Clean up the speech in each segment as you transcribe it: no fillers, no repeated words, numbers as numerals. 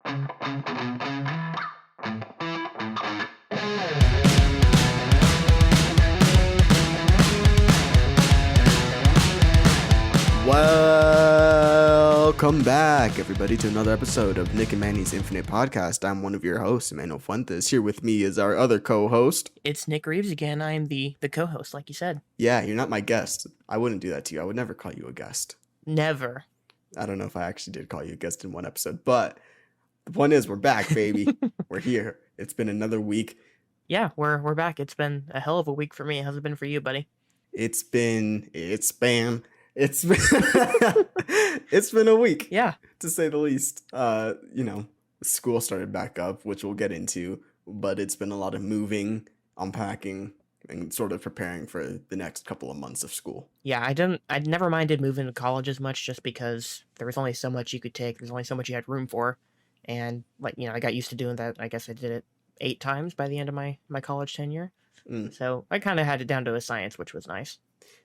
Welcome back, everybody, to another episode of Nick and Manny's Infinite Podcast. I'm one of your hosts, Emmanuel Fuentes. Here with me is our other co-host. It's Nick Reeves again. I am the co-host, like you said. Yeah, you're not my guest. I wouldn't do that to you. I would never call you a guest. Never. I don't know if I actually did call you a guest in one episode, but the point is, we're back, baby. We're here. It's been another week. Yeah, we're back. It's been a hell of a week for me. How's it been for you, buddy? It's been it's been a week. Yeah, to say the least. School started back up, which we'll get into, but it's been a lot of moving, unpacking, and sort of preparing for the next couple of months of school. Yeah, I'd never minded moving to college as much just because there was only so much you could take. There's only so much you had room for. And I got used to doing that. I guess I did it 8 times by the end of my college tenure. So I kind of had it down to a science, which was nice.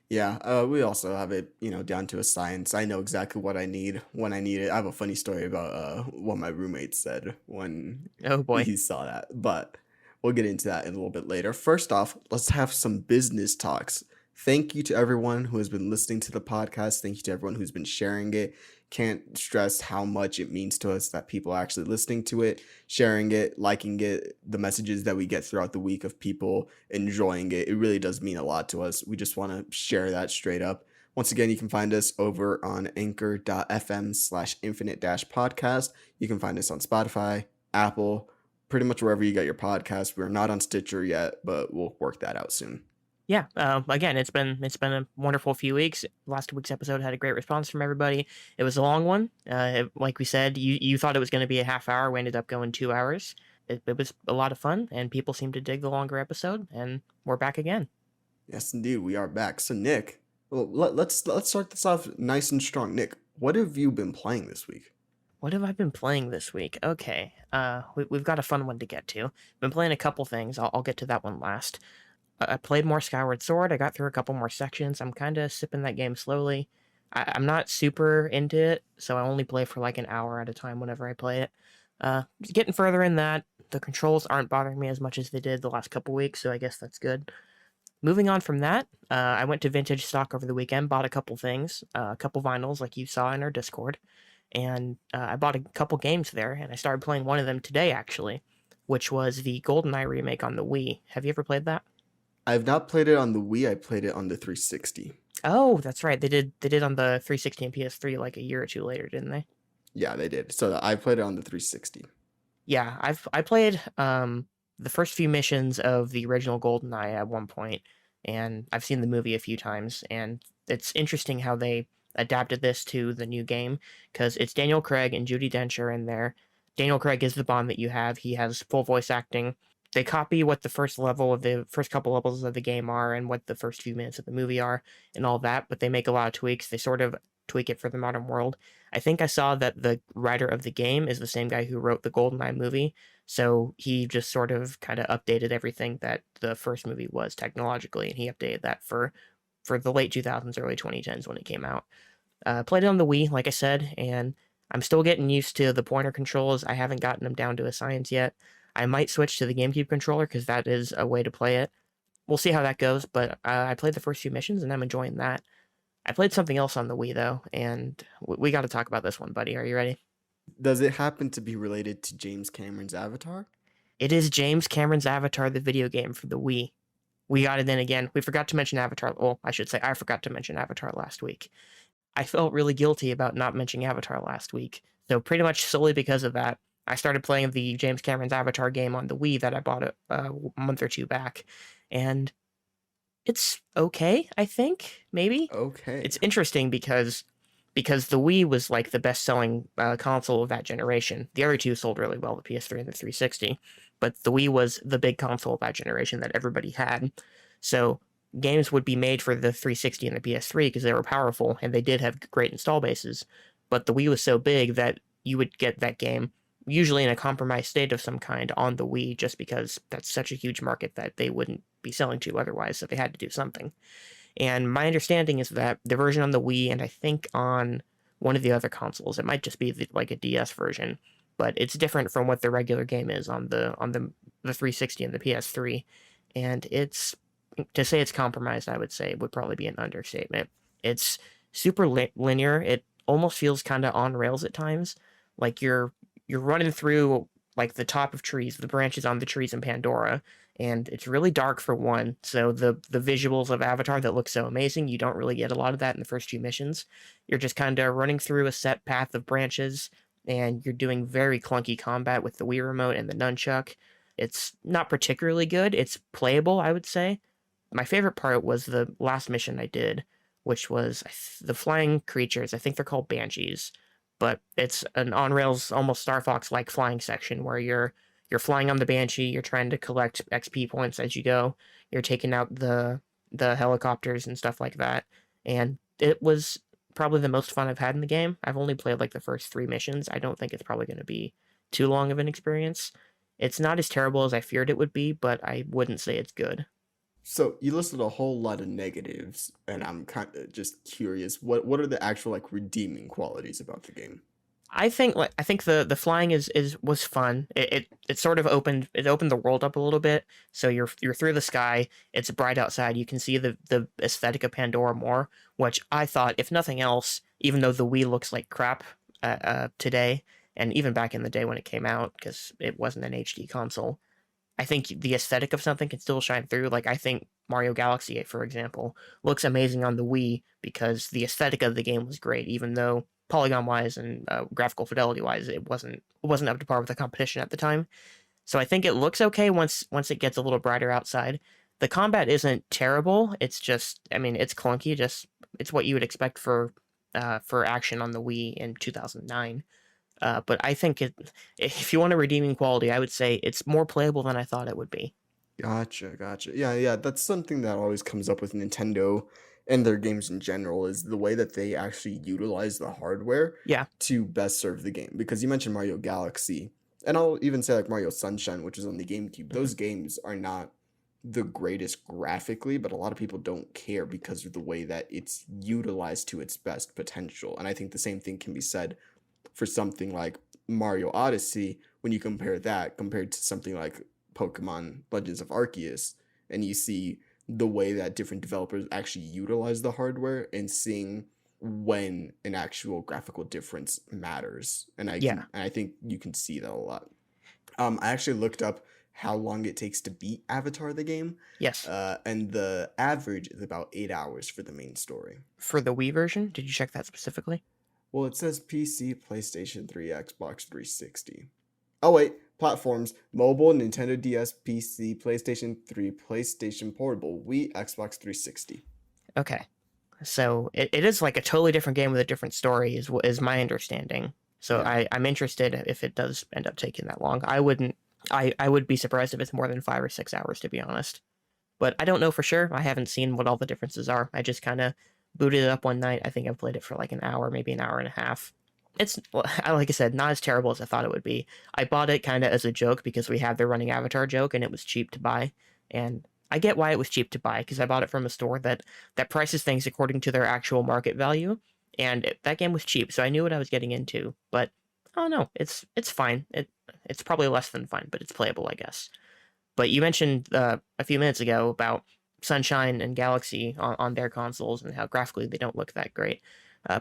Yeah, we also have it, down to a science. I know exactly what I need when I need it. I have a funny story about what my roommate said when he saw that, but we'll get into that in a little bit later. First off, let's have some business talks. Thank you to everyone who has been listening to the podcast. Thank you to everyone who's been sharing it. Can't stress how much it means to us that people are actually listening to it, sharing it, liking it, the messages that we get throughout the week of people enjoying it. It really does mean a lot to us. We just want to share that straight up. Once again, you can find us over on anchor.fm/infinite-podcast. You can find us on Spotify, Apple, pretty much wherever you get your podcast. We're not on Stitcher yet, but we'll work that out soon. Yeah. Again, it's been a wonderful few weeks. Last week's episode had a great response from everybody. It was a long one. Like we said, you thought it was going to be a half hour. We ended up going 2 hours. It was a lot of fun, and people seem to dig the longer episode. And we're back again. Yes, indeed, we are back. So, Nick, well, let's start this off nice and strong. Nick, what have you been playing this week? What have I been playing this week? Okay. We've got a fun one to get to. Been playing a couple things. I'll get to that one last. I played more Skyward Sword. I got through a couple more sections. I'm kind of sipping that game slowly. I'm not super into it, so I only play for like an hour at a time whenever I play it. Getting further in that, the controls aren't bothering me as much as they did the last couple weeks, so I guess that's good. Moving on from that, I went to Vintage Stock over the weekend, bought a couple things, a couple vinyls like you saw in our Discord, and I bought a couple games there, and I started playing one of them today, actually, which was the GoldenEye remake on the Wii. Have you ever played that? I've not played it on the Wii. I played it on the 360. Oh, that's right. They did on the 360 and PS3 like a year or two later, didn't they? Yeah, they did. So I played it on the 360. Yeah, I played the first few missions of the original GoldenEye at one point, and I've seen the movie a few times, and it's interesting how they adapted this to the new game, because it's Daniel Craig and Judi Dench are in there. Daniel Craig is the Bond that you have. He has full voice acting. They copy what the first couple levels of the game are and what the first few minutes of the movie are and all that, but they make a lot of tweaks. They sort of tweak it for the modern world. I think I saw that the writer of the game is the same guy who wrote the GoldenEye movie, so he just sort of kind of updated everything that the first movie was technologically, and he updated that for the late 2000s, early 2010s when it came out. Played it on the Wii, like I said, and I'm still getting used to the pointer controls. I haven't gotten them down to a science yet. I might switch to the GameCube controller because that is a way to play it. We'll see how that goes, but I played the first few missions and I'm enjoying that. I played something else on the Wii, though, and we got to talk about this one, buddy. Are you ready? Does it happen to be related to James Cameron's Avatar? It is James Cameron's Avatar, the video game for the Wii. We got it in again. We forgot to mention Avatar. Well, I should say I forgot to mention Avatar last week. I felt really guilty about not mentioning Avatar last week, so pretty much solely because of that, I started playing the James Cameron's Avatar game on the Wii that I bought a month or two back, and it's okay, I think, maybe? Okay. It's interesting because the Wii was like the best-selling console of that generation. The other two sold really well, the PS3 and the 360, but the Wii was the big console of that generation that everybody had. So games would be made for the 360 and the PS3 because they were powerful, and they did have great install bases, but the Wii was so big that you would get that game usually in a compromised state of some kind on the Wii, just because that's such a huge market that they wouldn't be selling to otherwise, so they had to do something. And my understanding is that the version on the Wii, and I think on one of the other consoles, it might just be like a DS version, but it's different from what the regular game is on the 360 and the PS3, and it's to say it's compromised, I would say would probably be an understatement. It's super linear. It almost feels kind of on rails at times, like you're running through like the top of trees, the branches on the trees in Pandora, and it's really dark for one. So the visuals of Avatar that look so amazing, you don't really get a lot of that in the first few missions. You're just kind of running through a set path of branches, and you're doing very clunky combat with the Wii remote and the nunchuck. It's not particularly good. It's playable, I would say. My favorite part was the last mission I did, which was the flying creatures. I think they're called banshees, but it's an on rails, almost Star Fox like flying section where you're flying on the banshee. You're trying to collect XP points as you go. You're taking out the helicopters and stuff like that, and it was probably the most fun I've had in the game. I've only played like the first 3 missions. I don't think it's probably going to be too long of an experience. It's not as terrible as I feared it would be, but I wouldn't say it's good. So you listed a whole lot of negatives, and I'm kind of just curious, what are the actual like redeeming qualities about the game? I think the flying is was fun. It sort of opened the world up a little bit. So you're through the sky. It's bright outside. You can see the aesthetic of Pandora more, which I thought, if nothing else, even though the Wii looks like crap today, and even back in the day when it came out, because it wasn't an HD console, I think the aesthetic of something can still shine through. Like I think Mario Galaxy, for example, looks amazing on the Wii because the aesthetic of the game was great, even though polygon wise and graphical fidelity wise, it wasn't up to par with the competition at the time. So I think it looks okay once it gets a little brighter outside. The combat isn't terrible. It's just, I mean, it's clunky. Just it's what you would expect for action on the Wii in 2009. But I think if you want a redeeming quality, I would say it's more playable than I thought it would be. Gotcha, gotcha. Yeah, yeah, that's something that always comes up with Nintendo and their games in general is the way that they actually utilize the hardware Yeah, to best serve the game. Because you mentioned Mario Galaxy, and I'll even say like Mario Sunshine, which is on the GameCube. hmm, Those games are not the greatest graphically, but a lot of people don't care because of the way that it's utilized to its best potential. And I think the same thing can be said for something like Mario Odyssey when you compare that compared to something like Pokemon Legends of Arceus, and you see the way that different developers actually utilize the hardware and seeing when an actual graphical difference matters. yeah, And I think you can see that a lot. I actually looked up how long it takes to beat Avatar the game, yes. and the average is about 8 hours for the main story. For the Wii version, did you check that specifically? Well, it says PC, PlayStation 3, Xbox 360. Oh, wait. Platforms mobile, Nintendo DS, PC, PlayStation 3, PlayStation Portable, Wii, Xbox 360. Okay, so it is like a totally different game with a different story, is my understanding. So Yeah. I'm interested if it does end up taking that long. I wouldn't. I would be surprised if it's more than 5 or 6 hours, to be honest. But I don't know for sure. I haven't seen what all the differences are. I just kind of booted it up one night. I think I played it for like an hour, maybe an hour and a half. It's like I said, not as terrible as I thought it would be. I bought it kind of as a joke because we had the running Avatar joke and it was cheap to buy. And I get why it was cheap to buy because I bought it from a store that prices things according to their actual market value. And that game was cheap, so I knew what I was getting into. But I don't know. It's fine. It's probably less than fine, but it's playable, I guess. But you mentioned a few minutes ago about Sunshine and Galaxy on their consoles and how graphically they don't look that great.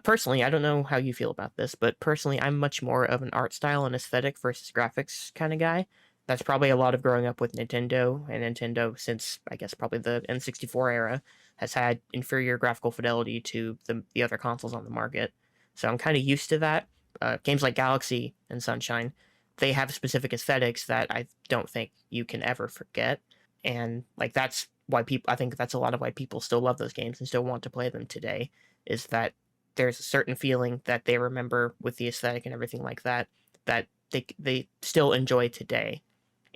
Personally, I don't know how you feel about this, but personally, I'm much more of an art style and aesthetic versus graphics kind of guy. That's probably a lot of growing up with Nintendo, and Nintendo, since I guess probably the N64 era, has had inferior graphical fidelity to the other consoles on the market. So I'm kind of used to that. Games like Galaxy and Sunshine, they have specific aesthetics that I don't think you can ever forget. And like that's why people I think that's a lot of why people still love those games and still want to play them today, is that there's a certain feeling that they remember with the aesthetic and everything like that that they still enjoy today.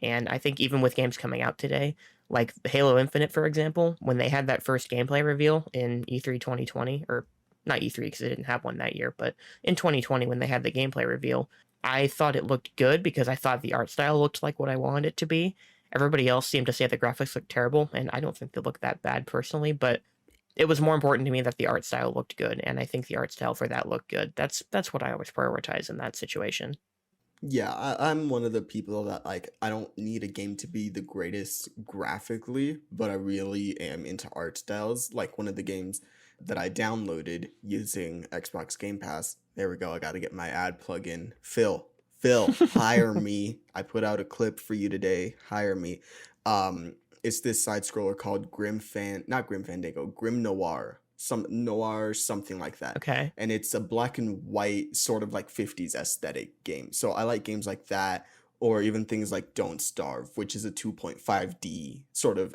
And I think even with games coming out today, like Halo Infinite, for example, when they had that first gameplay reveal in E3 2020, or not E3 because they didn't have one that year, but in 2020 when they had the gameplay reveal, I thought it looked good because I thought the art style looked like what I wanted it to be. Everybody else seemed to say the graphics looked terrible, and I don't think they look that bad personally, but it was more important to me that the art style looked good, and I think the art style for that looked good. That's what I always prioritize in that situation. Yeah, I'm one of the people that like I don't need a game to be the greatest graphically, but I really am into art styles. Like one of the games that I downloaded using Xbox Game Pass. There we go. I got to get my ad plug in. Phil, hire me. I put out a clip for you today. Hire me. It's this side scroller called not Grim Fandango, Grim Noir. Some Noir, something like that, Okay. and it's a black and white sort of like 50s aesthetic game. So I like games like that, or even things like Don't Starve, which is a 2.5D sort of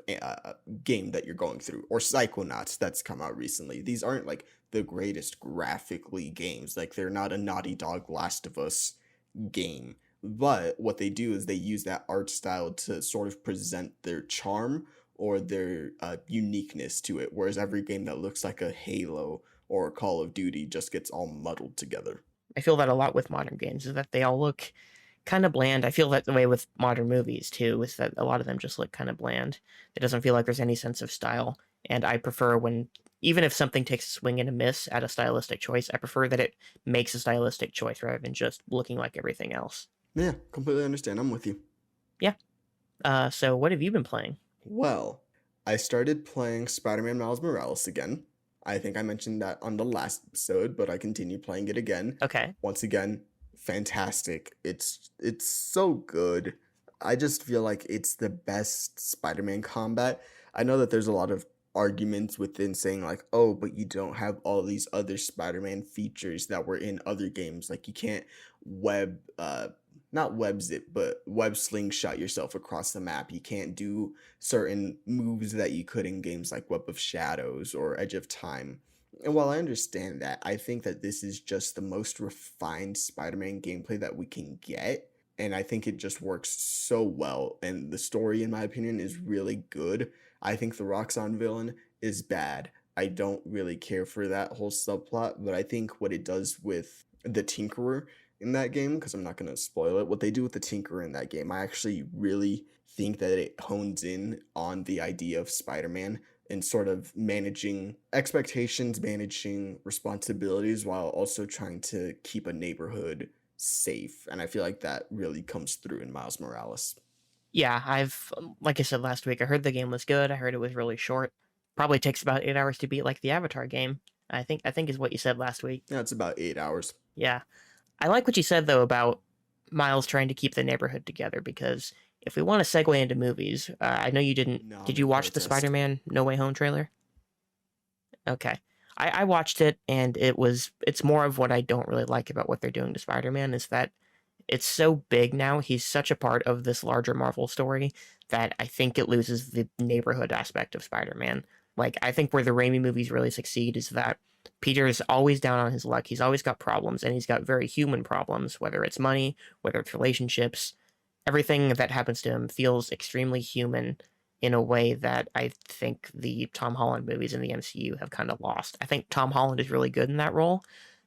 game that you're going through, or Psychonauts that's come out recently. These aren't like the greatest graphically games. Like they're not a Naughty Dog Last of Us game. But what they do is they use that art style to sort of present their charm or their uniqueness to it. Whereas every game that looks like a Halo or a Call of Duty just gets all muddled together. I feel that a lot with modern games, is that they all look kind of bland. I feel that the way with modern movies too, is that a lot of them just look kind of bland. It doesn't feel like there's any sense of style. And I prefer when, even if something takes a swing and a miss at a stylistic choice, I prefer that it makes a stylistic choice rather than just looking like everything else. Yeah, completely understand. I'm with you. Yeah. So what have you been playing? Well, I started playing Spider-Man Miles Morales again. I think I mentioned that on the last episode, but I continue playing it again. Okay. Once again, fantastic. It's so good. I just feel like it's the best Spider-Man combat. I know that there's a lot of arguments within saying like, "Oh, but you don't have all these other Spider-Man features that were in other games. Like you can't web not web zip, but web slingshot yourself across the map. You can't do certain moves that you could in games like Web of Shadows or Edge of Time." And while I understand that, I think that this is just the most refined Spider-Man gameplay that we can get. And I think it just works so well. And the story, in my opinion, is really good. I think the Roxxon villain is bad. I don't really care for that whole subplot, but I think what it does with the Tinkerer in that game, because I'm not going to spoil it, what they do with the Tinkerer in that game, I actually really think that it hones in on the idea of Spider-Man and sort of managing expectations, managing responsibilities while also trying to keep a neighborhood safe. And I feel like that really comes through in Miles Morales. Yeah, like I said last week, I heard the game was good. I heard it was really short. Probably takes about 8 hours to beat like the Avatar game. I think is what you said last week. Yeah, it's about 8 hours. Yeah. I like what you said though about Miles trying to keep the neighborhood together, because if we want to segue into movies, I know you didn't. Did you watch the Non-protest. Spider-Man No Way Home trailer? Okay. I watched it, and it's more of what I don't really like about what they're doing to Spider-Man, is that it's so big now. He's such a part of this larger Marvel story that I think it loses the neighborhood aspect of Spider-Man. Like, I think where the Raimi movies really succeed is that Peter is always down on his luck. He's always got problems, and he's got very human problems, whether it's money, whether it's relationships. Everything that happens to him feels extremely human in a way that I think the Tom Holland movies in the MCU have kind of lost. I think Tom Holland is really good in that role,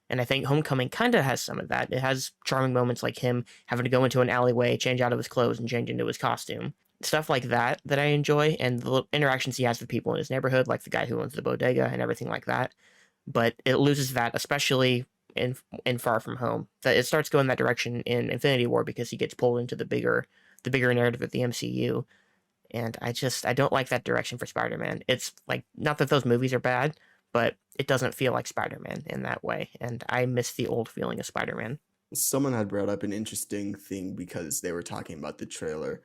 and I think Homecoming kind of has some of that. It has charming moments like him having to go into an alleyway, change out of his clothes, and change into his costume. Stuff like that that I enjoy, and the interactions he has with people in his neighborhood, like the guy who owns the bodega and everything like that. But it loses that, especially in Far From Home. That it starts going that direction in Infinity War because he gets pulled into the bigger narrative of the MCU. And I don't like that direction for Spider-Man. It's like, not that those movies are bad, but it doesn't feel like Spider-Man in that way, and I miss the old feeling of Spider-Man. Someone had brought up an interesting thing because they were talking about the trailer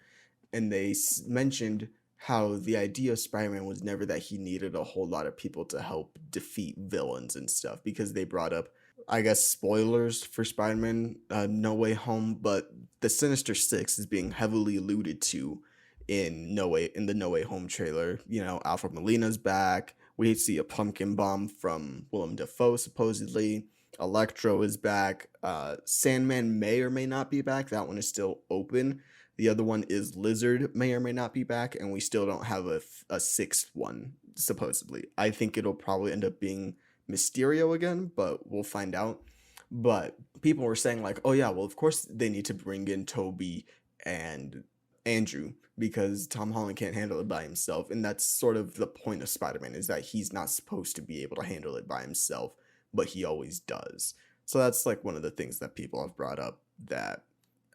and they mentioned how the idea of Spider-Man was never that he needed a whole lot of people to help defeat villains and stuff, because they brought up, I guess, spoilers for Spider-Man No Way Home, but the Sinister Six is being heavily alluded to in the No Way Home trailer. You know, Alfred Molina's back. We see a pumpkin bomb from Willem Dafoe supposedly. Electro is back. Sandman may or may not be back. That one is still open. The other one is Lizard may or may not be back, and we still don't have a sixth one, supposedly. I think it'll probably end up being Mysterio again, but we'll find out. But people were saying, like, oh yeah, well, of course they need to bring in Toby and Andrew because Tom Holland can't handle it by himself. And that's sort of the point of Spider-Man, is that he's not supposed to be able to handle it by himself, but he always does. So that's like one of the things that people have brought up, that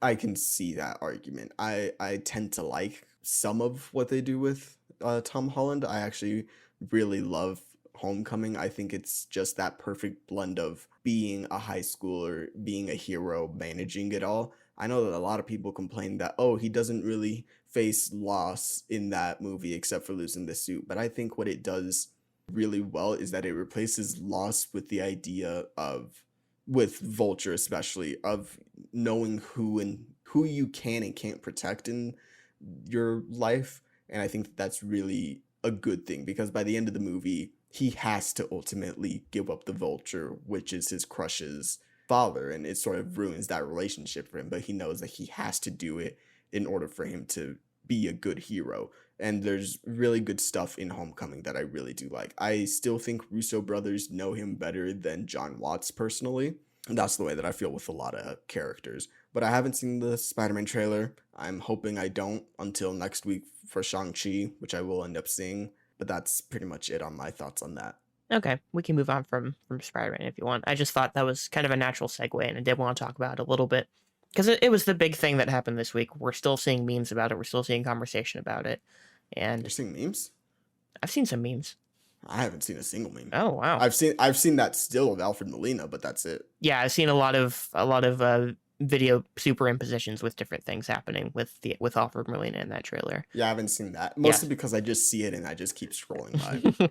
I can see that argument. I tend to like some of what they do with Tom Holland. I actually really love Homecoming. I think it's just that perfect blend of being a high schooler, being a hero, managing it all. I know that a lot of people complain that, oh, he doesn't really face loss in that movie except for losing the suit. But I think what it does really well is that it replaces loss with the idea of, with Vulture especially, of knowing who you can and can't protect in your life. And I think that's really a good thing, because by the end of the movie, he has to ultimately give up the Vulture, which is his crush's father, and it sort of ruins that relationship for him. But he knows that he has to do it in order for him to be a good hero. And there's really good stuff in Homecoming that I really do like. I still think Russo brothers know him better than John Watts personally. And that's the way that I feel with a lot of characters. But I haven't seen the Spider-Man trailer. I'm hoping I don't until next week for Shang-Chi, which I will end up seeing. But that's pretty much it on my thoughts on that. Okay, we can move on from Spider-Man if you want. I just thought that was kind of a natural segue, and I did want to talk about it a little bit because it was the big thing that happened this week. We're still seeing memes about it. We're still seeing conversation about it. And you're seeing memes? I've seen some memes. I haven't seen a single meme. Oh wow! I've seen that still of Alfred Molina, but that's it. Yeah, I've seen a lot of video superimpositions with different things happening with Alfred Molina in that trailer. Yeah, I haven't seen that, mostly because I just see it and I just keep scrolling by.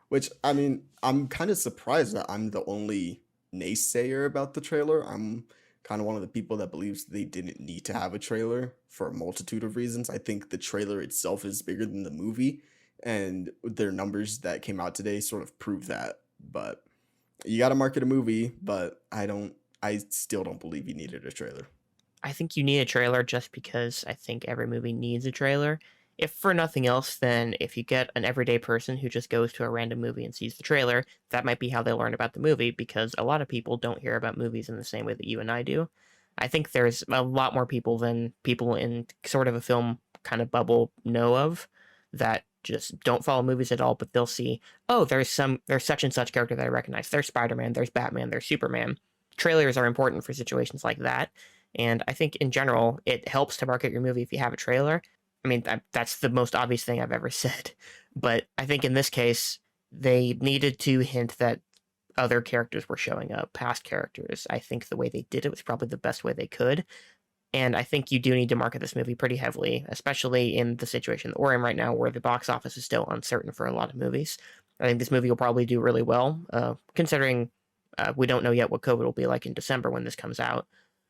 Which, I mean, I'm kind of surprised that I'm the only naysayer about the trailer. I'm kind of one of the people that believes they didn't need to have a trailer for a multitude of reasons. I think the trailer itself is bigger than the movie, and their numbers that came out today sort of prove that. But you got to market a movie, but I still don't believe you needed a trailer. I think you need a trailer just because I think every movie needs a trailer. If for nothing else, then if you get an everyday person who just goes to a random movie and sees the trailer, that might be how they learn about the movie, because a lot of people don't hear about movies in the same way that you and I do. I think there's a lot more people than people in sort of a film kind of bubble know of that just don't follow movies at all, but they'll see, oh, there's such and such character that I recognize. There's Spider-Man, there's Batman, there's Superman. Trailers are important for situations like that. And I think in general, it helps to market your movie if you have a trailer. I mean, that's the most obvious thing I've ever said. But I think in this case, they needed to hint that other characters were showing up, past characters. I think the way they did it was probably the best way they could. And I think you do need to market this movie pretty heavily, especially in the situation that we're in right now, where the box office is still uncertain for a lot of movies. I think this movie will probably do really well, considering we don't know yet what COVID will be like in December when this comes out.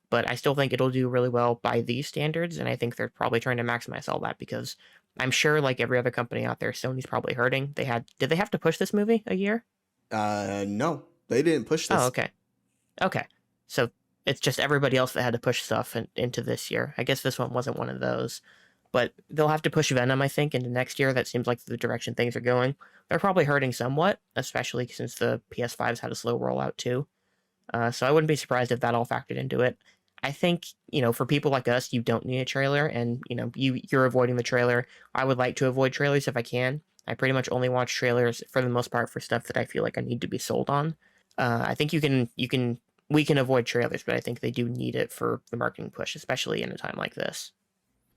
But I still think it'll do really well by these standards, and I think they're probably trying to maximize all that, because I'm sure, like every other company out there, Sony's probably hurting. Did they have to push this movie a year? No, they didn't push this. Oh, okay. So it's just everybody else that had to push stuff into this year. I guess this one wasn't one of those, but they'll have to push Venom, I think, into next year. That seems like the direction things are going. They're probably hurting somewhat, especially since the PS5's had a slow rollout too. So I wouldn't be surprised if that all factored into it. I think, for people like us, you don't need a trailer, and, you're avoiding the trailer. I would like to avoid trailers if I can. I pretty much only watch trailers for the most part for stuff that I feel like I need to be sold on. I think we can avoid trailers, but I think they do need it for the marketing push, especially in a time like this.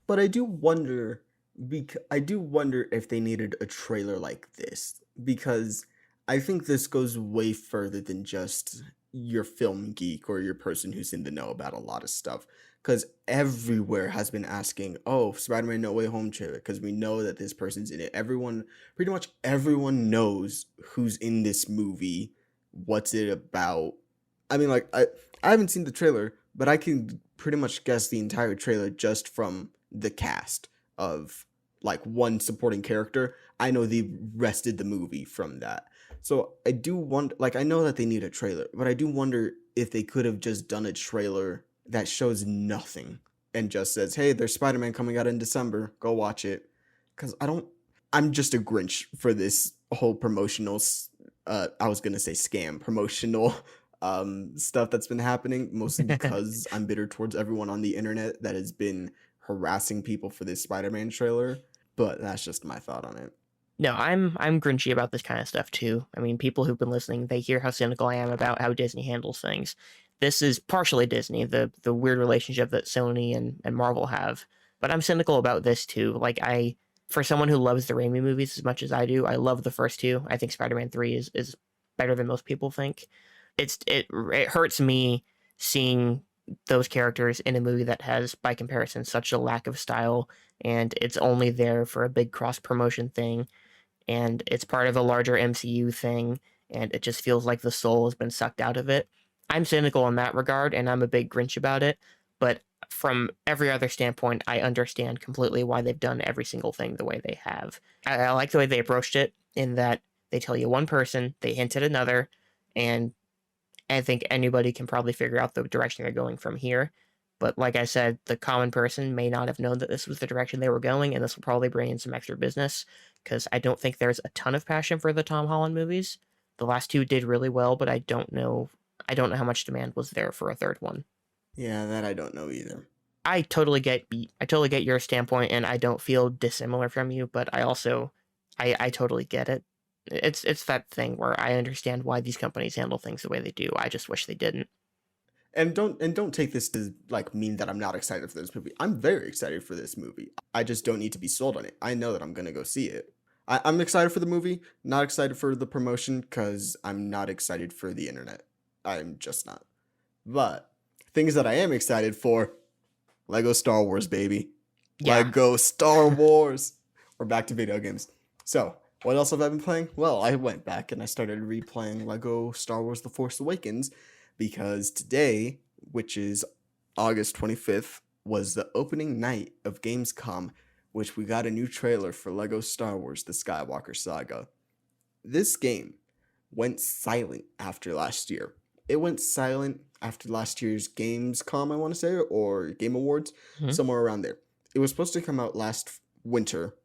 But I do wonder if they needed a trailer like this, because I think this goes way further than just your film geek or your person who's in the know about a lot of stuff, because everywhere has been asking, oh, Spider-Man No Way Home trailer, because we know that this person's in it. Pretty much everyone knows who's in this movie, what's it about. I mean, like, I haven't seen the trailer, but I can pretty much guess the entire trailer just from the cast of, like, one supporting character. I know they wrested the movie from that. So I do wonder, like, I know that they need a trailer, but I do wonder if they could have just done a trailer that shows nothing and just says, hey, there's Spider-Man coming out in December, go watch it. Because I'm just a Grinch for this whole promotional, I was going to say scam, promotional stuff that's been happening, mostly because I'm bitter towards everyone on the internet that has been harassing people for this Spider-Man trailer. But that's just my thought on it. No, I'm grinchy about this kind of stuff too. I mean, people who've been listening, they hear how cynical I am about how Disney handles things. this is partially Disney, the weird relationship that Sony and Marvel have. But I'm cynical about this too. Like for someone who loves the Raimi movies as much as I do, I love the first two. I think Spider-Man 3 is better than most people think. It hurts me seeing those characters in a movie that has, by comparison, such a lack of style, and it's only there for a big cross promotion thing, and it's part of a larger MCU thing, and it just feels like the soul has been sucked out of it. I'm cynical in that regard, and I'm a big Grinch about it, but from every other standpoint, I understand completely why they've done every single thing the way they have. I like the way they approached it, in that they tell you one person, they hint at another, and I think anybody can probably figure out the direction they're going from here. But like I said, the common person may not have known that this was the direction they were going, and this will probably bring in some extra business, because I don't think there's a ton of passion for the Tom Holland movies. The last two did really well, but I don't know how much demand was there for a third one. Yeah, that I don't know either. I totally get your standpoint, and I don't feel dissimilar from you, but I totally get it. It's that thing where I understand why these companies handle things the way they do. I just wish they didn't. And don't take this to like mean that I'm not excited for this movie. I'm very excited for this movie. I just don't need to be sold on it. I know that I'm gonna go see it. I'm excited for the movie, not excited for the promotion, because I'm not excited for the internet. I'm just not. But things that I am excited for, Lego Star Wars, baby. Yeah. Lego Star Wars. We're back to video games. So, what else have I been playing? Well, I went back and I started replaying Lego Star Wars The Force Awakens, because today, which is August 25th, was the opening night of Gamescom, which we got a new trailer for Lego Star Wars The Skywalker Saga. This game went silent after last year. It went silent after last year's Gamescom, I want to say, or Game Awards, somewhere around there. It was supposed to come out last winter,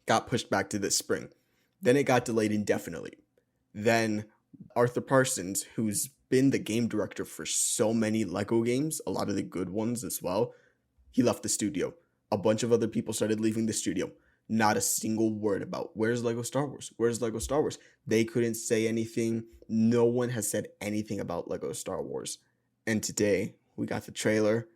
got pushed back to this spring. Then it got delayed indefinitely. Then Arthur Parsons, who's been the game director for so many Lego games, a lot of the good ones as well, he left the studio. A bunch of other people started leaving the studio. Not a single word about where's Lego Star Wars? Where's Lego Star Wars? They couldn't say anything. No one has said anything about Lego Star Wars. And today, we got the trailer.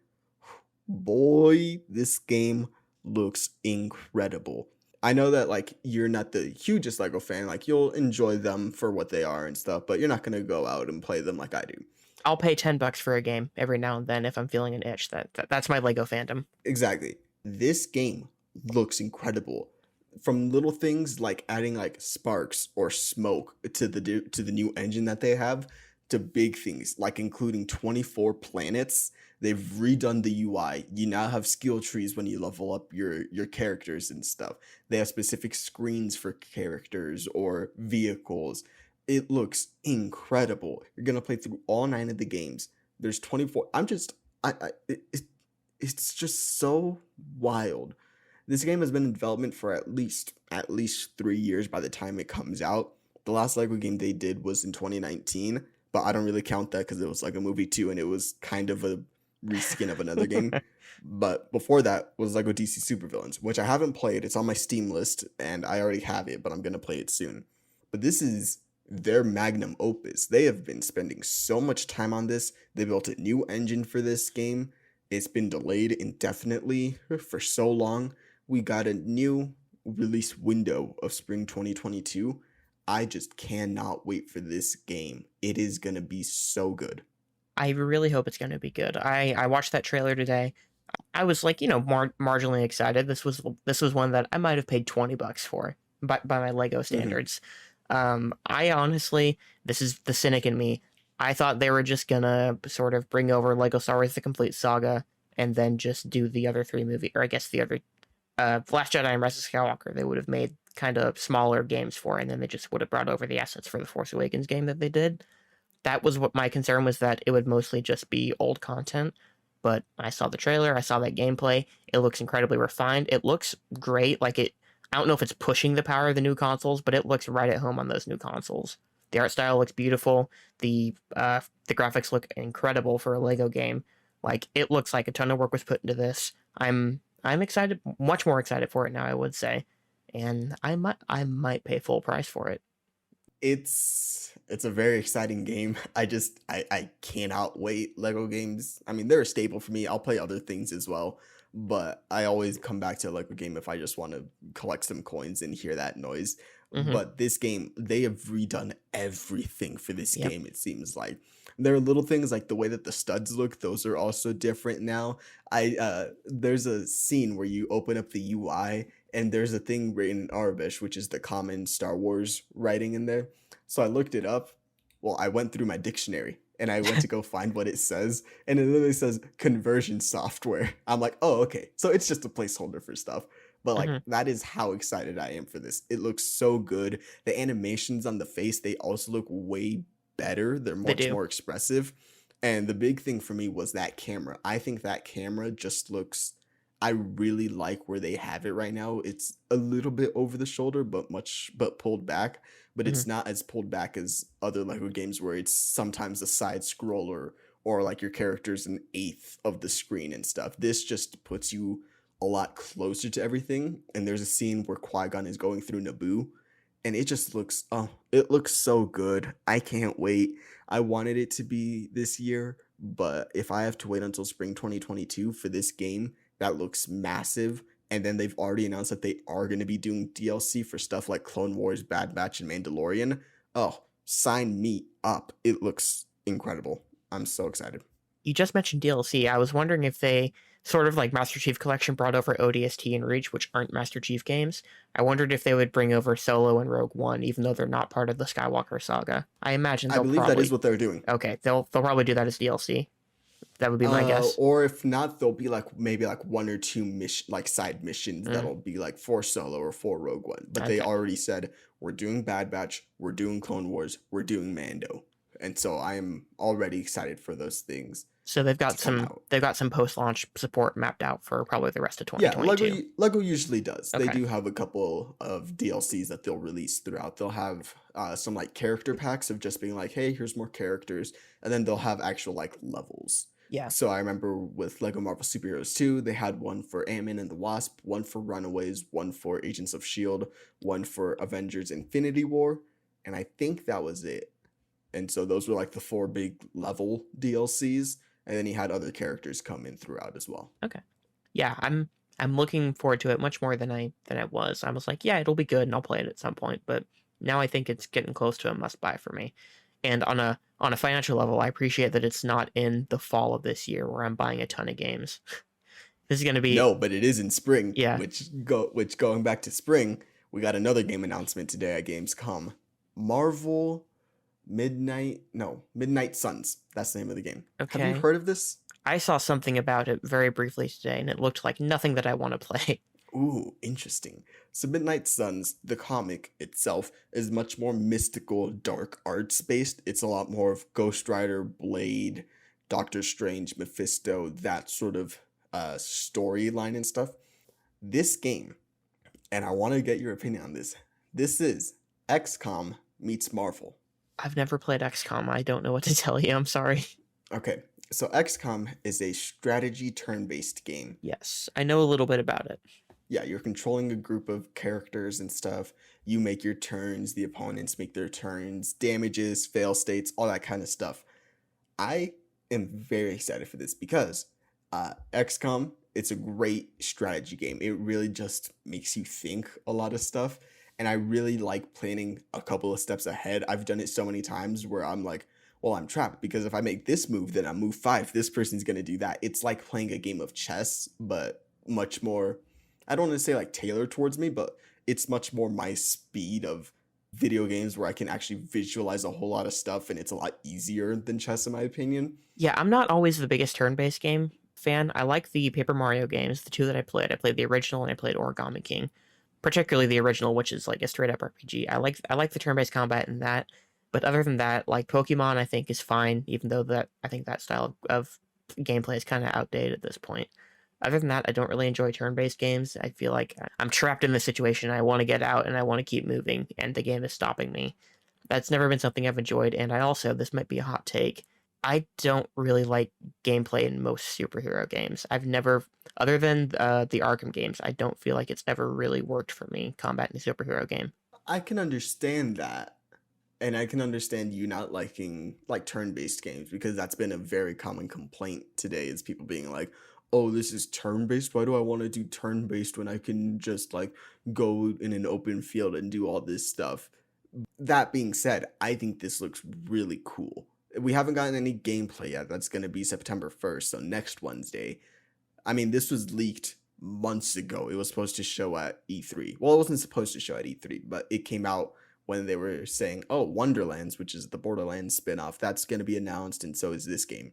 Boy, this game looks incredible. I know that like you're not the hugest Lego fan, like you'll enjoy them for what they are and stuff, but you're not gonna go out and play them like I do. I'll pay $10 for a game every now and then if I'm feeling an itch. That's my Lego fandom. Exactly. This game looks incredible. From little things like adding like sparks or smoke to the new engine that they have, to big things like including 24 planets. They've redone the UI. You now have skill trees when you level up your characters and stuff. They have specific screens for characters or vehicles. It looks incredible. You're gonna play through all 9 of the games. There's 24. It's just so wild. This game has been in development for at least 3 years by the time it comes out. The last Lego game they did was in 2019, but I don't really count that because it was like a movie too, and it was kind of a reskin of another game. But before that was Lego DC Supervillains, which I haven't played. It's on my Steam list, and I already have it, but I'm gonna play it soon. But this is their magnum opus. They have been spending so much time on this. They built a new engine for this game. It's been delayed indefinitely for so long. We got a new release window of spring 2022. I just cannot wait for this game. It is going to be so good. I really hope it's going to be good. I watched that trailer today. I was like, marginally excited. This was one that I might have paid $20 for by my Lego standards. I honestly, this is the cynic in me. I thought they were just gonna sort of bring over Lego Star Wars: The Complete Saga and then just do the other 3 movies, or I guess the other Last Jedi and Rise of Skywalker. They would have made kind of smaller games for, and then they just would have brought over the assets for the Force Awakens game that they did. That was what my concern was, that it would mostly just be old content. But I saw the trailer, I saw that gameplay. It looks incredibly refined. It looks great. I don't know if it's pushing the power of the new consoles, but it looks right at home on those new consoles. The art style looks beautiful. The graphics look incredible for a Lego game. It looks like a ton of work was put into this. I'm excited, much more excited for it now, I would say, and I might pay full price for it. It's a very exciting game. I cannot wait. Lego games, I mean, they're a staple for me. I'll play other things as well, but I always come back to a Lego game if I just want to collect some coins and hear that noise. Mm-hmm. But this game, they have redone everything for this Yep. game, it seems like. There are little things like the way that the studs look, those are also different now. There's a scene where you open up the UI and there's a thing written in Arabic, which is the common Star Wars writing in there. So I looked it up. Well, I went through my dictionary and I went to go find what it says, and it literally says conversion software. I'm like, oh, okay. So it's just a placeholder for stuff. But like Mm-hmm. that is how excited I am for this. It looks so good. The animations on the face, they also look way better. They're They much do. more expressive. And the big thing for me was that camera. I think that camera just looks, I really like where they have it right now. It's a little bit over the shoulder, but pulled back. But Mm-hmm. it's not as pulled back as other Lego games where it's sometimes a side scroller or like your character's an eighth of the screen and stuff. This just puts you a lot closer to everything. And there's a scene where Qui-Gon is going through Naboo, and it just looks, oh, it looks so good. I can't wait. I wanted it to be this year, but if I have to wait until spring 2022 for this game, that looks massive. And then they've already announced that they are going to be doing DLC for stuff like Clone Wars, Bad Batch, and Mandalorian. Oh, sign me up. It looks incredible. I'm so excited. You just mentioned DLC. I was wondering if they, sort of like Master Chief Collection brought over ODST and Reach, which aren't Master Chief games. I wondered if they would bring over Solo and Rogue One, even though they're not part of the Skywalker saga. I imagine I they'll believe that is probably. what they're doing. Okay, they'll probably do that as DLC. That would be my guess. Or if not, there'll be like maybe like one or two like side missions Mm, that'll be like for Solo or for Rogue One. But they okay. already said we're doing Bad Batch, we're doing Clone Wars, we're doing Mando, and so I am already excited for those things So they've to got come some out. post-launch support mapped out for probably the rest of Yeah, 2022. Lego usually does. They Okay. do have a couple of DLCs that they'll release throughout. They'll have some like character packs of just being like, hey, here's more characters, and then they'll have actual like levels. Yeah. So I remember with Lego Marvel Superheroes 2, they had one for Ant-Man and the Wasp, one for Runaways, one for Agents of S.H.I.E.L.D., one for Avengers Infinity War, and I think that was it. And so those were like the four big level DLCs, and then he had other characters come in throughout as well. Okay. Yeah, I'm looking forward to it much more than I was. I was like, yeah, it'll be good and I'll play it at some point, but now I think it's getting close to a must buy for me. And on a financial level, I appreciate that it's not in the fall of this year where I'm buying a ton of games. This is going to be No, but it is in spring, yeah. which going back to spring, we got another game announcement today at Gamescom. Marvel Midnight Suns. That's the name of the game. Okay. Have you heard of this? I saw something about it very briefly today, and it looked like nothing that I want to play. Ooh, interesting. So Midnight Suns, the comic itself, is much more mystical, dark arts based. It's a lot more of Ghost Rider, Blade, Doctor Strange, Mephisto, that sort of storyline and stuff. This game, and I want to get your opinion on this. This is XCOM meets Marvel. I've never played XCOM. I don't know what to tell you. I'm sorry. Okay, so XCOM is a strategy turn-based game. Yes, I know a little bit about it. Yeah, you're controlling a group of characters and stuff. You make your turns, the opponents make their turns, damages, fail states, all that kind of stuff. I am very excited for this because XCOM, it's a great strategy game. It really just makes you think a lot of stuff. And I really like planning a couple of steps ahead. I've done it so many times where I'm like, well, I'm trapped because if I make this move, then on move 5, this person's going to do that. It's like playing a game of chess, but much more, I don't want to say like tailored towards me, but it's much more my speed of video games where I can actually visualize a whole lot of stuff, and it's a lot easier than chess in my opinion. Yeah, I'm not always the biggest turn-based game fan. I like the Paper Mario games, the two that I played. I played the original and I played Origami King. Particularly the original, which is like a straight up RPG. I like the turn-based combat in that, but other than that, like Pokemon, I think is fine. Even though I think that style of gameplay is kind of outdated at this point. Other than that, I don't really enjoy turn-based games. I feel like I'm trapped in this situation. I want to get out and I want to keep moving, and the game is stopping me. That's never been something I've enjoyed. And I also, this might be a hot take, I don't really like gameplay in most superhero games. I've never, other than the Arkham games, I don't feel like it's ever really worked for me, combat in a superhero game. I can understand that. And I can understand you not liking like turn-based games because that's been a very common complaint today is people being like, "Oh, this is turn-based. Why do I want to do turn-based when I can just like go in an open field and do all this stuff?" That being said, I think this looks really cool. We haven't gotten any gameplay yet. That's going to be September 1st, so next Wednesday. I mean, this was leaked months ago. It was supposed to show at E3. Well, it wasn't supposed to show at E3, but it came out when they were saying, "Oh, Wonderlands, which is the Borderlands spinoff, that's going to be announced, and so is this game."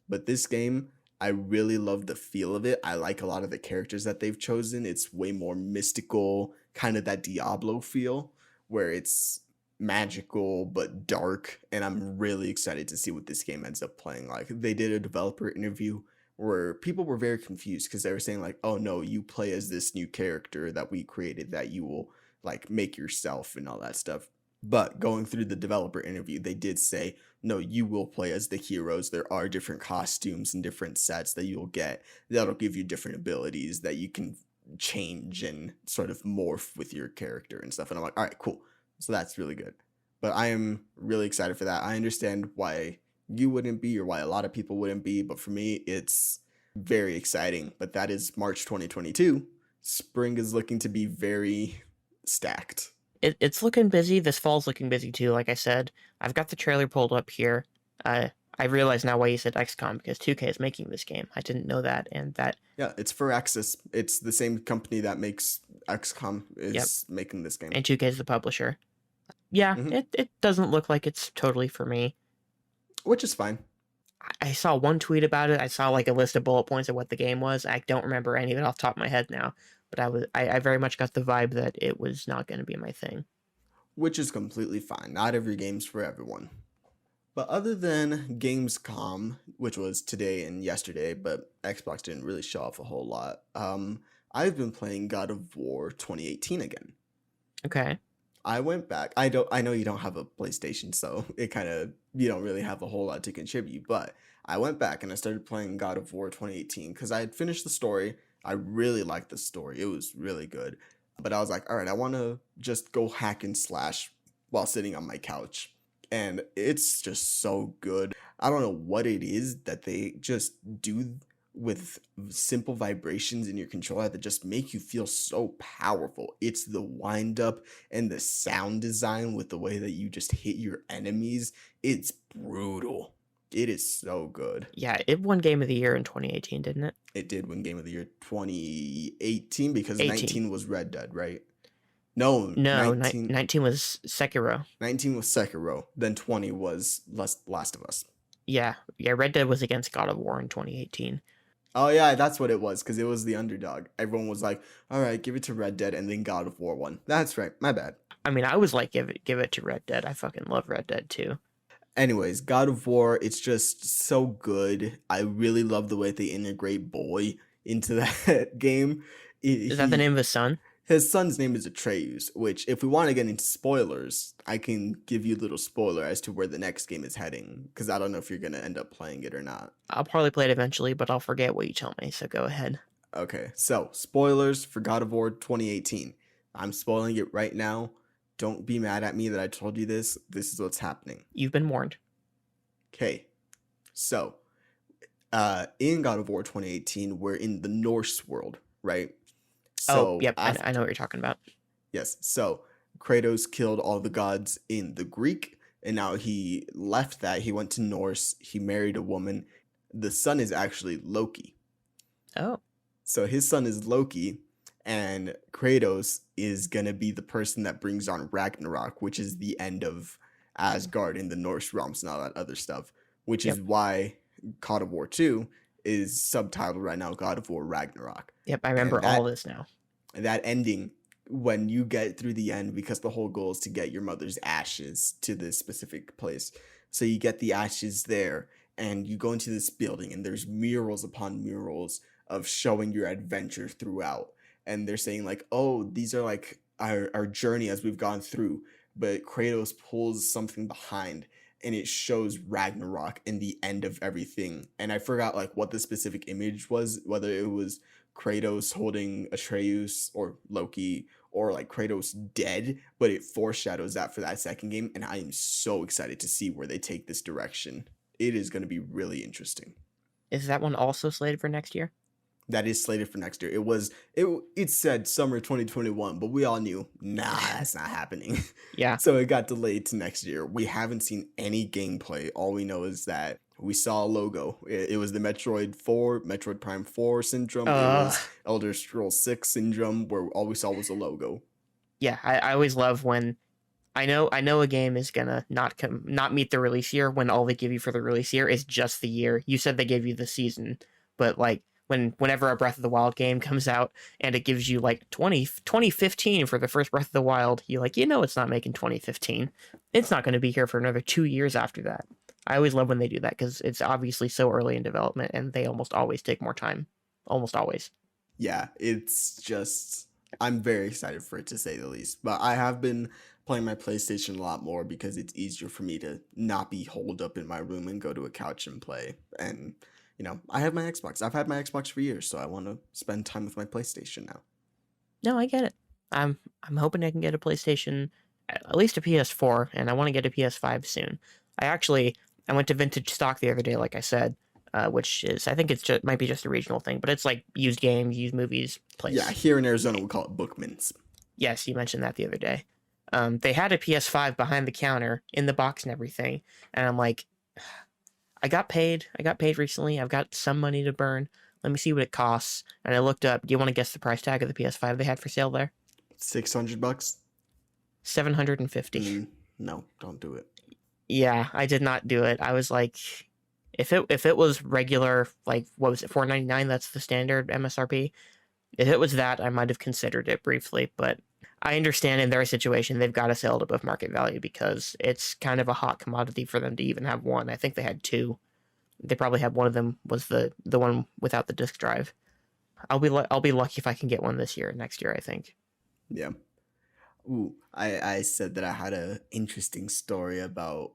But this game, I really love the feel of it. I like a lot of the characters that they've chosen. It's way more mystical, kind of that Diablo feel, where it's magical but dark. And I'm really excited to see what this game ends up playing like. They did a developer interview where people were very confused because they were saying like, "Oh no, you play as this new character that we created that you will like make yourself and all that stuff." But going through the developer interview, they did say, "No, you will play as the heroes. There are different costumes and different sets that you'll get that'll give you different abilities that you can change and sort of morph with your character and stuff." And I'm like, all right, cool. So that's really good. But I am really excited for that. I understand why you wouldn't be or why a lot of people wouldn't be, but for me, it's very exciting. But that is March 2022. Spring is looking to be very stacked. It's looking busy. This fall's looking busy too. Like I said, I've got the trailer pulled up here. I realize now why you said XCOM because 2K is making this game. I didn't know that, and that. Yeah, it's for Axis. It's the same company that makes XCOM is making this game. And 2K is the publisher. Yeah, it doesn't look like it's totally for me. Which is fine. I saw one tweet about it. I saw like a list of bullet points of what the game was. I don't remember any of it off the top of my head now, but I very much got the vibe that it was not going to be my thing. Which is completely fine. Not every game's for everyone. But other than Gamescom, which was today and yesterday, but Xbox didn't really show off a whole lot, I've been playing God of War 2018 again. Okay. I went back. I know you don't have a PlayStation, so it kind of you don't really have a whole lot to contribute, but I went back and I started playing God of War 2018 because I had finished the story. I really liked the story. It was really good. But I was like, all right, I want to just go hack and slash while sitting on my couch. And it's just so good. I don't know what it is that they just do with simple vibrations in your controller that just make you feel so powerful. It's the wind up and the sound design with the way that you just hit your enemies. It's brutal. It is so good. Yeah, it won Game of the Year in 2018, didn't it? It did win Game of the Year 2018 because 19 was Red Dead, right? No, 19 was Sekiro. 19 was Sekiro. Then 20 was Last of Us. Yeah, Red Dead was against God of War in 2018. Oh yeah, that's what it was, because it was the underdog. Everyone was like, all right, give it to Red Dead, and then God of War won. That's right, my bad. I mean, I was like, give it to Red Dead. I fucking love Red Dead too. Anyways, God of War, it's just so good. I really love the way they integrate Boy into that game. Is that the name of his son? His son's name is Atreus, which, if we want to get into spoilers, I can give you a little spoiler as to where the next game is heading, because I don't know if you're going to end up playing it or not. I'll probably play it eventually, but I'll forget what you tell me, so go ahead. Okay, so, spoilers for God of War 2018. I'm spoiling it right now. Don't be mad at me that I told you this. This is what's happening. You've been warned. Okay, so, in God of War 2018, we're in the Norse world, right? So yep, I know what you're talking about. Yes, so Kratos killed all the gods in the Greek, and now he left that. He went to Norse. He married a woman. The son is actually Loki. Oh. So his son is Loki, and Kratos is going to be the person that brings on Ragnarok, which is the end of Asgard in the Norse realms and all that other stuff, which is why God of War 2 is subtitled right now God of War Ragnarok. Yep, I remember all this now. That ending, when you get through the end, because the whole goal is to get your mother's ashes to this specific place. So you get the ashes there, and you go into this building, and there's murals upon murals of showing your adventure throughout. And they're saying like, oh, these are like our journey as we've gone through. But Kratos pulls something behind, and it shows Ragnarok and the end of everything. And I forgot like what the specific image was, whether it was Kratos holding Atreus or Loki, or like Kratos dead, but it foreshadows that for that second game, and I am so excited to see where they take this direction. It is going to be really interesting. Is that one also slated for next year? That is slated for next year. It said summer 2021, but we all knew, nah, that's not happening. Yeah. So it got delayed to next year. We haven't seen any gameplay. All we know is that we saw a logo. It was the Metroid Prime 4 syndrome. It was Elder Scrolls 6 syndrome, where all we saw was a logo. Yeah, I always love when I know a game is gonna not meet the release year when all they give you for the release year is just the year. You said they gave you the season, but like whenever a Breath of the Wild game comes out and it gives you like 2015 for the first Breath of the Wild, you're like, it's not making 2015. It's not going to be here for another 2 years after that. I always love when they do that because it's obviously so early in development and they almost always take more time. Almost always. Yeah, it's just, I'm very excited for it, to say the least. But I have been playing my PlayStation a lot more because it's easier for me to not be holed up in my room and go to a couch and play. And I have my Xbox. I've had my Xbox for years, so I want to spend time with my PlayStation now. No, I get it. I'm hoping I can get a PlayStation, at least a PS4, and I want to get a PS5 soon. I went to Vintage Stock the other day, like I said, which is, I think might be just a regional thing, but it's like used games, used movies place. Yeah, here in Arizona we call it Bookman's. Yes, you mentioned that the other day. They had a PS5 behind the counter in the box and everything, and I'm like, I got paid recently. I've got some money to burn. Let me see what it costs. And I looked up. Do you want to guess the price tag of the PS5 they had for sale there? $600. $750. No, don't do it. Yeah, I did not do it. I was like, if it was regular, like what was it, $499? That's the standard MSRP. If it was that, I might have considered it briefly, but I understand in their situation they've got to sell it above market value because it's kind of a hot commodity for them to even have one. I think they had two. They probably had one of them was the one without the disk drive. I'll be lucky if I can get one next year, I think. Yeah. Ooh, I said that I had an interesting story about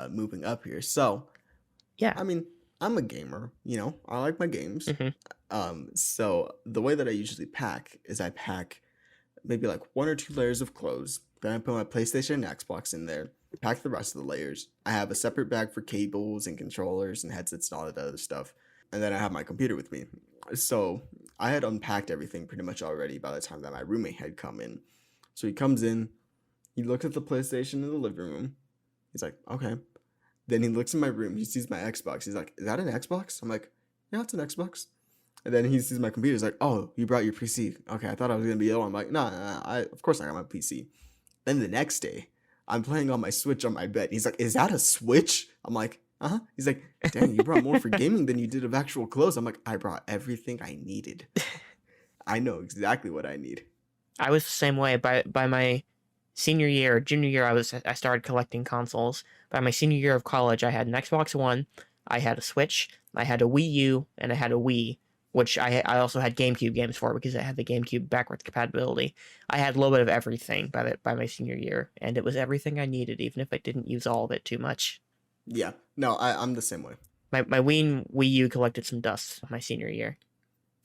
moving up here. So, yeah. I mean, I'm a gamer, I like my games. Mm-hmm. So the way that I usually pack is I pack maybe like 1 or 2 layers of clothes. Then I put my PlayStation and Xbox in there, pack the rest of the layers. I have a separate bag for cables and controllers and headsets and all that other stuff. And then I have my computer with me. So I had unpacked everything pretty much already by the time that my roommate had come in. So he comes in, he looks at the PlayStation in the living room. He's like, okay. Then he looks in my room, he sees my Xbox. He's like, is that an Xbox? I'm like, yeah, it's an Xbox. And then he sees my computer. He's like, oh, you brought your PC. Okay, I thought I was going to be ill. I'm like, nah, of course I got my PC. Then the next day, I'm playing on my Switch on my bed. He's like, is that a Switch? I'm like, uh-huh. He's like, dang, you brought more for gaming than you did of actual clothes. I'm like, I brought everything I needed. I know exactly what I need. I was the same way. By my junior year, I started collecting consoles. By my senior year of college, I had an Xbox One, I had a Switch, I had a Wii U, and I had a Wii, which I also had GameCube games for because I had the GameCube backwards compatibility. I had a little bit of everything by my senior year, and it was everything I needed, even if I didn't use all of it too much. Yeah, no, I'm the same way. My Wii U collected some dust my senior year.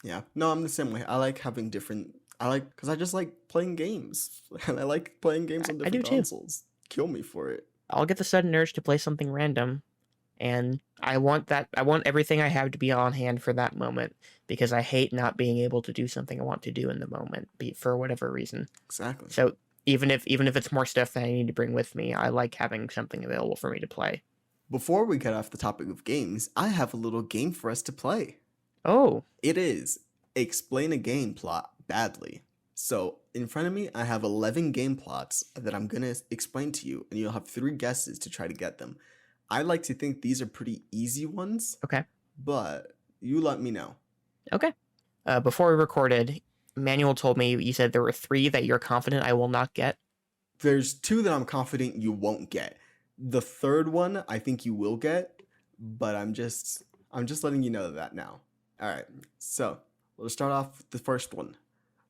Yeah, no, I'm the same way. I like having because I just like playing games, and I like playing games on different consoles. Kill me for it. I'll get the sudden urge to play something random, and I want everything I have to be on hand for that moment because I hate not being able to do something I want to do in the moment, for whatever reason. Exactly. So even if it's more stuff that I need to bring with me, I like having something available for me to play. Before we get off the topic of games, I have a little game for us to play. Oh. It is Explain a Game Plot Badly. So in front of me, I have 11 game plots that I'm going to explain to you, and you'll have 3 guesses to try to get them. I like to think these are pretty easy ones. Okay. But you let me know. Okay. Before we recorded, Manuel told me you said there were 3 that you're confident I will not get. There's 2 that I'm confident you won't get. The third one I think you will get, but I'm just letting you know that now. All right. So we'll start off with the first one.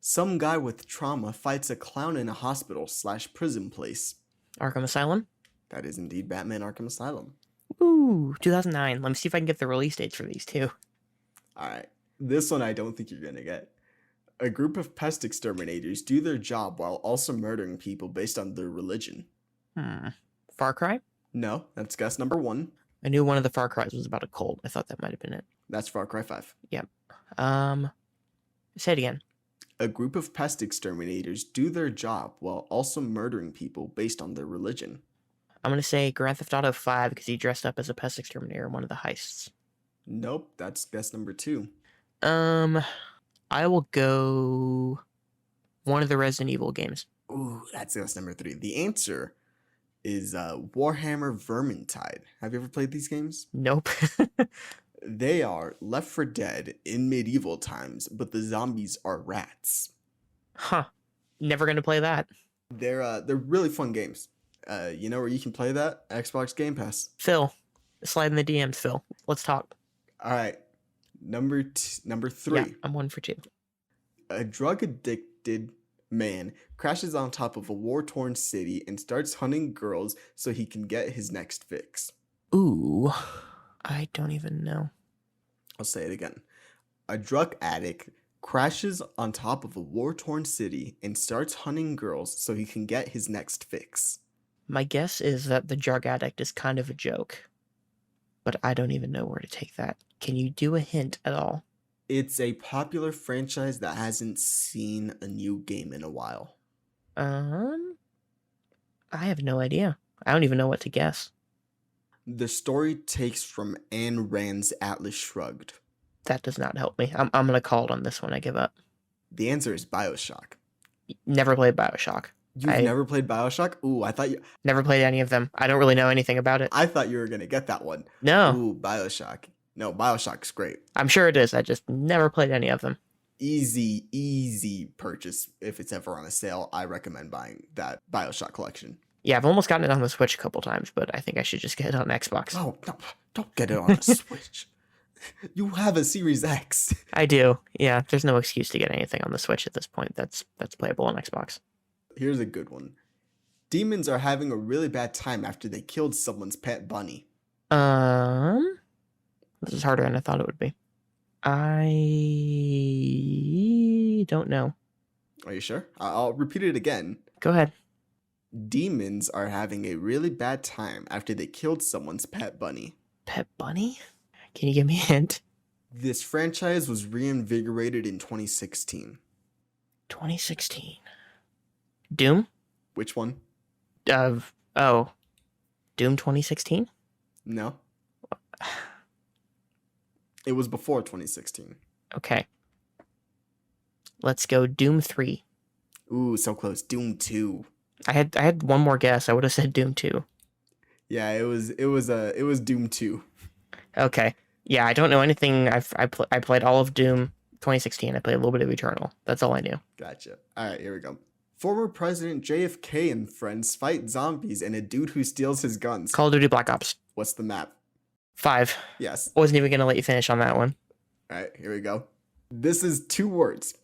Some guy with trauma fights a clown in a hospital / prison place. Arkham Asylum? That is indeed Batman Arkham Asylum. Ooh, 2009. Let me see if I can get the release dates for these 2. All right. This one I don't think you're going to get. A group of pest exterminators do their job while also murdering people based on their religion. Far Cry? No, that's guess number 1. I knew one of the Far Cries was about a cult. I thought that might have been it. That's Far Cry 5. Yep. Say it again. A group of pest exterminators do their job while also murdering people based on their religion. I'm going to say Grand Theft Auto 5 because he dressed up as a pest exterminator in one of the heists. Nope, that's guess number 2. I will go one of the Resident Evil games. Ooh, that's guess number 3. The answer is Warhammer Vermintide. Have you ever played these games? Nope. They are Left 4 Dead in medieval times, but the zombies are rats. Huh. Never gonna play that. They're really fun games. You know where you can play that? Xbox Game Pass. Phil, slide in the DMs, Phil. Let's talk. All right. Number 3. Yeah, I'm 1 for 2. A drug-addicted man crashes on top of a war-torn city and starts hunting girls so he can get his next fix. Ooh, I don't even know. I'll say it again. A drug addict crashes on top of a war-torn city and starts hunting girls so he can get his next fix. My guess is that the drug addict is kind of a joke, but I don't even know where to take that. Can you do a hint at all? It's a popular franchise that hasn't seen a new game in a while. I have no idea. I don't even know what to guess. The story takes from Ayn Rand's Atlas Shrugged. That does not help me. I'm gonna call it on this one. I give up. The answer is BioShock. Never played BioShock. You've never played BioShock? Ooh, I thought you... Never played any of them. I don't really know anything about it. I thought you were going to get that one. No. Ooh, BioShock. No, BioShock's great. I'm sure it is. I just never played any of them. Easy purchase. If it's ever on a sale, I recommend buying that BioShock collection. Yeah, I've almost gotten it on the Switch a couple times, but I think I should just get it on Xbox. Oh, no, don't get it on the Switch. You have a Series X. I do. Yeah, there's no excuse to get anything on the Switch at this point that's playable on Xbox. Here's a good one. Demons are having a really bad time after they killed someone's pet bunny. This is harder than I thought it would be. I don't know. Are you sure? I'll repeat it again. Go ahead. Demons are having a really bad time after they killed someone's pet bunny. Pet bunny? Can you give me a hint? This franchise was reinvigorated in 2016. 2016. Doom? Which one? Doom 2016? No. It was before 2016. Okay. Let's go Doom 3. Ooh, so close. Doom 2. I had one more guess. I would have said Doom 2. Yeah, it was Doom 2. Okay. Yeah, I don't know anything. I played all of Doom 2016. I played a little bit of Eternal. That's all I knew. Gotcha. All right, here we go. Former President JFK and friends fight zombies and a dude who steals his guns. Call of Duty Black Ops. What's the map? 5. Yes. Wasn't even going to let you finish on that one. All right, here we go. This is 2 words.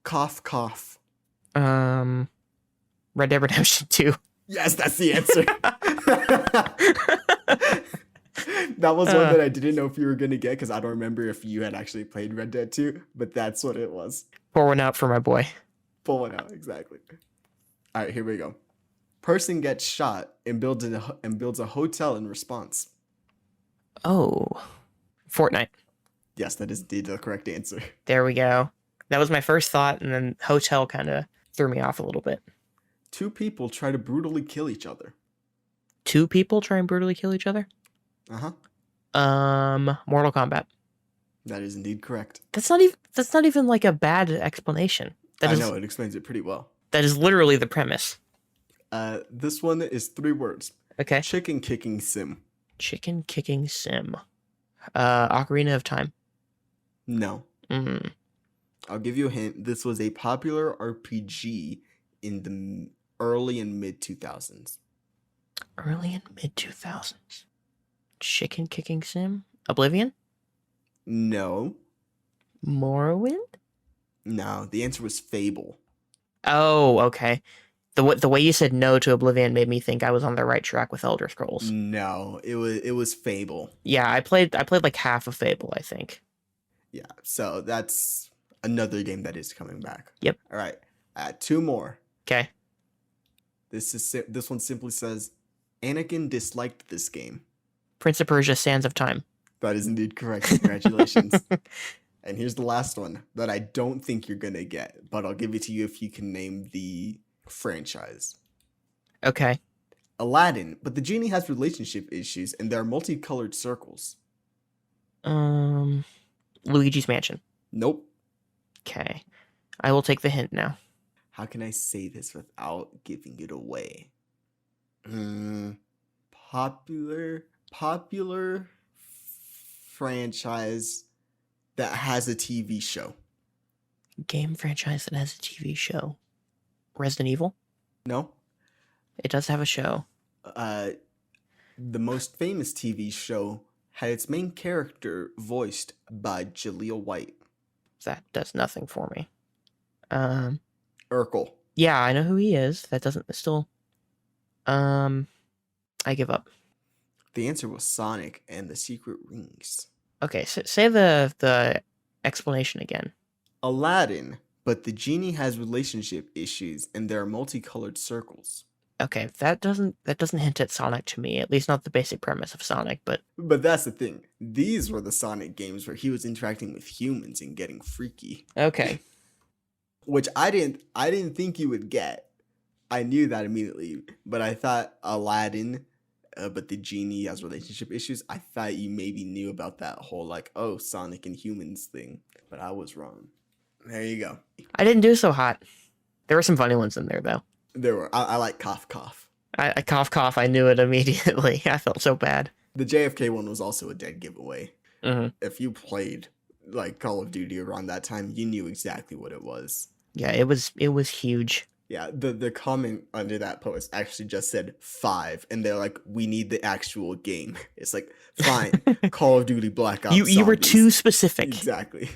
Cough, cough. Red Dead Redemption 2. Yes, that's the answer. That was one that I didn't know if you were going to get because I don't remember if you had actually played Red Dead 2, but that's what it was. Pour one out for my boy. Pull one out, exactly. All right, here we go. Person gets shot and builds a hotel in response. Oh, Fortnite. Yes, that is indeed the correct answer. There we go. That was my first thought, and then hotel kind of threw me off a little bit. 2 people try to brutally kill each other. 2 people try and brutally kill each other? Uh-huh. Mortal Kombat. That is indeed correct. That's not even like a bad explanation. I know, it explains it pretty well. That is literally the premise. This one is 3 words. Okay. Chicken kicking sim. Chicken kicking sim. Ocarina of Time. No. I'll give you a hint. This was a popular RPG in the early and mid 2000s. Early and mid 2000s. Chicken kicking sim. Oblivion? No. Morrowind? No, the answer was Fable. Oh, okay. The way you said no to Oblivion made me think I was on the right track with Elder Scrolls. No, it was Fable. Yeah, I played like half of Fable, I think. Yeah, so that's Another game that is coming back. Yep. All right. Two more. Okay. This one simply says, Anakin disliked this game. Prince of Persia: Sands of Time. That is indeed correct. Congratulations. And here's the last one that I don't think you're going to get, but I'll give it to you if you can name the franchise. Okay. Aladdin, but the genie has relationship issues and there are multicolored circles. Luigi's Mansion. Nope. Okay. I will take the hint now. How can I say this without giving it away? Popular franchise that has a TV show. Game franchise that has a TV show. Resident Evil? No. It does have a show. The most famous TV show had its main character voiced by Jaleel White. That does nothing for me. Urkel. Yeah, I know who he is. That doesn't still. I give up. The answer was Sonic and the Secret Rings. Okay, so say the explanation again. Aladdin, but the genie has relationship issues and there are multicolored circles. Okay, that doesn't hint at Sonic to me. At least not the basic premise of Sonic, but that's the thing. These were the Sonic games where he was interacting with humans and getting freaky. Okay. Which I didn't think you would get. I knew that immediately, but I thought Aladdin, but the genie has relationship issues. I thought you maybe knew about that whole Sonic and humans thing, but I was wrong. There you go. I didn't do so hot. There were some funny ones in there though. There were. I like cough cough. I cough. I knew it immediately. I felt so bad. The JFK one was also a dead giveaway. Mm-hmm. If you played Call of Duty around that time, you knew exactly what it was. Yeah, it was huge. Yeah, the comment under that post actually just said 5, and they're like, we need the actual game. It's like, fine, Call of Duty Black Ops. You were too specific. Exactly.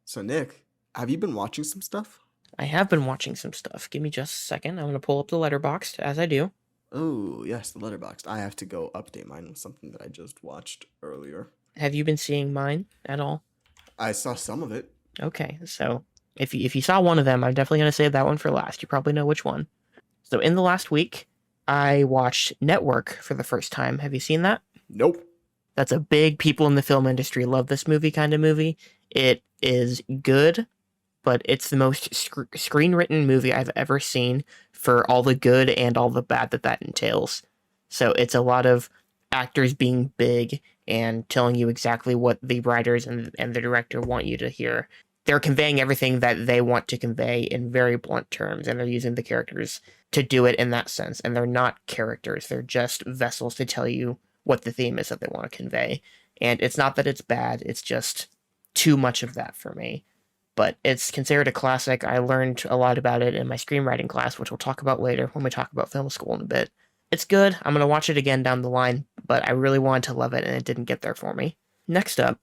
So Nick, have you been watching some stuff? I have been watching some stuff. Give me just a second. I'm going to pull up the Letterboxd as I do. Oh, yes, the Letterboxd. I have to go update mine with something that I just watched earlier. Have you been seeing mine at all? I saw some of it. Okay, so if you saw one of them, I'm definitely going to save that one for last. You probably know which one. So in the last week, I watched Network for the first time. Have you seen that? Nope. That's a big people in the film industry love this movie kind of movie. It is good, but it's the most screen-written movie I've ever seen for all the good and all the bad that entails. So it's a lot of actors being big and telling you exactly what the writers and the director want you to hear. They're conveying everything that they want to convey in very blunt terms, and they're using the characters to do it in that sense. And they're not characters. They're just vessels to tell you what the theme is that they want to convey. And it's not that it's bad. It's just too much of that for me. But it's considered a classic. I learned a lot about it in my screenwriting class, which we'll talk about later when we talk about film school in a bit. It's good. I'm going to watch it again down the line, but I really wanted to love it, and it didn't get there for me. Next up,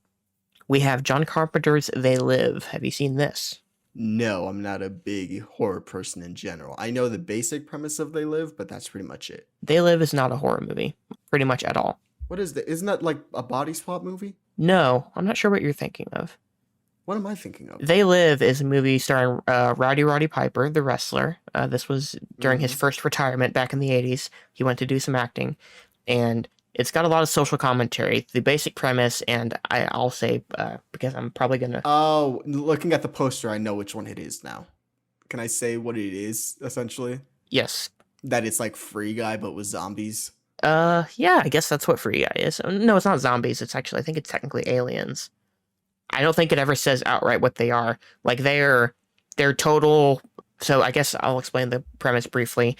we have John Carpenter's They Live. Have you seen this? No, I'm not a big horror person in general. I know the basic premise of They Live, but that's pretty much it. They Live is not a horror movie, pretty much at all. What is that? Isn't that like a body swap movie? No, I'm not sure what you're thinking of. What am I thinking of? They Live is a movie starring Roddy Piper, the wrestler. This was during his first retirement back in the 80s. He went to do some acting, and it's got a lot of social commentary. The basic premise, and I'll say, because I'm probably going to... Oh, looking at the poster, I know which one it is now. Can I say what it is, essentially? Yes. That it's like Free Guy, but with zombies? Yeah, I guess that's what Free Guy is. No, it's not zombies. It's actually, I think it's technically aliens. I don't think it ever says outright what they are. Like, they're total... So I guess I'll explain the premise briefly.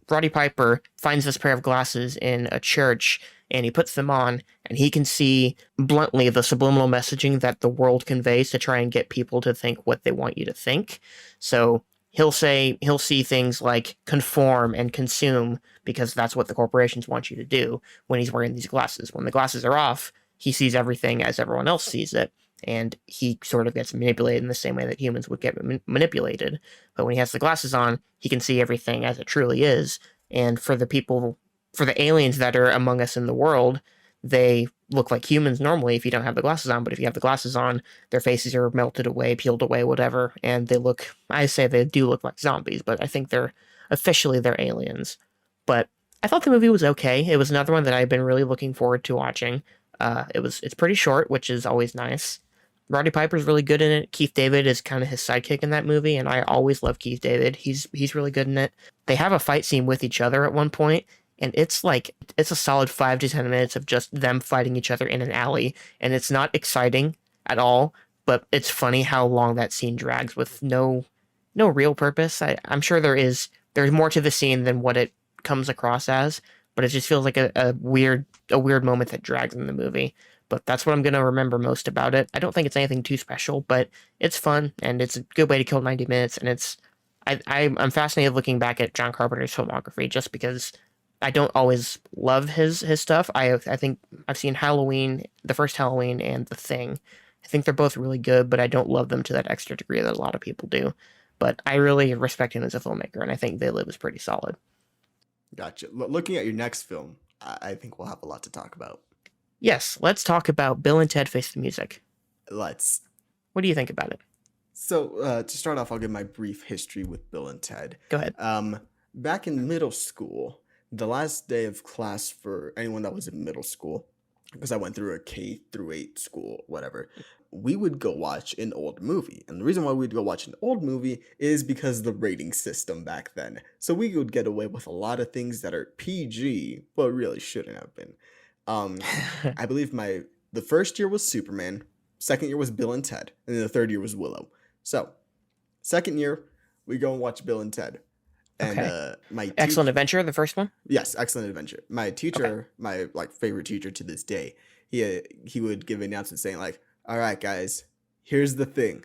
Roddy Piper finds this pair of glasses in a church, and he puts them on, and he can see bluntly the subliminal messaging that the world conveys to try and get people to think what they want you to think. So he'll see things like conform and consume, because that's what the corporations want you to do when he's wearing these glasses. When the glasses are off, he sees everything as everyone else sees it, and he sort of gets manipulated in the same way that humans would get manipulated. But when he has the glasses on, he can see everything as it truly is. And for the aliens that are among us in the world, they look like humans normally if you don't have the glasses on, but if you have the glasses on, their faces are melted away, peeled away, whatever, and they look, I say they do look like zombies, but I think they're aliens. But I thought the movie was okay. It was another one that I've been really looking forward to watching. It's pretty short, which is always nice. Roddy Piper's really good in it. Keith David is kind of his sidekick in that movie, and I always love Keith David. He's really good in it. They have a fight scene with each other at one point, and it's a solid 5 to 10 minutes of just them fighting each other in an alley, and it's not exciting at all, but it's funny how long that scene drags with no real purpose. I'm sure there's more to the scene than what it comes across as, but it just feels like a weird moment that drags in the movie. But that's what I'm gonna remember most about it. I don't think it's anything too special, but it's fun and it's a good way to kill 90 minutes. And I'm fascinated looking back at John Carpenter's filmography just because I don't always love his stuff. I think I've seen Halloween, the first Halloween, and The Thing. I think they're both really good, but I don't love them to that extra degree that a lot of people do. But I really respect him as a filmmaker, and I think They Live is pretty solid. Gotcha. Looking at your next film, I think we'll have a lot to talk about. Yes, let's talk about Bill and Ted Face the Music. Let's. What do you think about it? So, to start off, I'll give my brief history with Bill and Ted. Go ahead. Back in middle school, the last day of class for anyone that was in middle school, because I went through a K through 8 school, whatever, we would go watch an old movie. And the reason why we'd go watch an old movie is because the rating system back then. So we would get away with a lot of things that are PG, but really shouldn't have been. I believe the first year was Superman, second year was Bill and Ted, and then the third year was Willow. So, second year, we go and watch Bill and Ted. And okay. Excellent Adventure, the first one? Yes, Excellent Adventure. My teacher, my favorite teacher to this day, he would give announcements saying like, "All right, guys, here's the thing.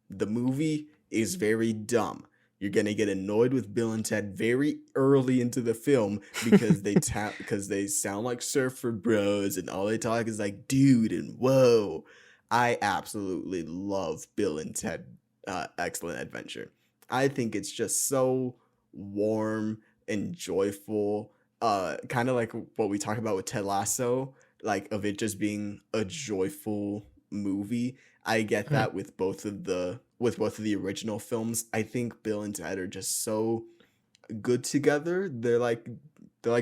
The movie is very dumb. You're gonna get annoyed with Bill and Ted very early into the film because because they sound like surfer bros and all they talk is like dude and whoa." I absolutely love Bill and Ted Excellent Adventure. I think it's just so warm and joyful. Kind of like what we talk about with Ted Lasso, like of it just being a joyful movie. I get that with both of the original films. I think Bill and Ted are just so good together. They're like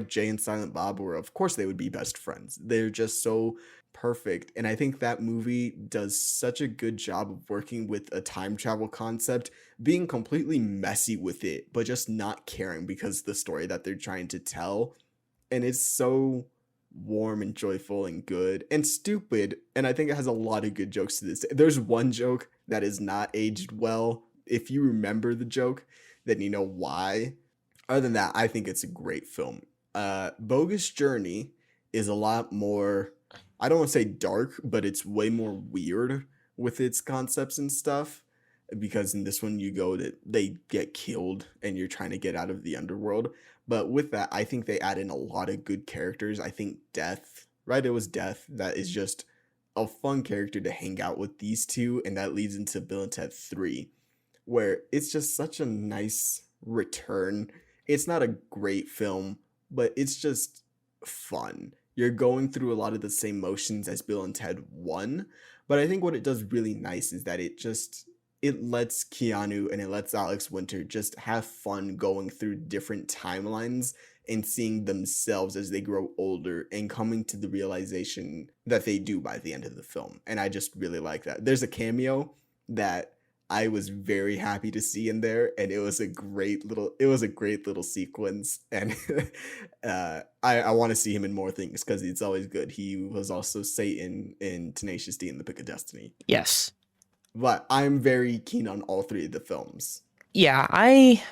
Jay and Silent Bob, where of course they would be best friends. They're just so perfect. And I think that movie does such a good job of working with a time travel concept, being completely messy with it, but just not caring because the story that they're trying to tell. And it's so warm and joyful and good and stupid. And I think it has a lot of good jokes to this day. There's one joke that is not aged well. If you remember the joke, then you know why. Other than that, I think it's a great film. Bogus Journey is a lot more, I don't want to say dark, but it's way more weird with its concepts and stuff. Because in this one, they get killed and you're trying to get out of the underworld. But with that, I think they add in a lot of good characters. I think Death, right? It was Death that is just a fun character to hang out with these two. And that leads into Bill and Ted 3, where it's just such a nice return. It's not a great film, but it's just fun. You're going through a lot of the same motions as Bill and Ted 1. But I think what it does really nice is that it lets Keanu and it lets Alex Winter just have fun going through different timelines and seeing themselves as they grow older and coming to the realization that they do by the end of the film. And I just really like that. There's a cameo that I was very happy to see in there, and it was a great little sequence. And I want to see him in more things because it's always good. He was also Satan in Tenacious D and the Pick of Destiny. Yes. But I'm very keen on all three of the films. Yeah, I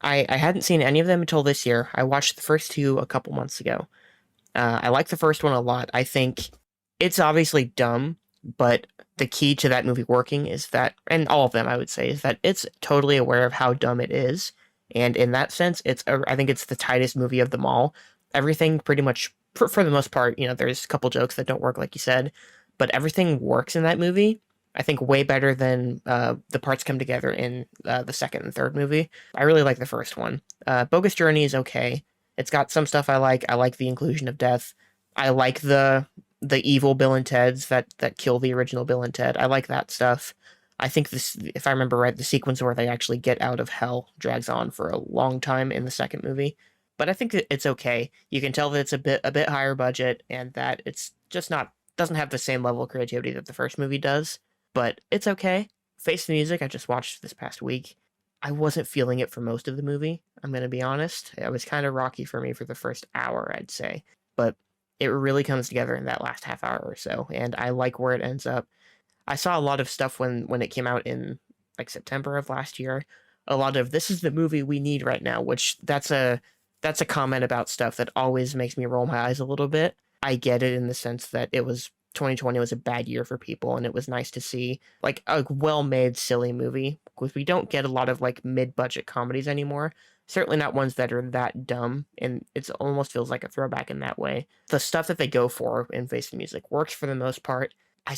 hadn't seen any of them until this year. I watched the first two a couple months ago. I like the first one a lot. I think it's obviously dumb, but the key to that movie working is that, and all of them I would say, is that it's totally aware of how dumb it is. And in that sense, I think it's the tightest movie of them all. Everything pretty much, for the most part, there's a couple jokes that don't work like you said, but everything works in that movie. I think way better than the parts come together in the second and third movie. I really like the first one. Bogus Journey is okay. It's got some stuff I like. I like the inclusion of death. I like the the evil Bill and Ted's that kill the original Bill and Ted. I like that stuff. I think this, if I remember right, the sequence where they actually get out of hell drags on for a long time in the second movie. But I think it's okay. You can tell that it's a bit higher budget and that it's just not doesn't have the same level of creativity that the first movie does. But it's okay. Face the Music I just watched this past week. I wasn't feeling it for most of the movie. I'm gonna be honest. It was kind of rocky for me for the first hour, I'd say. But it really comes together in that last half hour or so, and I like where it ends up. I saw a lot of stuff when it came out in like September of last year. A lot of this is the movie we need right now, which that's a comment about stuff that always makes me roll my eyes a little bit. I get it in the sense that it was 2020 was a bad year for people, and it was nice to see like a well-made silly movie because we don't get a lot of like mid-budget comedies anymore. Certainly not ones that are that dumb, and it almost feels like a throwback in that way. The stuff that they go for in Face the Music works for the most part.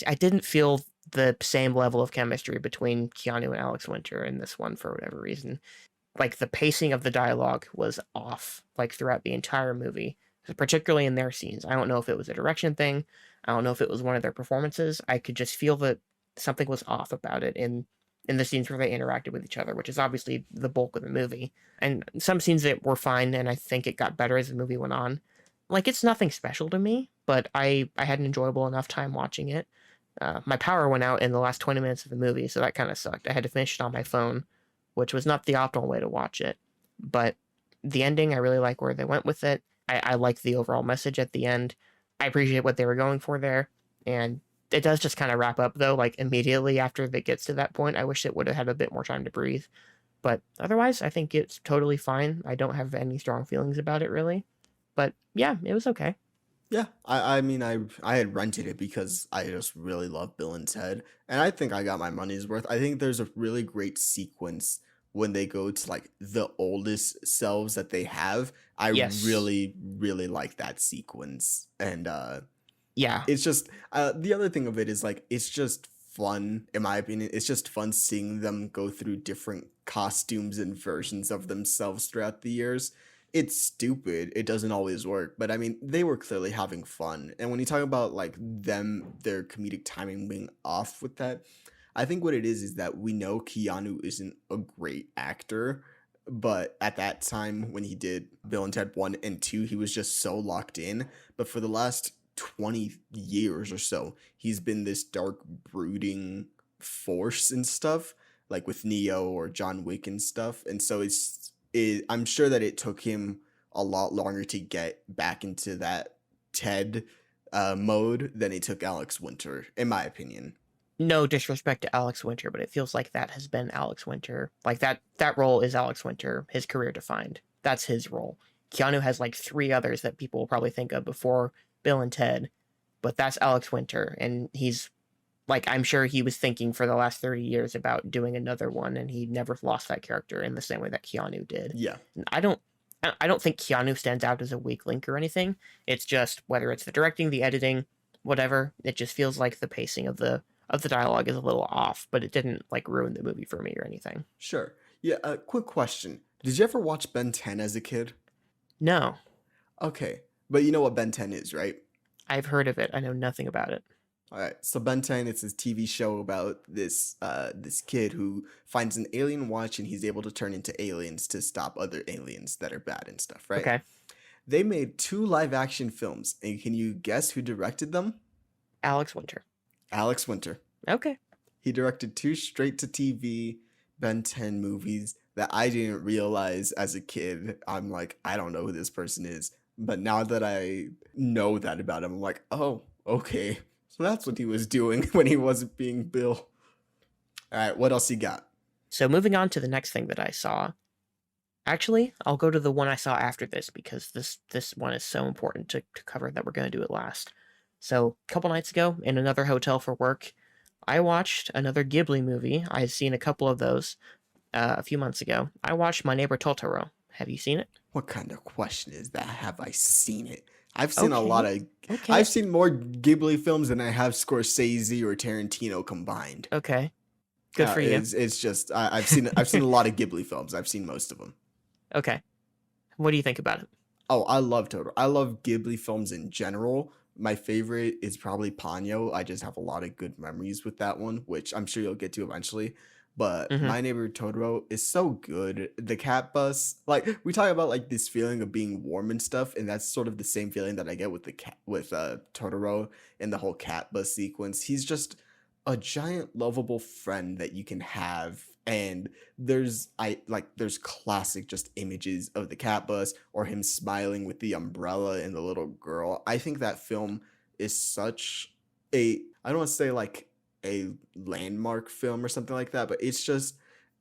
I didn't feel the same level of chemistry between Keanu and Alex Winter in this one for whatever reason. Like the pacing of the dialogue was off, like throughout the entire movie, particularly in their scenes. I don't know if it was a direction thing. I don't know if it was one of their performances. I could just feel that something was off about it in the scenes where they interacted with each other, which is obviously the bulk of the movie. And some scenes that were fine, and I think it got better as the movie went on. Like it's nothing special to me, but I had an enjoyable enough time watching it. My power went out in the last 20 minutes of the movie, so that kind of sucked. I had to finish it on my phone, which was not the optimal way to watch it. But the ending, I really like where they went with it. I like the overall message at the end. I appreciate what they were going for there. And it does just kind of wrap up, though, like immediately after it gets to that point. I wish it would have had a bit more time to breathe. But otherwise, I think it's totally fine. I don't have any strong feelings about it, really. But yeah, it was okay. Yeah, I mean, I had rented it because I just really love Bill and Ted, and I think I got my money's worth. I think there's a really great sequence when they go to like the oldest selves that they have. I Yes. really like that sequence, and Yeah. it's just the other thing of it is like it's just fun in my opinion. It's just fun seeing them go through different costumes and versions of themselves throughout the years. It's stupid, it doesn't always work, but I mean they were clearly having fun. And when you talk about like them, their comedic timing being off with that, I think what it is that we know Keanu isn't a great actor, but at that time when he did Bill and Ted 1 and 2, he was just so locked in. But for the last 20 years or so, he's been this dark, brooding force and stuff, like with Neo or John Wick and stuff. And so I'm sure that it took him a lot longer to get back into that Ted mode than it took Alex Winter, in my opinion. No disrespect to Alex Winter, but it feels like that has been Alex Winter. Like that role is Alex Winter, his career defined. That's his role. Keanu has like three others that people will probably think of before Bill and Ted, but that's Alex Winter, and he's like I'm sure he was thinking for the last 30 years about doing another one, and he never lost that character in the same way that Keanu did. Yeah. And I don't think Keanu stands out as a weak link or anything. It's just whether it's the directing, the editing, whatever. It just feels like the pacing of the dialogue is a little off, but it didn't like ruin the movie for me or anything. Sure. Yeah, quick question. Did you ever watch Ben 10 as a kid? No, Okay. But you know what Ben 10 is, right? I've heard of it. I know nothing about it. All right. So Ben 10, it's this TV show about this kid who finds an alien watch and he's able to turn into aliens to stop other aliens that are bad and stuff, right? Okay, They made two live action films, and can you guess who directed them? Alex Winter. Alex Winter. Okay, He directed two straight to TV Ben 10 movies that I didn't realize as a kid. I'm like, I don't know who this person is. But now that I know that about him, I'm like, oh, okay. So that's what he was doing when he wasn't being Bill. All right, what else you got? so moving on to the next thing that I saw. Actually, I'll go to the one I saw after this because this one is so important to cover that we're going to do it last. So, a couple nights ago, in another hotel for work, I watched another Ghibli movie. I had seen a couple of those a few months ago. I watched My Neighbor Totoro. Have you seen it? What kind of question is that? Have I seen it? I've seen a lot Okay. of. Okay. I've seen more Ghibli films than I have Scorsese or Tarantino combined. Okay. Good for you. It's just I've seen a lot of Ghibli films. I've seen most of them. Okay. What do you think about it? Oh, I love Totoro. I love Ghibli films in general, My favorite is probably Ponyo. I just have a lot of good memories with that one, which I'm sure you'll get to eventually. But Mm-hmm. My Neighbor Totoro is so good. The cat bus, like we talk about like this feeling of being warm and stuff, and that's sort of the same feeling that I get with the cat with Totoro and the whole cat bus sequence. He's just a giant lovable friend that you can have, and there's classic just images of the cat bus or him smiling with the umbrella and the little girl. I think that film is such a, I don't want to say like a landmark film or something like that, but it's just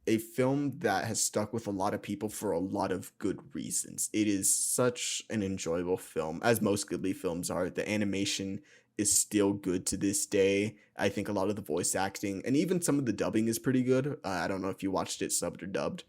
a film that has stuck with a lot of people for a lot of good reasons. It is such an enjoyable film, as most Ghibli films are. The animation is still good to this day. I think a lot of the voice acting and even some of the dubbing is pretty good. I don't know if you watched it subbed or dubbed.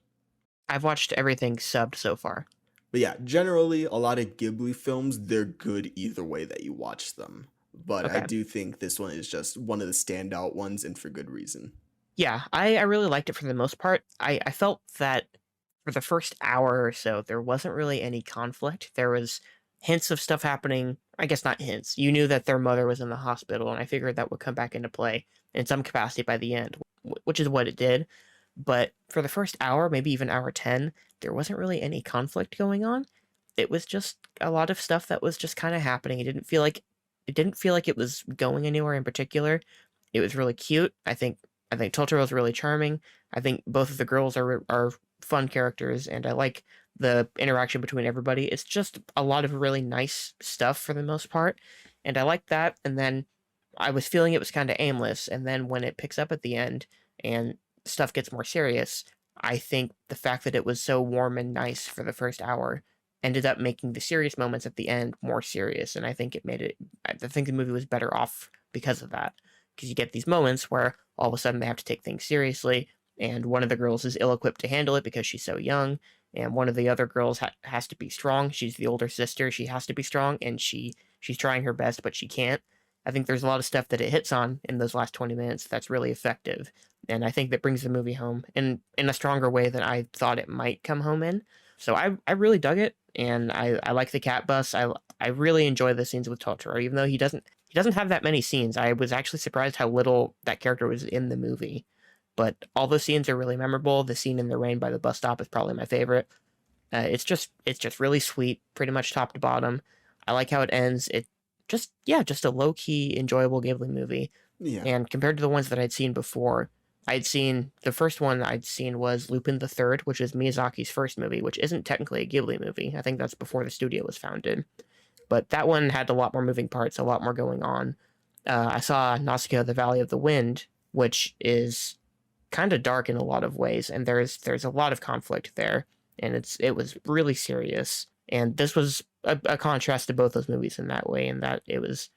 I've watched everything subbed so far. But yeah, generally, a lot of Ghibli films, they're good either way that you watch them. But I Okay. do think this one is just one of the standout ones and for good reason. Yeah, I really liked it for the most part. I felt that for the first hour or so, there wasn't really any conflict. There was hints of stuff happening. I guess not hints. You knew that their mother was in the hospital, and I figured that would come back into play in some capacity by the end, which is what it did. But for the first hour, maybe even hour 10, there wasn't really any conflict going on. It was just a lot of stuff that was just kind of happening. It didn't feel like it was going anywhere in particular. It was really cute. I think Totoro's really charming. I think both of the girls are fun characters, and I like the interaction between everybody. It's just a lot of really nice stuff for the most part, and I like that. And then I was feeling it was kind of aimless, and then when it picks up at the end and stuff gets more serious, I think the fact that it was so warm and nice for the first hour ended up making the serious moments at the end more serious, and I think it made it. I think the movie was better off because of that, because you get these moments where all of a sudden they have to take things seriously, and one of the girls is ill-equipped to handle it because she's so young, and one of the other girls has to be strong. She's the older sister. She has to be strong, and she's trying her best, but she can't. I think there's a lot of stuff that it hits on in those last 20 minutes that's really effective, and I think that brings the movie home in a stronger way than I thought it might come home in. So I really dug it, and I like the cat bus. I really enjoy the scenes with Totoro, even though he doesn't have that many scenes. I was actually surprised how little that character was in the movie. But all those scenes are really memorable. The scene in the rain by the bus stop is probably my favorite. It's just really sweet, pretty much top to bottom. I like how it ends. It just a low key enjoyable Ghibli movie. Yeah. And compared to the ones that I'd seen before, the first one I'd seen was Lupin the Third, which is Miyazaki's first movie, which isn't technically a Ghibli movie. I think that's before the studio was founded. But that one had a lot more moving parts, a lot more going on. I saw Nausicaa, the Valley of the Wind, which is kind of dark in a lot of ways, and there's a lot of conflict there, and it was really serious. And this was a contrast to both those movies in that way, in that it was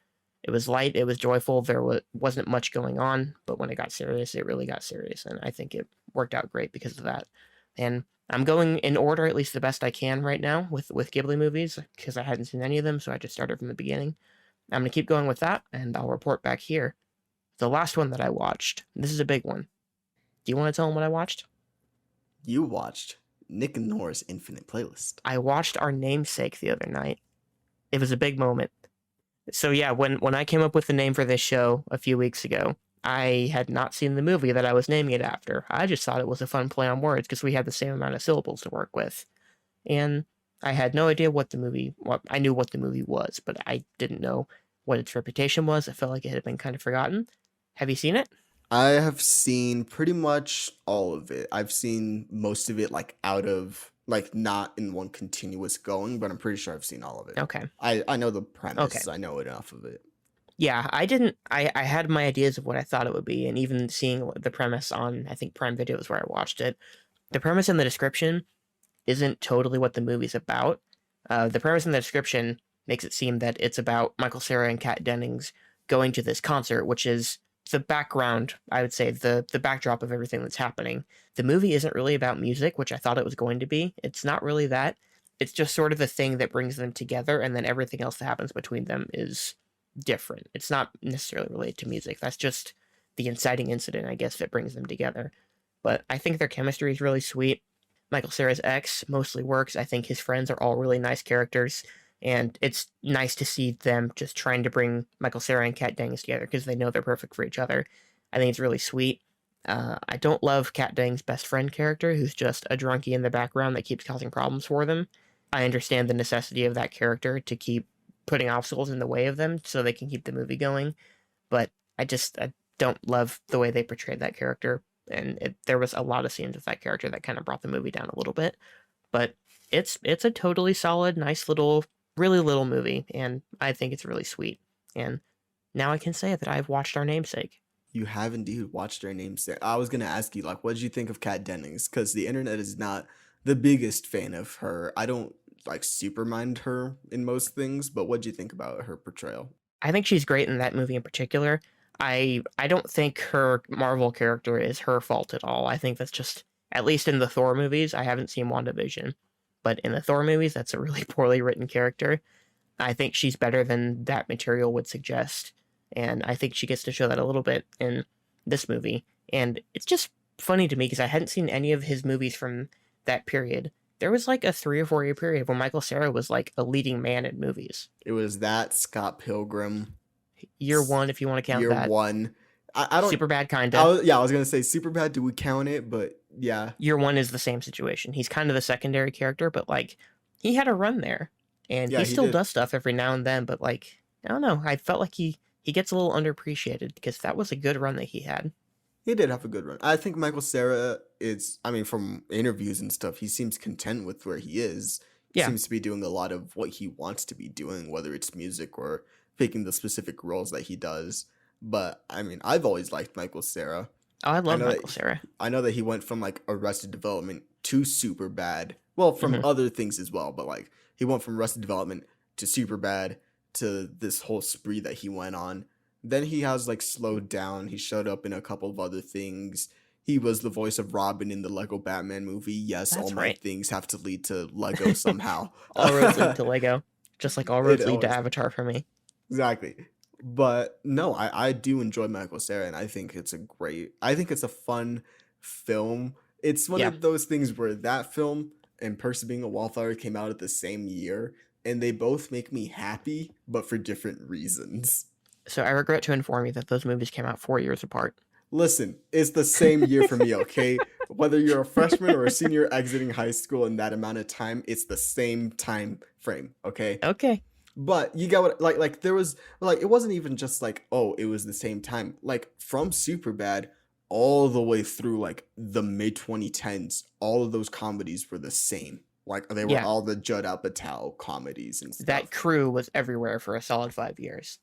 light, it was joyful, wasn't much going on, but when it got serious, it really got serious, and I think it worked out great because of that. And I'm going in order, at least the best I can right now with Ghibli movies, because I hadn't seen any of them, so I just started from the beginning. I'm gonna keep going with that, and I'll report back here. The last one that I watched, this is a big one. Do you want to tell them what I watched? You watched Nick and Norah's Infinite Playlist. I watched Our Namesake the other night. It was a big moment. So yeah, when I came up with the name for this show a few weeks ago, I had not seen the movie that I was naming it after. I just thought it was a fun play on words because we had the same amount of syllables to work with. And I had no idea I knew what the movie was, but I didn't know what its reputation was. I felt like it had been kind of forgotten. Have you seen it? I have seen pretty much all of it. I've seen most of it like out of like not in one continuous going, but I'm pretty sure I've seen all of it. Okay. I know the Okay. premise. I know enough of it. Yeah, I didn't. I had my ideas of what I thought it would be, and even seeing the premise on, I think, Prime Video is where I watched it. The premise in the description isn't totally what the movie's about. The premise in the description makes it seem that it's about Michael Cera and Kat Dennings going to this concert, which is the background, I would say, the backdrop of everything that's happening. The movie isn't really about music, which I thought it was going to be. It's not really that. It's just sort of the thing that brings them together, and then everything else that happens between them is different. It's not necessarily related to music. That's just the inciting incident, I guess, that brings them together. But I think their chemistry is really sweet. Michael Cera's ex mostly works. I think his friends are all really nice characters, And it's nice to see them just trying to bring Michael Cera and Kat Dennings together because they know they're perfect for each other. I think it's really sweet. I don't love Kat Dennings' best friend character, who's just a drunkie in the background that keeps causing problems for them. I understand the necessity of that character to keep putting obstacles in the way of them so they can keep the movie going, but I don't love the way they portrayed that character, and there was a lot of scenes with that character that kind of brought the movie down a little bit. But it's a totally solid, nice little, really little movie, and I think it's really sweet. And now I can say that I've watched Our Namesake. You have indeed watched Our Namesake. I was gonna ask you, like, what did you think of Kat Dennings? Because the internet is not the biggest fan of her. I don't like super mind her in most things, but what did you think about her portrayal? I think she's great in that movie in particular. I don't think her Marvel character is her fault at all. I think that's just, at least in the Thor movies. I haven't seen WandaVision, but in the Thor movies, that's a really poorly written character. I think she's better than that material would suggest, and I think she gets to show that a little bit in this movie. And it's just funny to me because I hadn't seen any of his movies from that period. There was like a 3 or 4 year period where Michael Cera was like a leading man in movies. It was that Scott Pilgrim, Year one, if you want to count year that. one. I don't. Super bad, kinda. Yeah, I was gonna say super bad. Do we count it? But yeah, Year one is the same situation. He's kind of the secondary character, but like he had a run there, and yeah, he he still did. does stuff every now and then. But like I don't know, I felt like he gets a little underappreciated because that was a good run that he had. He did have a good run. I think Michael Cera is. I mean, from interviews and stuff, he seems content with where he is. He Yeah. seems to be doing a lot of what he wants to be doing, whether it's music or picking the specific roles that he does. But I mean, I've always liked Michael Cera. Oh, I I love know that Michael Cera. I know that he went from like Arrested Development to Superbad. Well, from Hmm. other things as well, but like he went from Arrested Development to Superbad to this whole spree that he went on. Then he has like slowed down. He showed up in a couple of other things. He was the voice of Robin in the Lego Batman movie. Yes, all That's my right. things have to lead to Lego somehow. All roads lead to Lego, just like all It roads lead to always Avatar for me. exactly. But no, I do enjoy Michael Cera, and I think it's a fun film. It's one Yeah. of those things where that film and Percy Being a Wallflower came out at the same year, and they both make me happy, but for different reasons. So I regret to inform you that those movies came out 4 years apart. Listen, it's the same year for me, okay? Whether you're a freshman or a senior exiting high school in that amount of time, it's the same time frame, okay? Okay. But you got what like there was like it wasn't even just like oh it was the same time like from Superbad all the way through like the mid 2010s all of those comedies were the same like they were Yeah. all the Judd Apatow comedies and That stuff. crew was everywhere for a solid 5 years.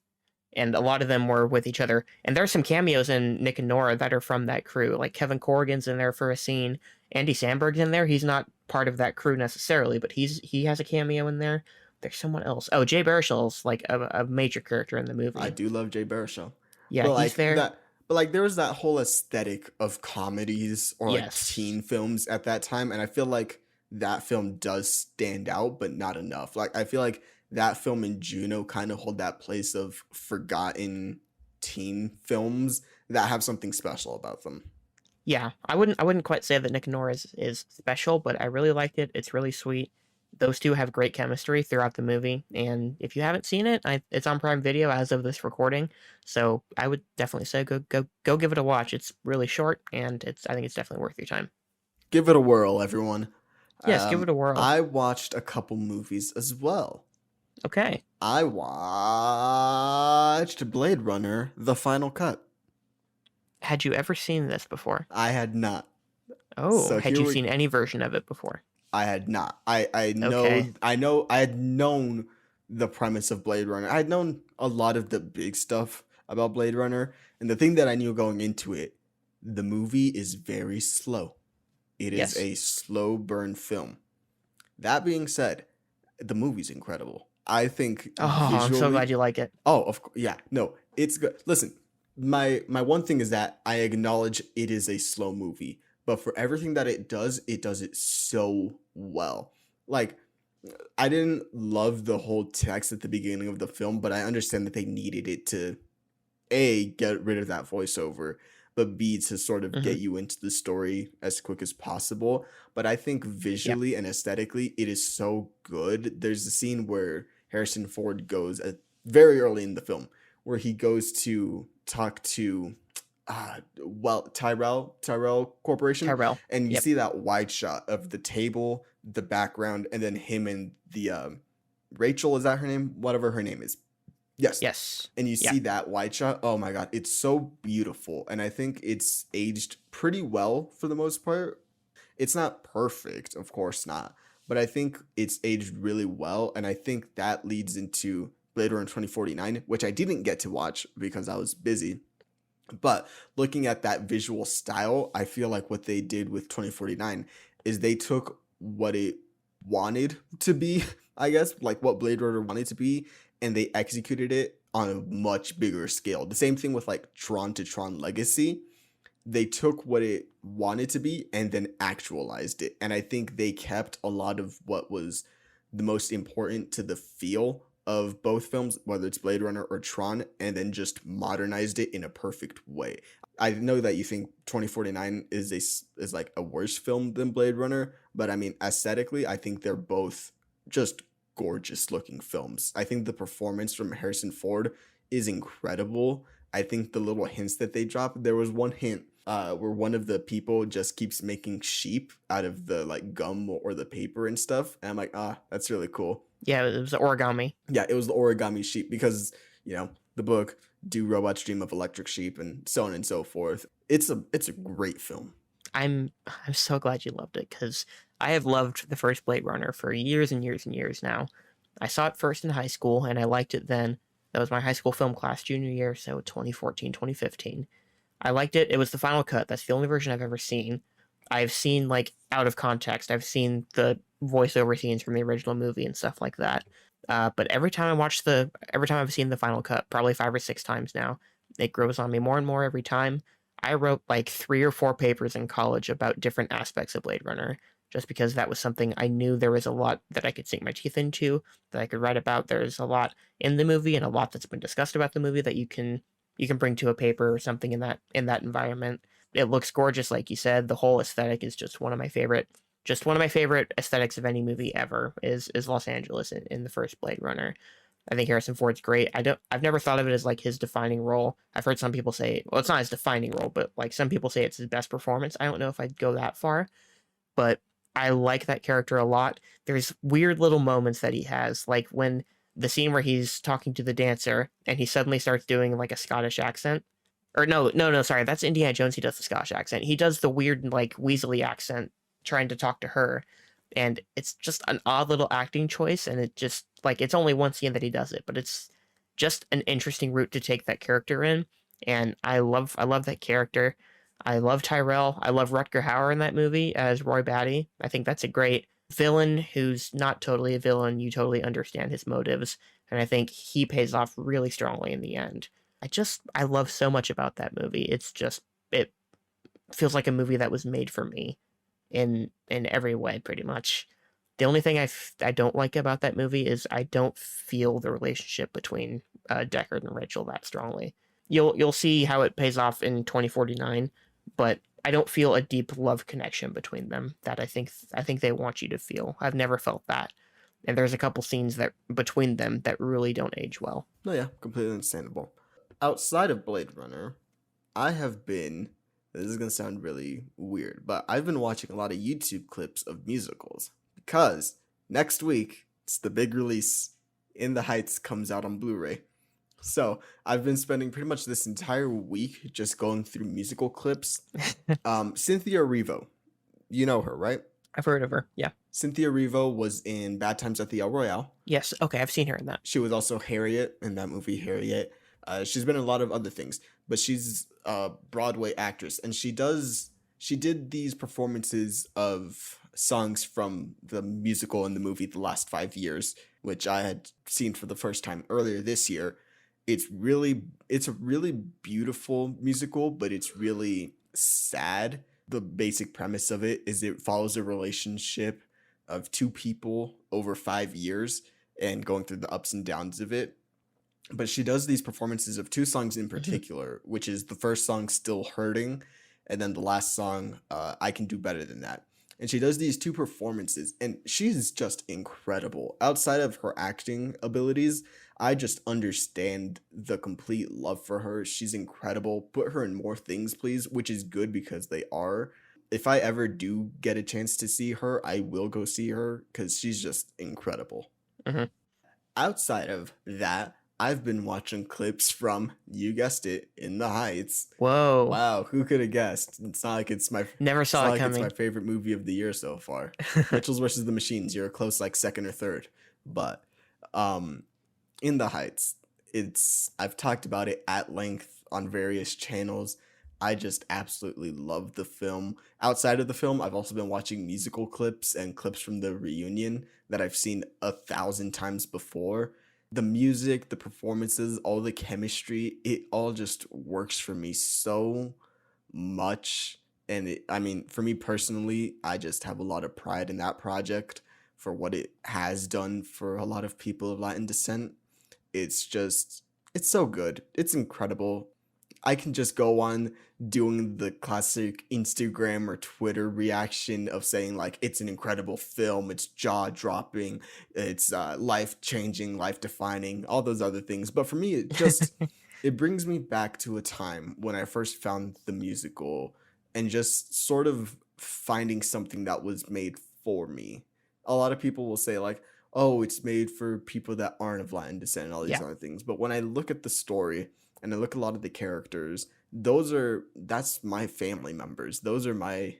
And a lot of them were with each other. And there's some cameos in Nick and Norah that are from that crew. Like Kevin Corrigan's in there for a scene. Andy Samberg's in there. He's not part of that crew necessarily, but he has a cameo in there. There's someone else. Oh, Jay Baruchel's like a major character in the I movie. do love Jay Baruchel, Yeah, but he's like there. that but like there was that whole aesthetic of comedies or like Yes. teen films at that time and I feel like that film does stand out but not enough. Like I feel like that film and Juno kind of hold that place of forgotten teen films that have something special about them. Yeah, I wouldn't quite say that Nick and Norah is special, but I really liked it. It's really sweet. Those two have great chemistry throughout the movie, and if you haven't seen it, it's on Prime Video as of this recording. So I would definitely say go give it a watch. It's really short, and I think it's definitely worth your time. Give it a whirl, everyone. Yes, give it a whirl. I watched a couple movies as well. Okay. I watched Blade Runner: The Final Cut. Had you ever seen this before? I had not. Oh, So had here you we seen any version of it before? I had not. I Okay. know I had known the premise of Blade Runner. I had known a lot of the big stuff about Blade Runner, and the thing that I knew going into it, the movie is very slow. It is Yes. a slow burn film. That being said, the movie's incredible. I think Oh, I'm so glad visually you like it. oh, of course, yeah. No, it's good. Listen, my one thing is that I acknowledge it is a slow movie, but for everything that it does it so well. Like I didn't love the whole text at the beginning of the film, but I understand that they needed it to A, get rid of that voiceover, but B, to sort of Hmm. get you into the story as quick as possible. But I think Yep. visually and aesthetically, it is so good. There's a scene where Harrison Ford goes very early in the film, where he goes to talk to Tyrell Corporation, Tyrell. and you Yep. see that wide shot of the table, the background, and then him and the Rachel, is that her name? Whatever her name is. Yes. Yes. And you Yeah. see that wide shot. Oh my god, it's so beautiful, and I think it's aged pretty well for the most part. It's not perfect, of course not, but I think it's aged really well, and I think that leads into Blade Runner 2049, which I didn't get to watch because I was busy. But looking at that visual style, I feel like what they did with 2049 is they took what it wanted to be, I guess, like what Blade Runner wanted to be, and they executed it on a much bigger scale. The same thing with like Tron to Tron Legacy. They took what it wanted to be and then actualized it. And I think they kept a lot of what was the most important to the feel of both films, whether it's Blade Runner or Tron, and then just modernized it in a perfect way. I know that you think 2049 is like a worse film than Blade Runner, but I mean aesthetically, I think they're both just gorgeous looking films. I think the performance from Harrison Ford is incredible. I think the little hints that they drop, there was one hint where one of the people just keeps making sheep out of the like gum or the paper and stuff. And I'm like, that's really cool. Yeah, it was origami. Yeah, it was the origami sheep because, the book, Do Robots Dream of Electric Sheep, and so on and so forth. It's a great film. I'm so glad you loved it, because I have loved the first Blade Runner for years and years and years now. I saw it first in high school, and I liked it then. That was my high school film class junior year, so 2014, 2015. I liked it. It was the final cut. That's the only version I've ever seen. I've seen, like, out of context. I've seen the voiceover scenes from the original movie and stuff like that. But every time I've seen the final cut, probably 5 or 6 times now, it grows on me more and more every time. I wrote like 3 or 4 papers in college about different aspects of Blade Runner, just because that was something I knew there was a lot that I could sink my teeth into, that I could write about. There's a lot in the movie and a lot that's been discussed about the movie that you can bring to a paper or something in that environment. It looks gorgeous, like you said. The whole aesthetic is just one of my favorite aesthetics of any movie ever is Los Angeles in the first Blade Runner. I think Harrison Ford's great. I've never thought of it as like his defining role. I've heard some people say, well, it's not his defining role, but like some people say it's his best performance. I don't know if I'd go that far, but I like that character a lot. There's weird little moments that he has, like when the scene where he's talking to the dancer and he suddenly starts doing like a Scottish accent. Or no, sorry, that's Indiana Jones. He does the Scottish accent. He does the weird like Weasley accent trying to talk to her, and it's just an odd little acting choice, and it just like it's only one scene that he does it, but it's just an interesting route to take that character in, and I love that character. I love Tyrell. I love Rutger Hauer in that movie as Roy Batty. I think that's a great villain who's not totally a villain. You totally understand his motives, and I think he pays off really strongly in the end. I love so much about that movie. It feels like a movie that was made for me in every way, pretty much. The only thing I don't like about that movie is I don't feel the relationship between Deckard and Rachel that strongly. You'll see how it pays off in 2049, but I don't feel a deep love connection between them that I think they want you to feel. I've never felt that, and there's a couple scenes that between them that really don't age well. No, yeah, completely understandable. Outside of Blade Runner, this is going to sound really weird, but I've been watching a lot of YouTube clips of musicals because next week, it's the big release. In the Heights comes out on Blu-ray. So I've been spending pretty much this entire week just going through musical clips. Cynthia Erivo, you know her, right? I've heard of her, yeah. Cynthia Erivo was in Bad Times at the El Royale. Yes, okay, I've seen her in that. She was also Harriet in that movie, Harriet. She's been in a lot of other things, but she's a Broadway actress, and she did these performances of songs from the musical and the movie The Last 5 Years, which I had seen for the first time earlier this year. It's a really beautiful musical, but it's really sad. The basic premise of it is it follows a relationship of 2 people over 5 years and going through the ups and downs of it. But she does these performances of 2 songs in particular, which is the first song, Still Hurting, and then the last song, I Can Do Better Than That. and she does these two performances, and she's just incredible. Outside of her acting abilities, I just understand the complete love for her. She's incredible. Put her in more things, please, which is good because they are. If I ever do get a chance to see her, I will go see her because she's just incredible. Mm-hmm. Outside of that, I've been watching clips from, you guessed it, In the Heights. Whoa. Wow, who could have guessed? It's not like it's my Never saw it coming. It's my favorite movie of the year so far. Mitchell's versus the Machines, you're a close like second or third. But In the Heights, I've talked about it at length on various channels. I just absolutely love the film. Outside of the film, I've also been watching musical clips and clips from the reunion that I've seen 1,000 times before. The music, the performances, all the chemistry, it all just works for me so much. And I mean, for me personally, I just have a lot of pride in that project for what it has done for a lot of people of Latin descent. It's so good. It's incredible. I can just go on doing the classic Instagram or Twitter reaction of saying like, it's an incredible film, it's jaw-dropping, it's life-changing, life-defining, all those other things. But for me, it brings me back to a time when I first found the musical and just sort of finding something that was made for me. A lot of people will say like, oh, it's made for people that aren't of Latin descent and all these other things. But when I look at the story and I look at a lot of the characters, that's my family members. Those are my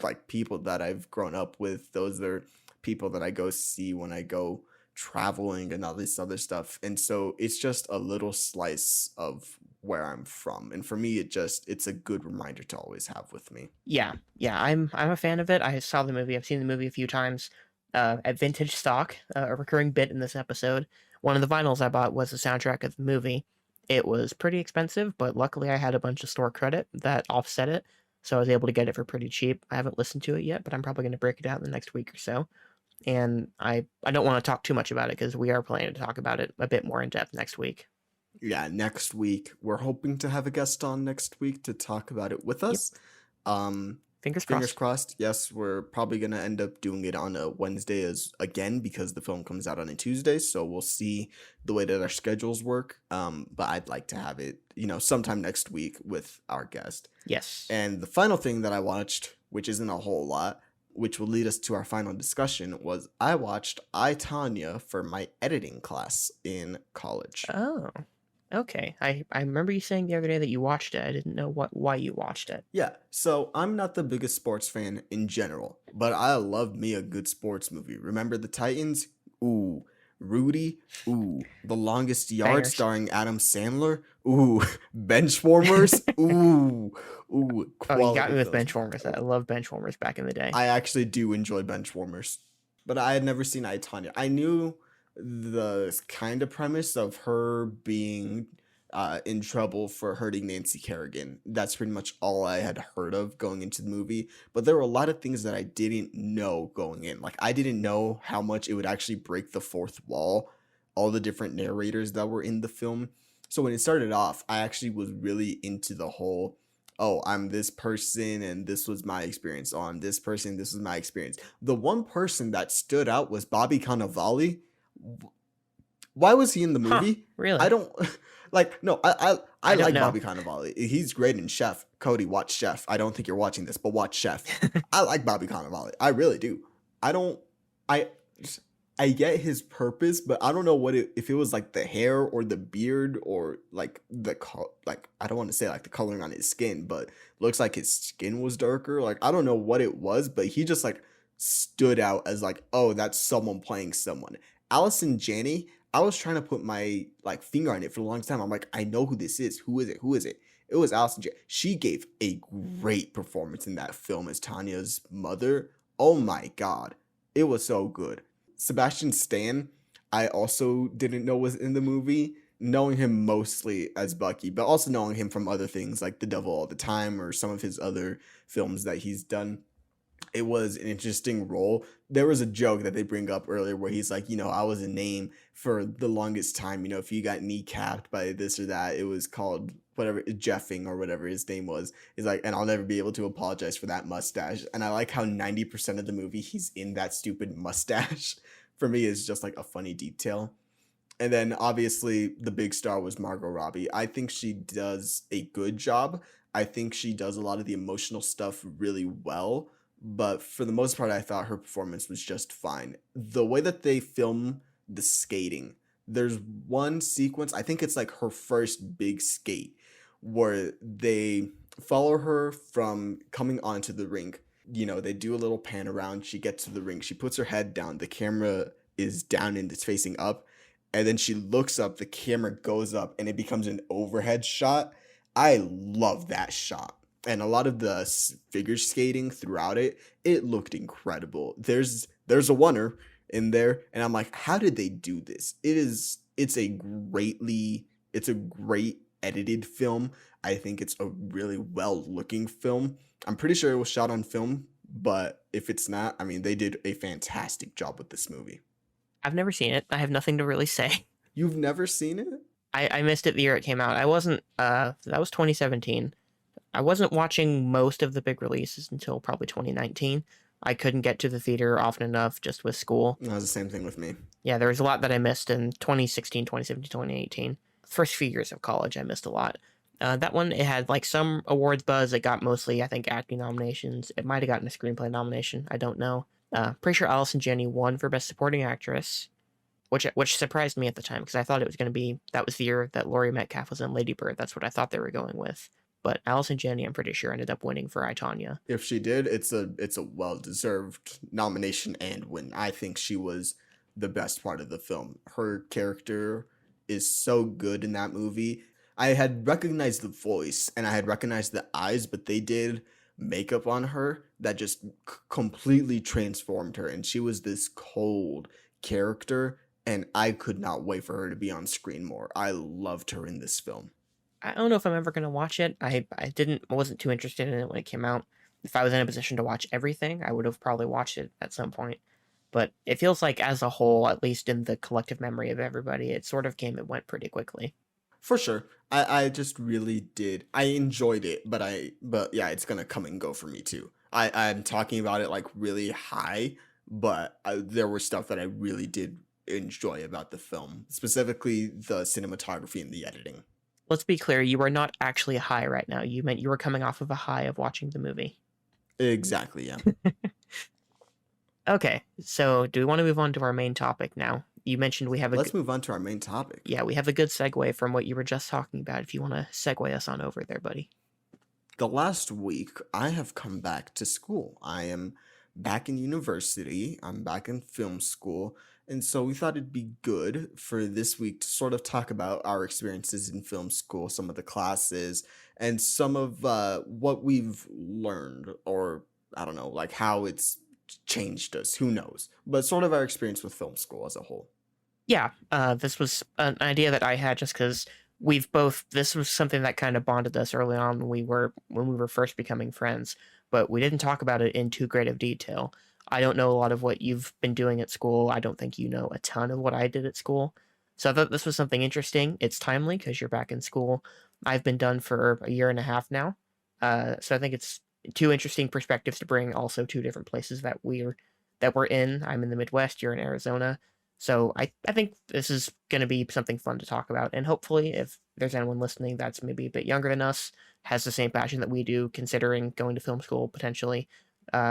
like people that I've grown up with. Those are people that I go see when I go traveling and all this other stuff. And so it's just a little slice of where I'm from. And for me, it's a good reminder to always have with me. Yeah. I'm a fan of it. I saw the movie. I've seen the movie a few times. At Vintage Stock, a recurring bit in this episode. One of the vinyls I bought was the soundtrack of the movie. It was pretty expensive, but luckily I had a bunch of store credit that offset it, so I was able to get it for pretty cheap. I haven't listened to it yet, but I'm probably going to break it out in the next week or so. And I don't want to talk too much about it because we are planning to talk about it a bit more in depth next week. Yeah, next week. We're hoping to have a guest on next week to talk about it with us. Yep. Fingers crossed. Yes, we're probably going to end up doing it on a Wednesday again because the film comes out on a Tuesday. So we'll see the way that our schedules work. But I'd like to have it, sometime next week with our guest. Yes. And the final thing that I watched, which isn't a whole lot, which will lead us to our final discussion, was I watched I, Tonya for my editing class in college. Oh. Okay, I remember you saying the other day that you watched it. I didn't know why you watched it. Yeah, so I'm not the biggest sports fan in general, but I love me a good sports movie. Remember the Titans? Ooh. Rudy? Ooh. The Longest Yard Bangers. Starring Adam Sandler? Ooh. Benchwarmers? Ooh. Ooh. Oh, you got me with Benchwarmers. I love Benchwarmers back in the day. I actually do enjoy Benchwarmers, but I had never seen I, Tonya. I knew the kind of premise of her being in trouble for hurting Nancy Kerrigan. That's pretty much all I had heard of going into the movie. But there were a lot of things that I didn't know going in. Like, I didn't know how much it would actually break the fourth wall, all the different narrators that were in the film. So when it started off, I actually was really into the whole, oh, I'm this person and this was my experience. Oh, I'm this person, this was my experience. The one person that stood out was Bobby Cannavale. Why was he in the movie? Huh, really? I don't like. No, I like know. Bobby Cannavale. He's great in Chef. Cody, watch Chef. I don't think you're watching this, but watch Chef. I like Bobby Cannavale. I really do. I get his purpose, but I don't know if it was like the hair or the beard or like I don't want to say like the coloring on his skin, but looks like his skin was darker. Like I don't know what it was, but he just like stood out as like, oh, that's someone playing someone. Allison Janney, I was trying to put my like finger on it for a long time. I'm like, I know who this is. Who is it? Who is it? It was Allison Janney. She gave a great performance in that film as Tanya's mother. Oh my God. It was so good. Sebastian Stan, I also didn't know was in the movie, knowing him mostly as Bucky, but also knowing him from other things like The Devil All the Time or some of his other films that he's done. it was an interesting role. There was a joke that they bring up earlier where he's like, I was a name for the longest time. If you got kneecapped by this or that, it was called whatever, Jeffing or whatever his name was. He's like, and I'll never be able to apologize for that mustache. And I like how 90% of the movie he's in that stupid mustache. For me, is just like a funny detail. And then obviously the big star was Margot Robbie. I think she does a good job. I think she does a lot of the emotional stuff really well. But for the most part, I thought her performance was just fine. The way that they film the skating, there's one sequence, I think it's like her first big skate, where they follow her from coming onto the rink. They do a little pan around. She gets to the rink. She puts her head down. The camera is down and it's facing up, and then she looks up, the camera goes up, and it becomes an overhead shot. I love that shot. And a lot of the figure skating throughout it looked incredible. There's a oneer in there, and I'm like, how did they do this? It's a great edited film. I think it's a really well looking film. I'm pretty sure it was shot on film, but if it's not, I mean, they did a fantastic job with this movie. I've never seen it. I have nothing to really say. You've never seen it? I missed it the year it came out. I wasn't, that was 2017. I wasn't watching most of the big releases until probably 2019. I couldn't get to the theater often enough just with school. That was the same thing with me. Yeah, there was a lot that I missed in 2016, 2017, 2018. First few years of college, I missed a lot. That one, it had like some awards buzz. It got mostly, I think, acting nominations. It might have gotten a screenplay nomination. I don't know. Pretty sure Allison Janney won for Best Supporting Actress, which surprised me at the time because I thought it was going to be, that was the year that Laurie Metcalf was in Lady Bird. That's what I thought they were going with. But Allison Janney, I'm pretty sure, ended up winning for I, Tonya. If she did, it's a well-deserved nomination and win. I think she was the best part of the film. Her character is so good in that movie. I had recognized the voice and I had recognized the eyes, but they did makeup on her that just completely transformed her, and she was this cold character, and I could not wait for her to be on screen more. I loved her in this film. I don't know if I'm ever going to watch it. I wasn't too interested in it when it came out. If I was in a position to watch everything, I would have probably watched it at some point. But it feels like as a whole, at least in the collective memory of everybody, it sort of came and went pretty quickly. For sure. I just really did. I enjoyed it, but yeah, it's gonna come and go for me too. I'm talking about it like really high, but there was stuff that I really did enjoy about the film, specifically the cinematography and the editing. Let's be clear, you are not actually high right now. You meant you were coming off of a high of watching the movie. Exactly, yeah. Okay, so do we want to move on to our main topic now? You mentioned we have Let's move on to our main topic. Yeah, we have a good segue from what you were just talking about, if you want to segue us on over there, buddy. The last week, I have come back to school. I am back in university. I'm back in film school. And so we thought it'd be good for this week to sort of talk about our experiences in film school, some of the classes, and some of what we've learned, or I don't know, like how it's changed us. Who knows? But sort of our experience with film school as a whole. Yeah, this was an idea that I had just because this was something that kind of bonded us early on when we were first becoming friends, but we didn't talk about it in too great of detail. I don't know a lot of what you've been doing at school. I don't think you know a ton of what I did at school. So I thought this was something interesting. It's timely because you're back in school. I've been done for a year and a half now. So I think it's two interesting perspectives to bring, also two different places that we're in. I'm in the Midwest, you're in Arizona. So I think this is going to be something fun to talk about. And hopefully if there's anyone listening that's maybe a bit younger than us, has the same passion that we do, considering going to film school potentially,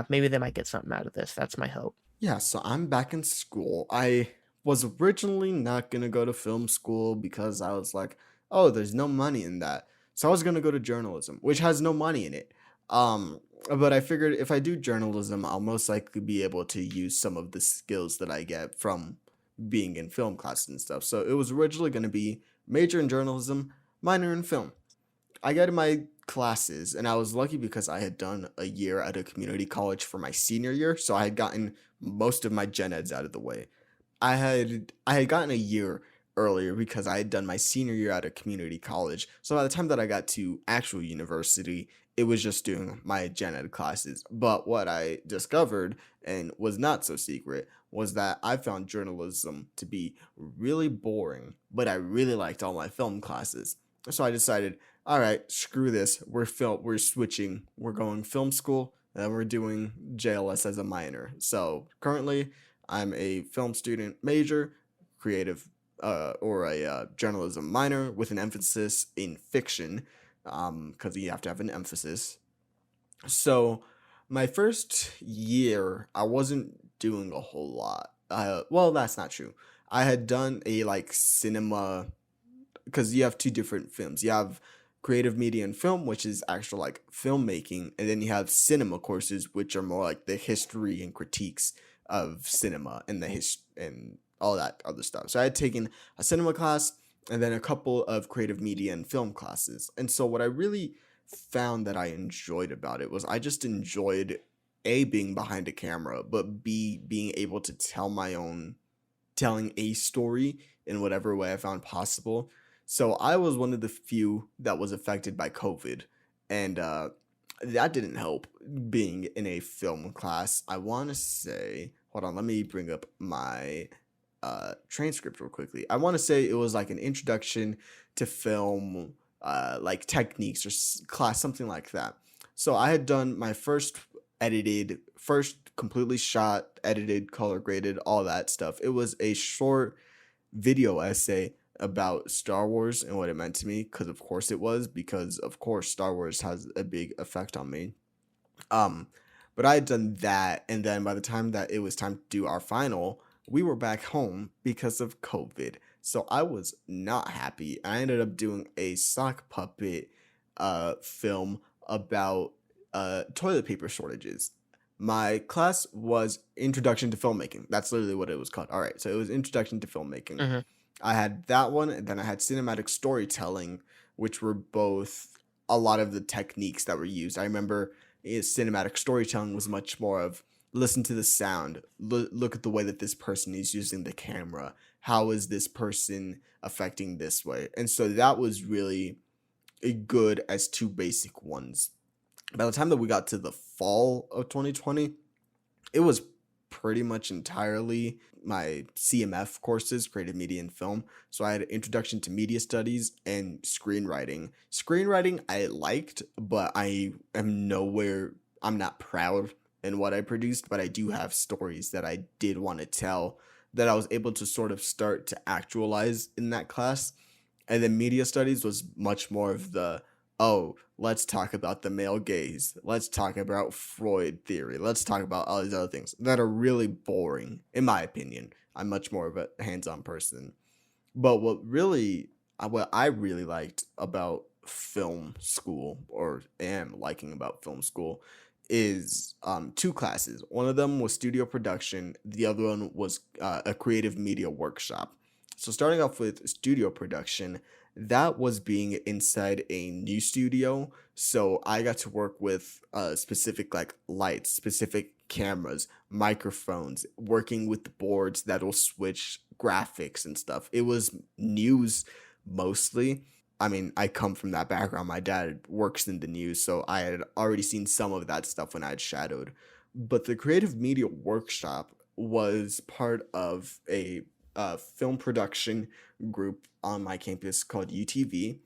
maybe they might get something out of this. That's my hope. Yeah, so I'm back in school. I was originally not going to go to film school because I was like, oh, there's no money in that. So I was going to go to journalism, which has no money in it. But I figured if I do journalism, I'll most likely be able to use some of the skills that I get from being in film classes and stuff. So it was originally going to be major in journalism, minor in film. I got in my classes, and I was lucky because I had done a year at a community college for my senior year, so I had gotten most of my gen eds out of the way. I had gotten a year earlier because I had done my senior year at a community college. So by the time that I got to actual university, it was just doing my gen ed classes. But what I discovered and was not so secret was that I found journalism to be really boring, but I really liked all my film classes. So I decided, all right, screw this. We're switching. We're going film school and we're doing JLS as a minor. So currently I'm a film student major, creative or a journalism minor with an emphasis in fiction, because you have to have an emphasis. So my first year, I wasn't doing a whole lot. Well, that's not true. I had done a like cinema, because you have two different films. You have creative media and film, which is actual like filmmaking, and then you have cinema courses, which are more like the history and critiques of cinema and and all that other stuff. So I had taken a cinema class and then a couple of creative media and film classes. And so what I really found that I enjoyed about it was I just enjoyed A, being behind a camera, but B, being able to telling a story in whatever way I found possible. So I was one of the few that was affected by COVID, and that didn't help being in a film class. I want to say, hold on, let me bring up my transcript real quickly. I want to say it was like an introduction to film, like techniques or class, something like that. So I had done my first completely shot, edited, color graded, all that stuff. It was a short video essay about Star Wars and what it meant to me, because of course it was, because of course Star Wars has a big effect on me. Um, but I had done that, and then by the time that it was time to do our final, we were back home because of COVID. So I was not happy. I ended up doing a sock puppet film about toilet paper shortages. My class was Introduction to Filmmaking. That's literally what it was called. All right, so it was Introduction to Filmmaking. Mm-hmm. I had that one, and then I had cinematic storytelling, which were both a lot of the techniques that were used. I remember cinematic storytelling was much more of listen to the sound, look at the way that this person is using the camera. How is this person affecting this way? And so that was really a good as two basic ones. By the time that we got to the fall of 2020, it was pretty much entirely my CMF courses, creative media and film. So I had an introduction to media studies and screenwriting. Screenwriting I liked, but I'm not proud in what I produced, but I do have stories that I did want to tell that I was able to sort of start to actualize in that class. And then media studies was much more of the, oh, let's talk about the male gaze. Let's talk about Freud theory. Let's talk about all these other things that are really boring, in my opinion. I'm much more of a hands-on person. But what I really liked about film school, or am liking about film school, is two classes. One of them was studio production. The other one was a creative media workshop. So starting off with studio production, that was being inside a new studio. So I got to work with specific like lights, specific cameras, microphones, working with the boards that will switch graphics and stuff. It was news mostly. I mean, I come from that background. My dad works in the news, so I had already seen some of that stuff when I had shadowed. But the creative media workshop was part of a film production group on my campus called UTV.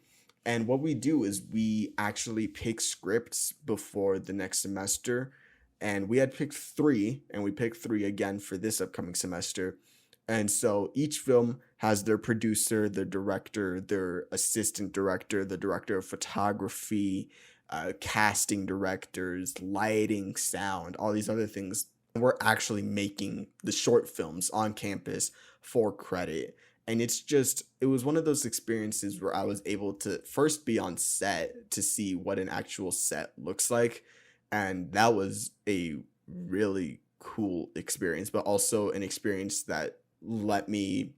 And what we do is we actually pick scripts before the next semester. And we had picked three, and we picked three again for this upcoming semester. And so each film has their producer, their director, their assistant director, the director of photography, casting directors, lighting, sound, all these other things. We're actually making the short films on campus for credit. And it was one of those experiences where I was able to first be on set to see what an actual set looks like. And that was a really cool experience, but also an experience that let me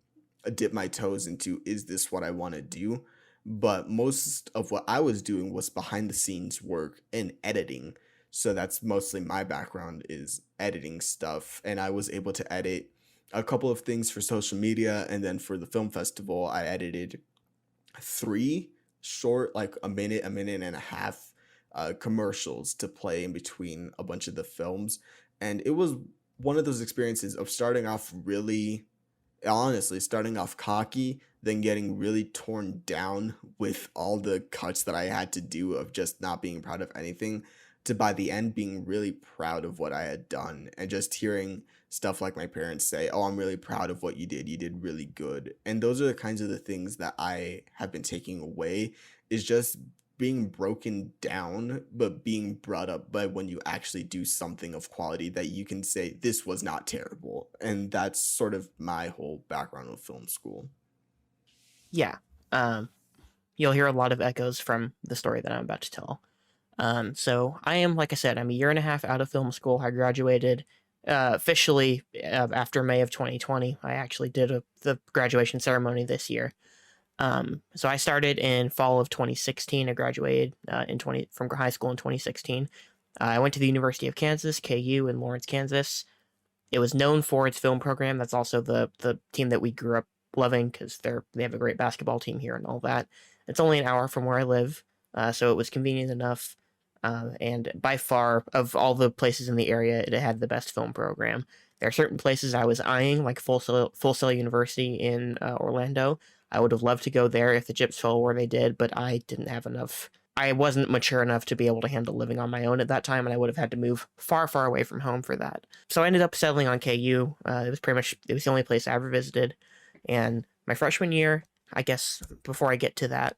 dip my toes into, is this what I want to do? But most of what I was doing was behind the scenes work and editing. So that's mostly my background, is editing stuff. And I was able to edit a couple of things for social media. And then for the film festival, I edited three short, like a minute and a half commercials to play in between a bunch of the films. And it was one of those experiences of starting off really, honestly, starting off cocky, then getting really torn down with all the cuts that I had to do of just not being proud of anything, to by the end being really proud of what I had done, and just hearing stuff like my parents say, "Oh, I'm really proud of what you did. You did really good." And those are the kinds of the things that I have been taking away, is just being broken down, but being brought up by when you actually do something of quality that you can say, this was not terrible. And that's sort of my whole background with film school. Yeah. You'll hear a lot of echoes from the story that I'm about to tell. So I am, like I said, I'm a year and a half out of film school. I graduated officially after May of 2020. I actually did the graduation ceremony this year. So I started in fall of 2016. I graduated from high school in 2016. I went to the University of Kansas, KU, in Lawrence, Kansas. It was known for its film program. That's also the team that we grew up loving, because they have a great basketball team here and all that. It's only an hour from where I live, so it was convenient enough. And by far, of all the places in the area, it had the best film program. There are certain places I was eyeing, like Full Sail University in Orlando. I would have loved to go there if the chips fell where they did, but I didn't have enough. I wasn't mature enough to be able to handle living on my own at that time, and I would have had to move far, far away from home for that. So I ended up settling on KU. It was the only place I ever visited. And my freshman year, I guess before I get to that,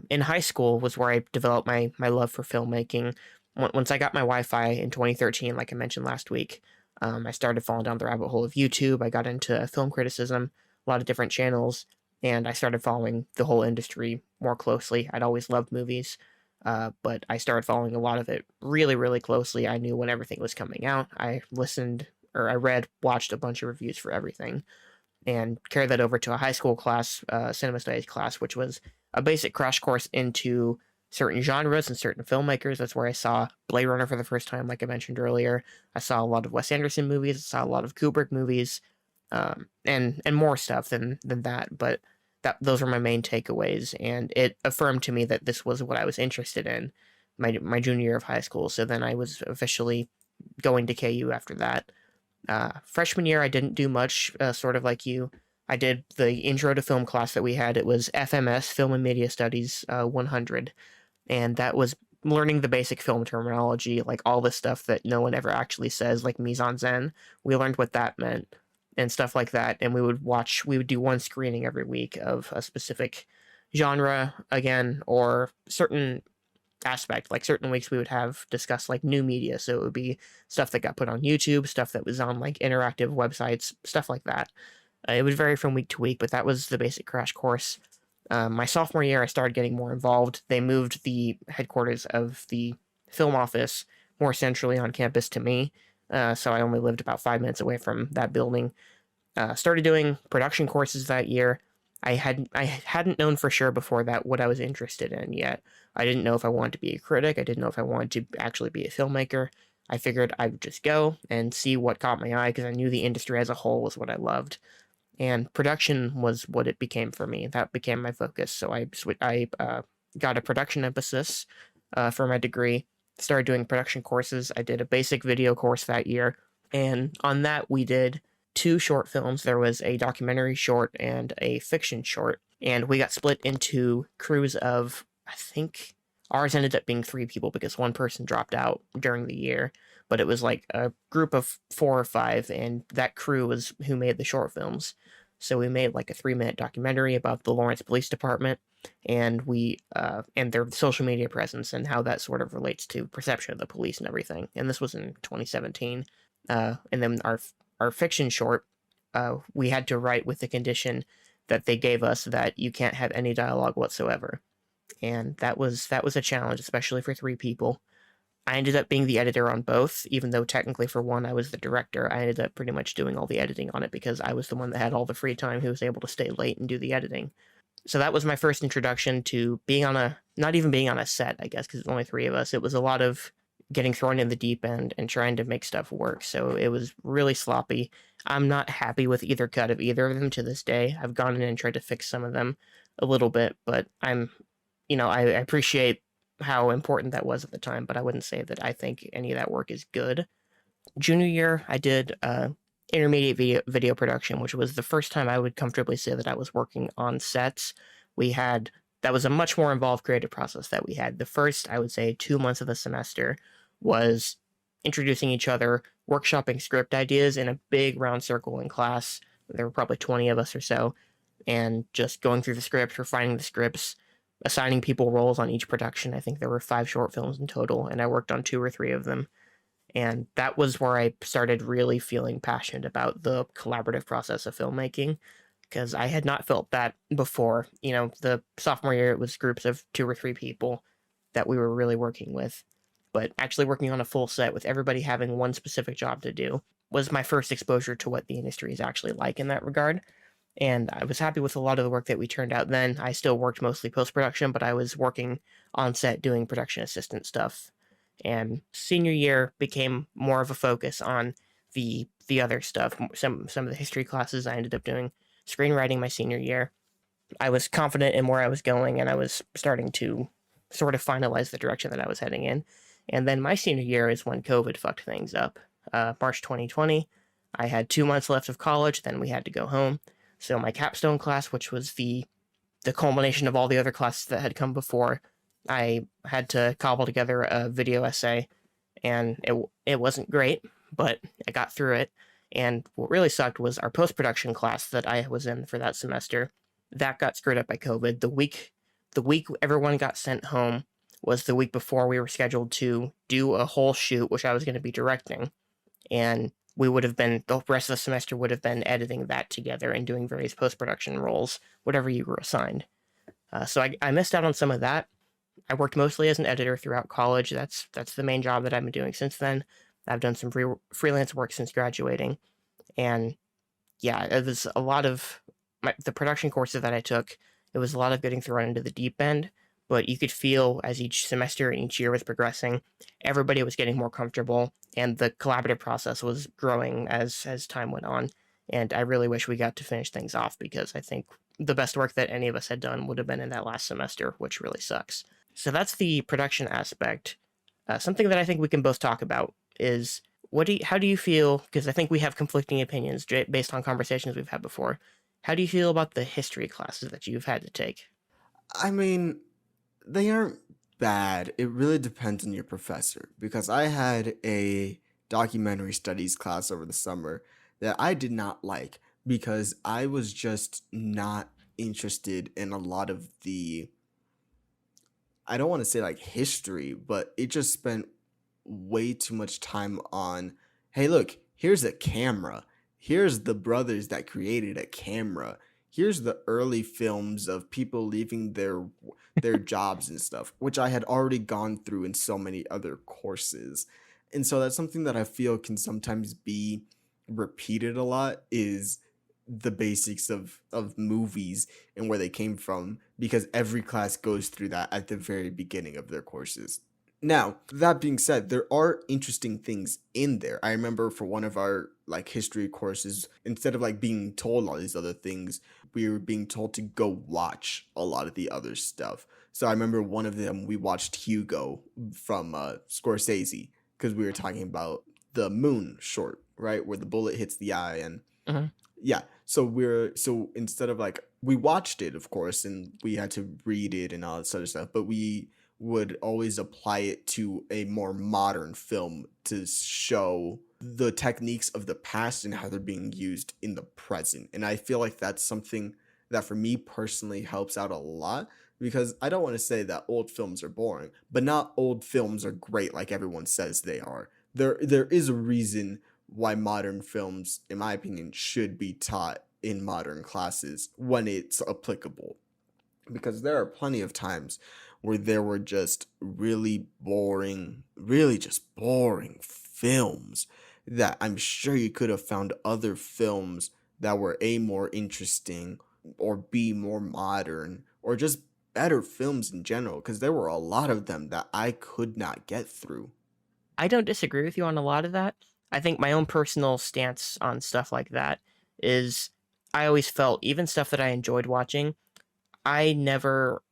in high school was where I developed my love for filmmaking. Once I got my Wi-Fi in 2013, like I mentioned last week, I started falling down the rabbit hole of YouTube. I got into film criticism, a lot of different channels, and I started following the whole industry more closely. I'd always loved movies, but I started following a lot of it really, really closely. I knew when everything was coming out. I watched a bunch of reviews for everything, and carried that over to a high school class, cinema studies class, which was a basic crash course into certain genres and certain filmmakers. That's where I saw Blade Runner for the first time, like I mentioned earlier. I saw a lot of Wes Anderson movies. I saw a lot of Kubrick movies, and more stuff than that. But those were my main takeaways, and it affirmed to me that this was what I was interested in my junior year of high school. So then I was officially going to KU after that. Freshman year, I didn't do much, sort of like you. I did the intro to film class that we had. It was FMS, Film and Media Studies 100, and that was learning the basic film terminology, like all the stuff that no one ever actually says, like mise en scène. We learned what that meant and stuff like that, and we would do one screening every week of a specific genre again, or certain aspect. Like certain weeks we would have discuss like new media, so it would be stuff that got put on YouTube, stuff that was on like interactive websites, stuff like that. It would vary from week to week, but that was the basic crash course. My sophomore year, I started getting more involved. They moved the headquarters of the film office more centrally on campus to me, so I only lived about 5 minutes away from that building. Started doing production courses that year. I hadn't known for sure before that what I was interested in yet. I didn't know if I wanted to be a critic. I didn't know if I wanted to actually be a filmmaker. I figured I would just go and see what caught my eye, because I knew the industry as a whole was what I loved. And production was what it became for me. That became my focus. So I got a production emphasis for my degree, started doing production courses. I did a basic video course that year. And on that, we did 2 short films. There was a documentary short and a fiction short. And we got split into crews of, I think ours ended up being 3 people because one person dropped out during the year. But it was like a group of 4 or 5, and that crew was who made the short films. So we made like a 3-minute documentary about the Lawrence Police Department, and and their social media presence and how that sort of relates to perception of the police and everything. And this was in 2017. And then our fiction short, we had to write with the condition that they gave us that you can't have any dialogue whatsoever. And that was a challenge, especially for 3 people. I ended up being the editor on both, even though technically for one I was the director. I ended up pretty much doing all the editing on it because I was the one that had all the free time who was able to stay late and do the editing. So that was my first introduction to not even being on a set, I guess, because it's only 3 of us. It was a lot of getting thrown in the deep end and trying to make stuff work. So it was really sloppy. I'm not happy with either cut of either of them to this day. I've gone in and tried to fix some of them a little bit, but I appreciate how important that was at the time, but I wouldn't say that I think any of that work is good. Junior year, I did intermediate video production, which was the first time I would comfortably say that I was working on sets. We had that was a much more involved creative process that we had. The first, I would say, 2 months of the semester was introducing each other, workshopping script ideas in a big round circle in class. There were probably 20 of us or so, and just going through the script, refining the scripts, assigning people roles on each production. I think there were 5 short films in total, and I worked on 2 or 3 of them. And that was where I started really feeling passionate about the collaborative process of filmmaking, because I had not felt that before. The sophomore year, it was groups of 2 or 3 people that we were really working with. But actually working on a full set with everybody having one specific job to do was my first exposure to what the industry is actually like in that regard. And I was happy with a lot of the work that we turned out then. I still worked mostly post-production, but I was working on set doing production assistant stuff. And senior year became more of a focus on the other stuff. Some of the history classes I ended up doing screenwriting my senior year. I was confident in where I was going, and I was starting to sort of finalize the direction that I was heading in. And then my senior year is when COVID fucked things up. March 2020, I had 2 months left of college, then we had to go home. So my capstone class, which was the culmination of all the other classes that had come before, I had to cobble together a video essay, and it wasn't great, but I got through it. And what really sucked was our post-production class that I was in for that semester. That got screwed up by COVID. The week everyone got sent home was the week before we were scheduled to do a whole shoot, which I was going to be directing. And the rest of the semester would have been editing that together and doing various post-production roles, whatever you were assigned. So I missed out on some of that. I worked mostly as an editor throughout college. That's the main job that I've been doing since then. I've done some freelance work since graduating. And yeah, it was a lot of the production courses that I took. It was a lot of getting thrown into the deep end, but you could feel as each semester and each year was progressing, everybody was getting more comfortable, and the collaborative process was growing as time went on. And I really wish we got to finish things off, because I think the best work that any of us had done would have been in that last semester, which really sucks. So that's the production aspect. Something that I think we can both talk about is how do you feel? Because I think we have conflicting opinions based on conversations we've had before. How do you feel about the history classes that you've had to take? I mean, they aren't bad. It really depends on your professor, because I had a documentary studies class over the summer that I did not like, because I was just not interested in a lot of the, I don't want to say like history, but it just spent way too much time on, hey, look, here's a camera. Here's the brothers that created a camera. Here's the early films of people leaving their jobs and stuff, which I had already gone through in so many other courses. And so that's something that I feel can sometimes be repeated a lot, is the basics of movies and where they came from, because every class goes through that at the very beginning of their courses. Now, that being said, there are interesting things in there. I remember for one of our like history courses, instead of like being told all these other things, we were being told to go watch a lot of the other stuff. So I remember one of them, we watched Hugo from Scorsese, because we were talking about the Moon short, right, where the bullet hits the eye. And yeah, so instead of like, we watched it, of course, and we had to read it and all that sort of stuff, but we would always apply it to a more modern film to show the techniques of the past and how they're being used in the present. And I feel like that's something that for me personally helps out a lot, because I don't want to say that old films are boring, but not old films are great like everyone says they are. There is a reason why modern films, in my opinion, should be taught in modern classes when it's applicable, because there are plenty of times where there were just really just boring films that I'm sure you could have found other films that were A, more interesting, or B, more modern, or just better films in general, because there were a lot of them that I could not get through. I don't disagree with you on a lot of that. I think my own personal stance on stuff like that is I always felt even stuff that I enjoyed watching, I never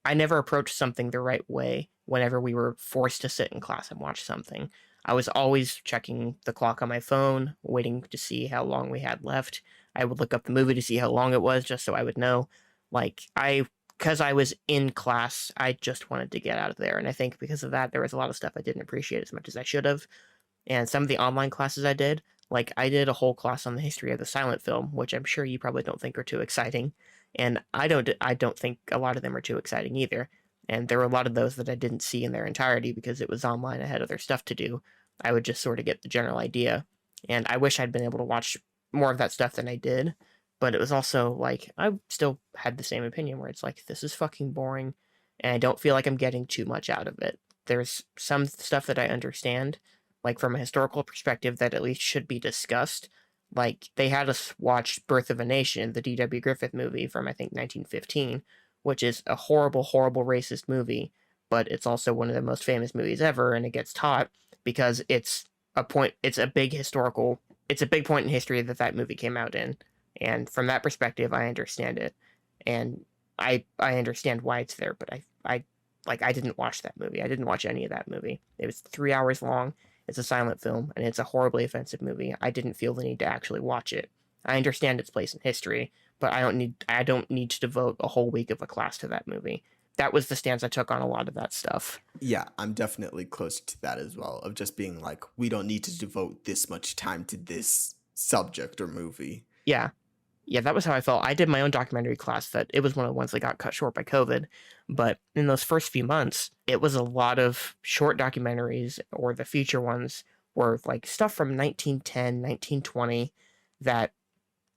I never approached something the right way whenever we were forced to sit in class and watch something. I was always checking the clock on my phone, waiting to see how long we had left. I would look up the movie to see how long it was just so I would know. Like, because I was in class, I just wanted to get out of there. And I think because of that, there was a lot of stuff I didn't appreciate as much as I should have. And some of the online classes I did, like I did a whole class on the history of the silent film, which I'm sure you probably don't think are too exciting. And I don't think a lot of them are too exciting either. And there were a lot of those that I didn't see in their entirety because it was online. I had other stuff to do. I would just sort of get the general idea. And I wish I'd been able to watch more of that stuff than I did. But it was also like, I still had the same opinion where it's like, this is fucking boring. And I don't feel like I'm getting too much out of it. There's some stuff that I understand, like from a historical perspective, that at least should be discussed. Like they had us watch Birth of a Nation, the D.W. Griffith movie from I think 1915, which is a horrible, horrible racist movie, but it's also one of the most famous movies ever, and it gets taught because it's a big historical, it's a big point in history that movie came out in, and from that perspective, I understand it, and I understand why it's there, but I didn't watch that movie. I didn't watch any of that movie. It was 3 hours long. It's a silent film, and it's a horribly offensive movie. I didn't feel the need to actually watch it. I understand its place in history, but I don't need to devote a whole week of a class to that movie. That was the stance I took on a lot of that stuff. Yeah, I'm definitely close to that as well, of just being like, we don't need to devote this much time to this subject or movie. Yeah. Yeah, that was how I felt. I did my own documentary class that it was one of the ones that got cut short by COVID. But in those first few months, it was a lot of short documentaries, or the feature ones were like stuff from 1910, 1920, that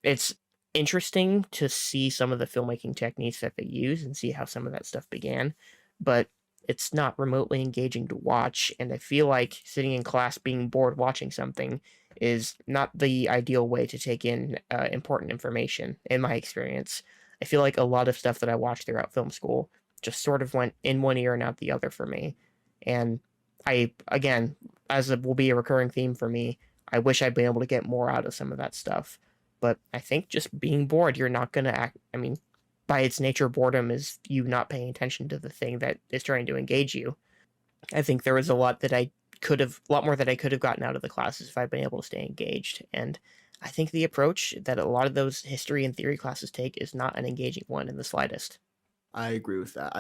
it's interesting to see some of the filmmaking techniques that they use and see how some of that stuff began, but it's not remotely engaging to watch. And I feel like sitting in class being bored watching something is not the ideal way to take in important information, in my experience. I feel like a lot of stuff that I watched throughout film school just sort of went in one ear and out the other for me. And again, as it will be a recurring theme for me, I wish I'd been able to get more out of some of that stuff. But I think just being bored, you're not going to act. I mean, by its nature, boredom is you not paying attention to the thing that is trying to engage you. I think there was a lot more that I could have gotten out of the classes if I'd been able to stay engaged. And I think the approach that a lot of those history and theory classes take is not an engaging one in the slightest. I agree with that.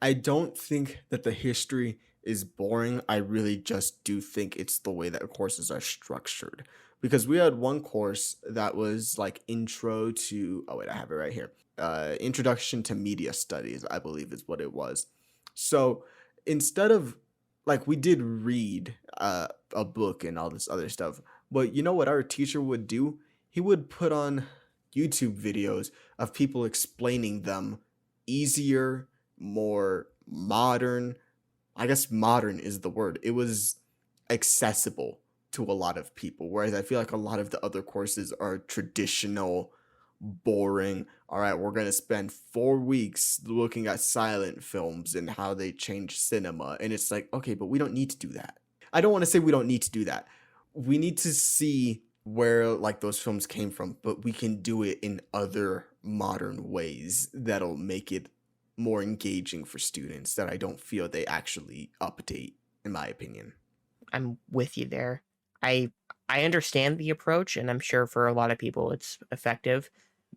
I don't think that the history is boring. I really just do think it's the way that courses are structured. Because we had one course that was like intro to, oh wait, I have it right here. Introduction to Media Studies, I believe is what it was. So instead of, like, we did read a book and all this other stuff, but you know what our teacher would do? He would put on YouTube videos of people explaining them easier, more modern. I guess modern is the word. It was accessible to a lot of people, whereas I feel like a lot of the other courses are traditional, boring. All right, we're going to spend 4 weeks looking at silent films and how they change cinema. And it's like, okay, but we don't need to do that. I don't want to say we don't need to do that. We need to see where like those films came from, but we can do it in other modern ways that'll make it more engaging for students that I don't feel they actually update, in my opinion. I'm with you there. I I understand the approach, and I'm sure for a lot of people it's effective,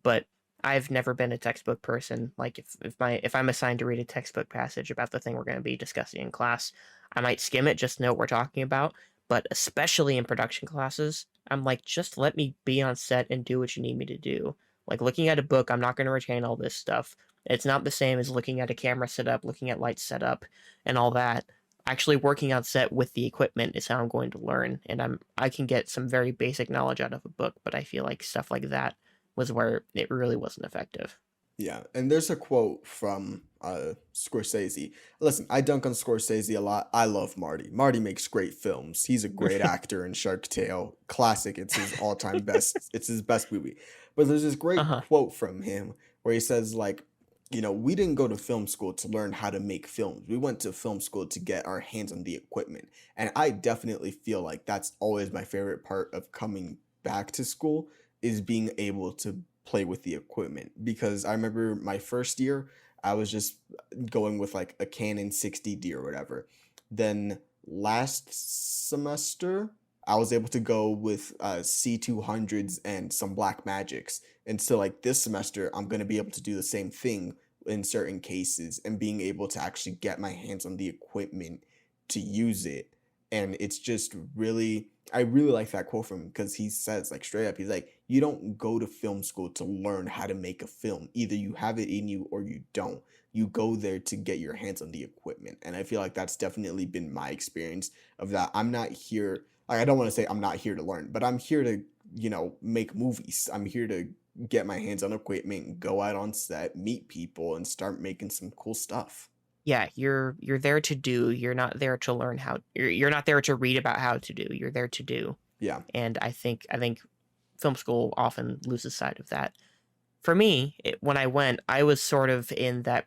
but I've never been a textbook person. Like if I'm assigned to read a textbook passage about the thing we're going to be discussing in class, I might skim it just to know what we're talking about. But especially in production classes, I'm like, just let me be on set and do what you need me to do. Like looking at a book, I'm not going to retain all this stuff. It's not the same as looking at a camera setup, looking at lights setup, and all that. Actually working on set with the equipment is how I'm going to learn, and I can get some very basic knowledge out of a book, but I feel like stuff like that was where it really wasn't effective. Yeah, and there's a quote from Scorsese. Listen, I dunk on Scorsese a lot. I love Marty. Marty makes great films. He's a great actor in Shark Tale. Classic. It's his all-time best. It's his best movie. But there's this great Uh-huh. quote from him where he says, like, we didn't go to film school to learn how to make films. We went to film school to get our hands on the equipment. And I definitely feel like that's always my favorite part of coming back to school, is being able to play with the equipment. Because I remember my first year, I was just going with like a Canon 60D or whatever. Then last semester, I was able to go with C200s and some Black Magics. And so like this semester, I'm going to be able to do the same thing in certain cases and being able to actually get my hands on the equipment to use it. And it's just really, I really like that quote from him because he says like straight up, he's like, you don't go to film school to learn how to make a film. Either you have it in you or you don't. You go there to get your hands on the equipment. And I feel like that's definitely been my experience of that. I'm not here, like, I don't want to say I'm not here to learn, but I'm here to, make movies. I'm here to get my hands on equipment, go out on set, meet people, and start making some cool stuff. Yeah, you're there to do. You're not there to learn how. You're not there to read about how to do. You're there to do. Yeah. And I think film school often loses sight of that. For me, when I went, I was sort of in that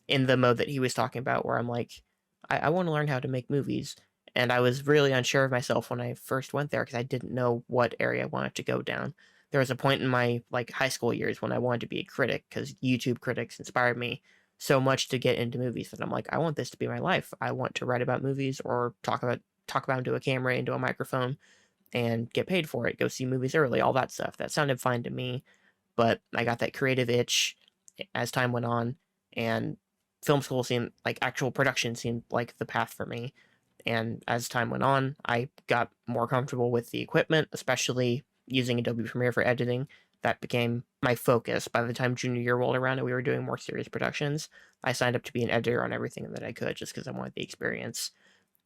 in the mode that he was talking about, where I'm like, I want to learn how to make movies, and I was really unsure of myself when I first went there because I didn't know what area I wanted to go down. There was a point in my like high school years when I wanted to be a critic because YouTube critics inspired me so much to get into movies that I'm like, I want this to be my life. I want to write about movies or talk about into a camera, into a microphone, and get paid for it. Go see movies early, all that stuff. That sounded fine to me, but I got that creative itch as time went on, and film school seemed like actual production seemed like the path for me. And as time went on, I got more comfortable with the equipment, especially using Adobe Premiere for editing. That became my focus. By the time junior year rolled around and we were doing more serious productions, I signed up to be an editor on everything that I could just because I wanted the experience.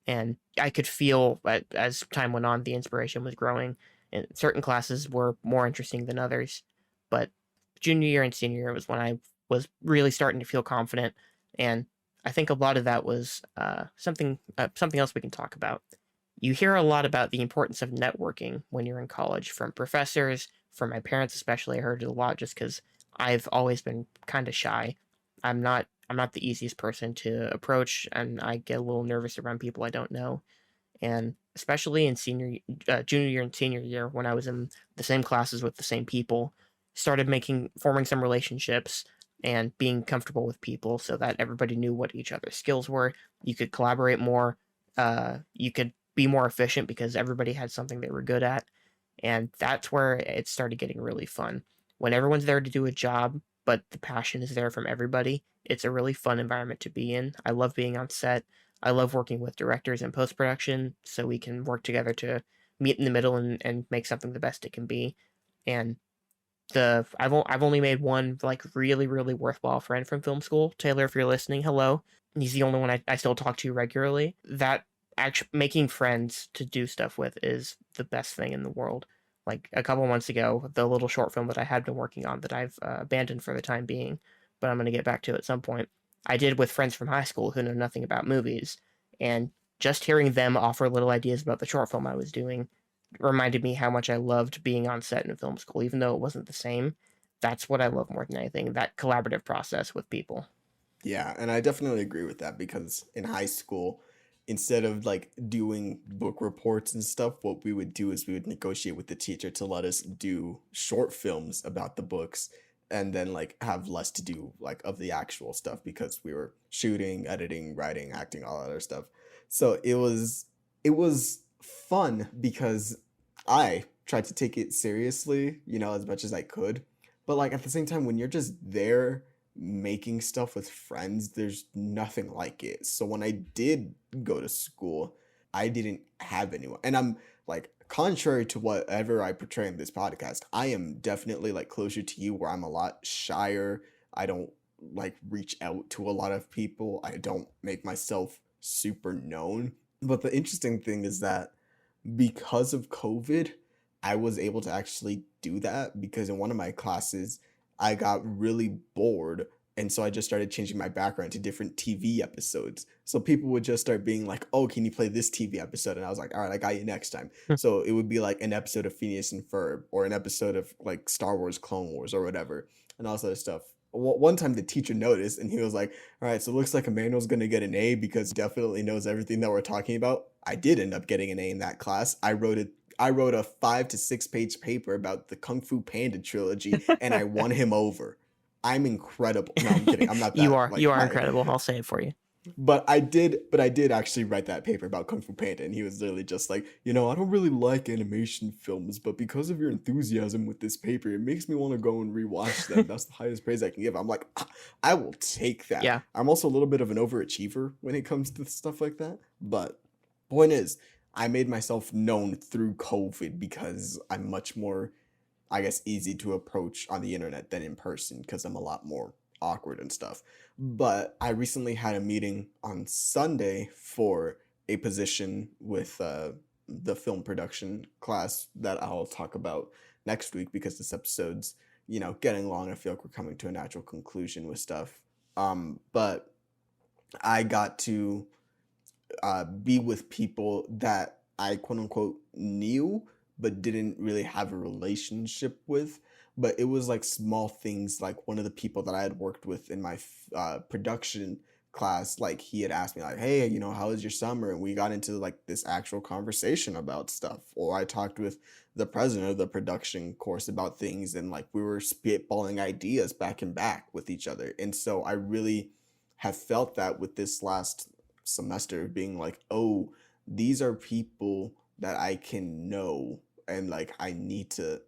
And I could feel as time went on, the inspiration was growing. And certain classes were more interesting than others. But junior year and senior year was when I was really starting to feel confident. And I think a lot of that was something else we can talk about. You hear a lot about the importance of networking when you're in college from professors, from my parents especially. I heard it a lot just because I've always been kind of shy. I'm not the easiest person to approach, and I get a little nervous around people I don't know. And especially in junior year and senior year, when I was in the same classes with the same people, started forming some relationships and being comfortable with people, so that everybody knew what each other's skills were. You could collaborate more. You could be more efficient because everybody had something they were good at, and that's where it started getting really fun. When everyone's there to do a job, but the passion is there from everybody, it's a really fun environment to be in. I love being on set. I love working with directors in post production so we can work together to meet in the middle and make something the best it can be. And I've only made one like really really worthwhile friend from film school. Taylor, if you're listening, hello. He's the only one I still talk to regularly. That actually making friends to do stuff with is the best thing in the world. Like a couple months ago, the little short film that I had been working on that I've abandoned for the time being, but I'm going to get back to at some point. I did with friends from high school who know nothing about movies, and just hearing them offer little ideas about the short film I was doing reminded me how much I loved being on set in film school, even though it wasn't the same. That's what I love more than anything, that collaborative process with people. Yeah, and I definitely agree with that because in high school, instead of like doing book reports and stuff, what we would do is we would negotiate with the teacher to let us do short films about the books and then like have less to do like of the actual stuff because we were shooting, editing, writing, acting, all that other stuff. So it was fun because I tried to take it seriously, as much as I could. But like at the same time when you're just there making stuff with friends, there's nothing like it. So when I did go to school, I didn't have anyone. And I'm like, contrary to whatever I portray in this podcast, I am definitely like closer to you where I'm a lot shyer. I don't like reach out to a lot of people. I don't make myself super known. But the interesting thing is that because of COVID, I was able to actually do that because in one of my classes, I got really bored. And so I just started changing my background to different TV episodes. So people would just start being like, oh, can you play this TV episode? And I was like, all right, I got you next time. So it would be like an episode of Phineas and Ferb or an episode of like Star Wars Clone Wars or whatever and all this other stuff. One time the teacher noticed and he was like, all right, so it looks like Emmanuel's going to get an A because he definitely knows everything that we're talking about. I did end up getting an A in that class. I wrote a 5 to 6 page paper about the Kung Fu Panda trilogy and I won him over. I'm incredible. No, I'm kidding. I'm not You that are you like are high. incredible. I'll say it for you. But I did actually write that paper about Kung Fu Panda, and he was literally just like, I don't really like animation films, but because of your enthusiasm with this paper, it makes me want to go and rewatch them. That's the highest praise I can give. I'm like, I will take that. Yeah. I'm also a little bit of an overachiever when it comes to stuff like that. But point is, I made myself known through COVID because I'm much more, I guess, easy to approach on the internet than in person because I'm a lot more awkward and stuff. But I recently had a meeting on Sunday for a position with the film production class that I'll talk about next week because this episode's, getting long. I feel like we're coming to a natural conclusion with stuff. But I got to be with people that I quote unquote knew, but didn't really have a relationship with. But it was like small things. Like one of the people that I had worked with in my production class, like he had asked me, like, "Hey, how was your summer?" And we got into like this actual conversation about stuff. Or I talked with the president of the production course about things, and like we were spitballing ideas back and back with each other. And so I really have felt that with this last semester being like, oh, these are people that I can know, and like I need to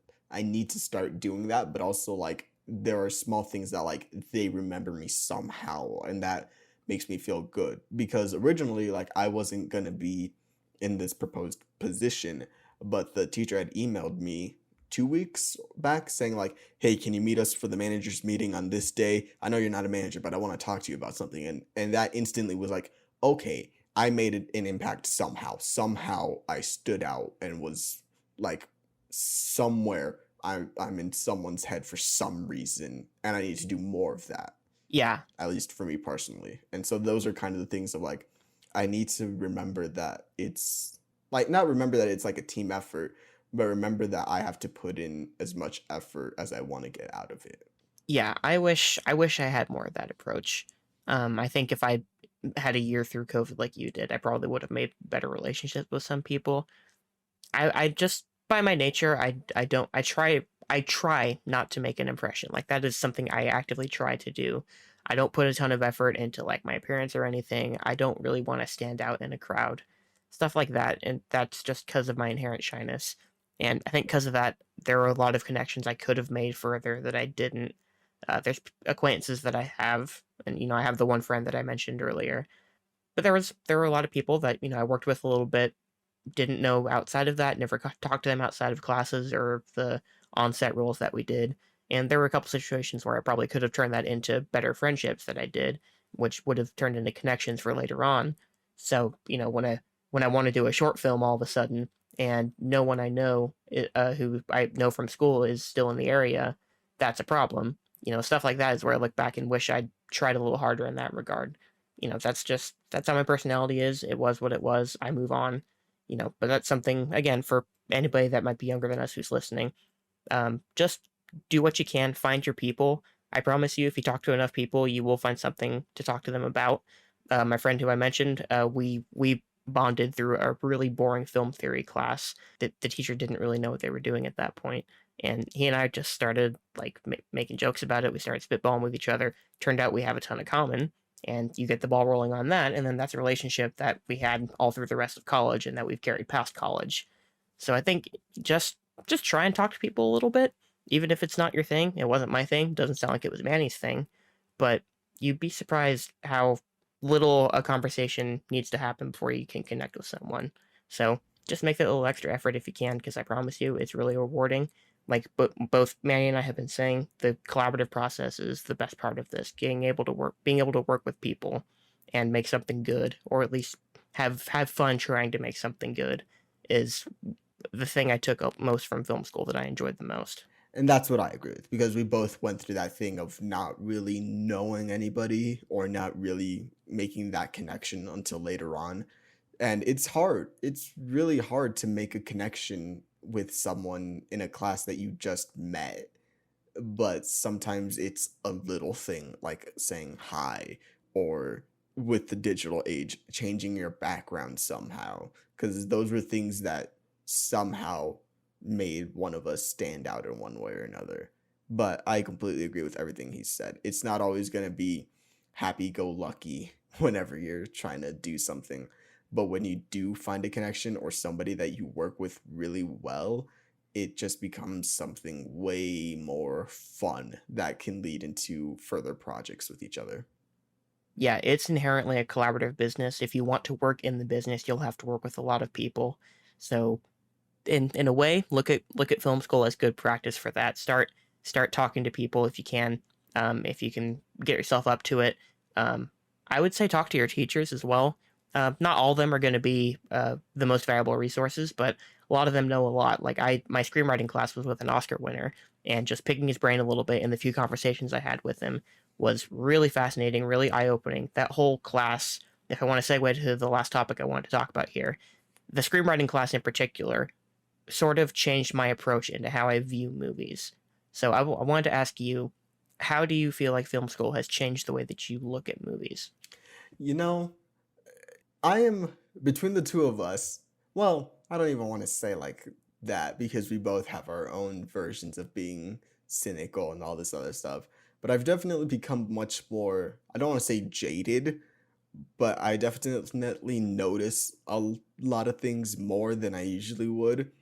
start doing that, but also like there are small things that like they remember me somehow, and that makes me feel good because originally like I wasn't going to be in this proposed position, but the teacher had emailed me 2 weeks back saying like, hey, can you meet us for the managers meeting on this day? I know you're not a manager, but I want to talk to you about something. And that instantly was like, okay, I made an impact somehow. Somehow I stood out and was like somewhere. I'm in someone's head for some reason, and I need to do more of that. Yeah. At least for me personally. And so those are kind of the things of like, I need to remember that it's like not remember that it's like a team effort, but remember that I have to put in as much effort as I want to get out of it. Yeah, I wish I had more of that approach. I think if I had a year through COVID like you did, I probably would have made better relationships with some people. I just by my nature, I don't I try not to make an impression. Like that is something I actively try to do. I don't put a ton of effort into like my appearance or anything. I don't really want to stand out in a crowd. Stuff like that, and that's just because of my inherent shyness. And I think because of that, there are a lot of connections I could have made further that I didn't. There's acquaintances that I have, and I have the one friend that I mentioned earlier. But there were a lot of people that I worked with a little bit, didn't know outside of that, never talked to them outside of classes or the on-set roles that we did. And there were a couple situations where I probably could have turned that into better friendships that I did, which would have turned into connections for later on. So, when I want to do a short film all of a sudden and no one I know who I know from school is still in the area, that's a problem. Stuff like that is where I look back and wish I'd tried a little harder in that regard. That's how my personality is. It was what it was. I move on. But that's something again for anybody that might be younger than us who's listening. Just do what you can, find your people. I promise you, if you talk to enough people, you will find something to talk to them about. My friend who I mentioned, we bonded through a really boring film theory class that the teacher didn't really know what they were doing at that point, and he and I just started like making jokes about it. We started spitballing with each other. Turned out we have a ton of common, and you get the ball rolling on that, and then that's a relationship that we had all through the rest of college and that we've carried past college. So I think just try and talk to people a little bit, even if it's not your thing. It wasn't my thing. Doesn't sound like it was Manny's thing, but you'd be surprised how little a conversation needs to happen before you can connect with someone. So just make that little extra effort if you can, because I promise you, it's really rewarding. Like both Manny and I have been saying, the collaborative process is the best part of this. Being able to work with people, and make something good, or at least have fun trying to make something good, is the thing I took up most from film school that I enjoyed the most. And that's what I agree with because we both went through that thing of not really knowing anybody or not really making that connection until later on. And it's hard. It's really hard to make a connection with someone in a class that you just met. But sometimes it's a little thing like saying hi, or with the digital age, changing your background somehow. Because those were things that somehow made one of us stand out in one way or another. But I completely agree with everything he said. It's not always going to be happy go lucky whenever you're trying to do something. But when you do find a connection or somebody that you work with really well, it just becomes something way more fun that can lead into further projects with each other. Yeah, it's inherently a collaborative business. If you want to work in the business, you'll have to work with a lot of people. So in a way, look at film school as good practice for that. Start talking to people if you can. If you can get yourself up to it. I would say talk to your teachers as well. Not all of them are going to be the most valuable resources, but a lot of them know a lot. Like my screenwriting class was with an Oscar winner, and just picking his brain a little bit and the few conversations I had with him was really fascinating, really eye opening. That whole class. If I want to segue to the last topic I wanted to talk about here, the screenwriting class in particular sort of changed my approach into how I view movies. So I wanted to ask you, how do you feel like film school has changed the way that you look at movies? You know, I am between the two of us. Well, I don't even want to say like that because we both have our own versions of being cynical and all this other stuff. But I've definitely become much more, I don't want to say jaded, but I definitely notice a lot of things more than I usually would.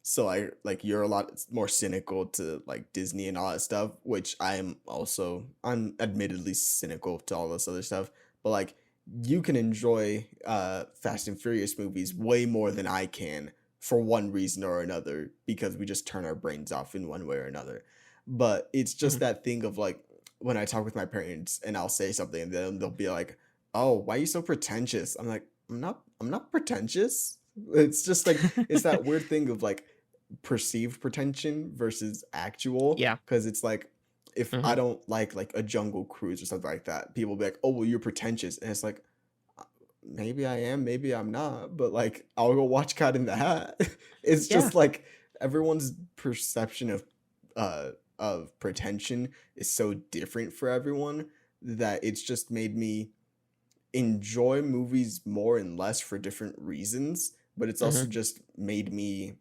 So I like you're a lot more cynical to like Disney and all that stuff, which I'm admittedly cynical to all this other stuff, but like you can enjoy Fast and Furious movies way more than I can for one reason or another because we just turn our brains off in one way or another. But it's just Mhm. that thing of like when I talk with my parents and I'll say something and then they'll be like, "Oh, why are you so pretentious?" I'm like, I'm not pretentious." It's just like it's that weird thing of like perceived pretension versus actual, Yeah. because it's like if I Hmm. don't like a Jungle Cruise or something like that, people will be like, oh well, you're pretentious, and it's like maybe I am, maybe I'm not, but like I'll go watch Cat in the Hat. It's Yeah. just like everyone's perception of pretension is so different for everyone that it's just made me enjoy movies more and less for different reasons, but it's Hmm. also just made me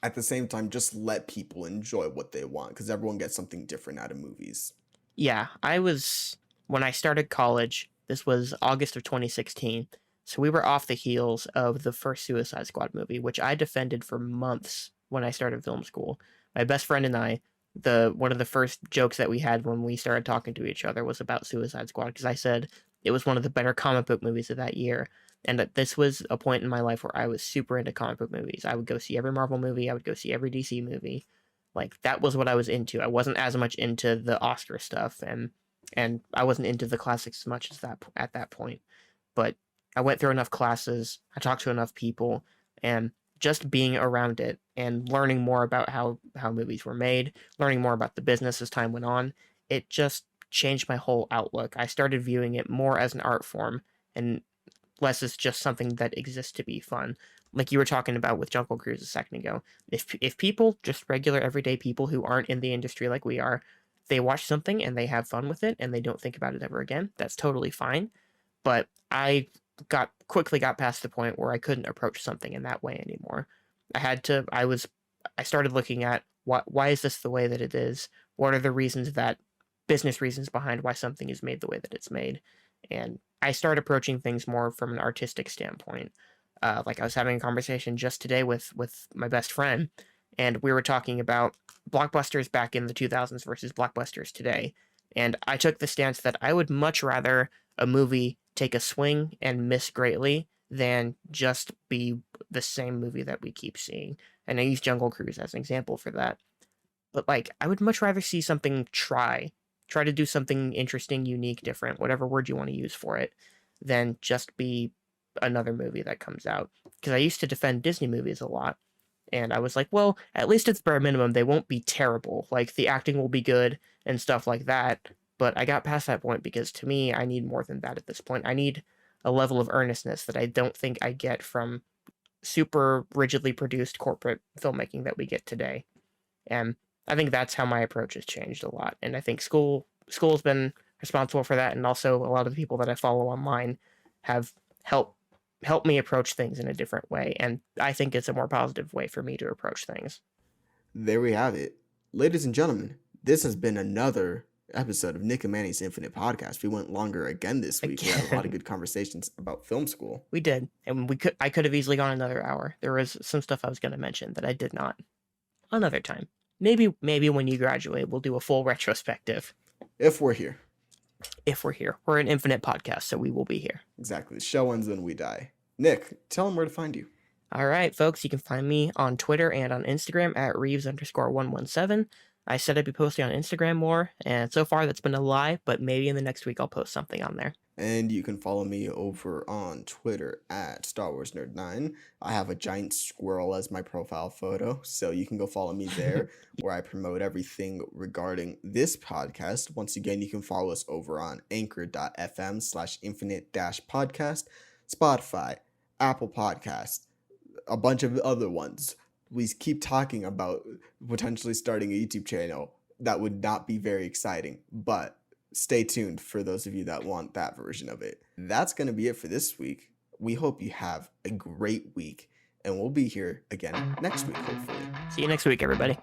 at the same time just let people enjoy what they want because everyone gets something different out of movies. Yeah. When I started college, this was August of 2016. So we were off the heels of the first Suicide Squad movie, which I defended for months when I started film school. My best friend and I, the one of the first jokes that we had when we started talking to each other was about Suicide Squad because I said it was one of the better comic book movies of that year. And that this was a point in my life where I was super into comic book movies. I would go see every Marvel movie, I would go see every DC movie. Like that was what I was into. I wasn't as much into the Oscar stuff, and I wasn't into the classics as much as that at that point. But I went through enough classes, I talked to enough people, and just being around it and learning more about how movies were made, learning more about the business as time went on, it just changed my whole outlook. I started viewing it more as an art form and less as just something that exists to be fun. Like you were talking about with Jungle Cruise a second ago. If people, just regular everyday people who aren't in the industry like we are, they watch something and they have fun with it and they don't think about it ever again, that's totally fine. But I got past the point where I couldn't approach something in that way anymore. I started looking at why is this the way that it is? What are the reasons that business reasons behind why something is made the way that it's made? And I start approaching things more from an artistic standpoint. Like I was having a conversation just today with my best friend, and we were talking about blockbusters back in the 2000s versus blockbusters today. And I took the stance that I would much rather a movie take a swing and miss greatly than just be the same movie that we keep seeing. And I use Jungle Cruise as an example for that. But like, I would much rather see something try to do something interesting, unique, different, whatever word you want to use for it, than just be another movie that comes out. Because I used to defend Disney movies a lot, and I was like, well, at least at the bare minimum, they won't be terrible. Like the acting will be good and stuff like that. But I got past that point because to me, I need more than that at this point. I need a level of earnestness that I don't think I get from super rigidly produced corporate filmmaking that we get today. And I think that's how my approach has changed a lot. And I think school's been responsible for that, and also a lot of the people that I follow online have helped me approach things in a different way. And I think it's a more positive way for me to approach things. There we have it. Ladies and gentlemen, this has been another episode of Nick and Manny's Infinite Podcast. We went longer again this week. We had a lot of good conversations about film school. We did, and I could have easily gone another hour. There was some stuff I was going to mention that I did not. Another time. Maybe when you graduate, we'll do a full retrospective. If we're here. We're an infinite podcast, so we will be here. Exactly. The show ends when we die. Nick, tell them where to find you. All right, folks, you can find me on Twitter and on Instagram at Reeves_117. I said I'd be posting on Instagram more, and so far that's been a lie, but maybe in the next week I'll post something on there. And you can follow me over on Twitter at Star Wars Nerd 9. I have a giant squirrel as my profile photo, so you can go follow me there, where I promote everything regarding this podcast. Once again, you can follow us over on anchor.fm/infinite-podcast, Spotify, Apple Podcasts, a bunch of other ones. We keep talking about potentially starting a YouTube channel. That would not be very exciting, but stay tuned for those of you that want that version of it. That's going to be it for this week. We hope you have a great week, and we'll be here again next week, hopefully. See you next week, everybody.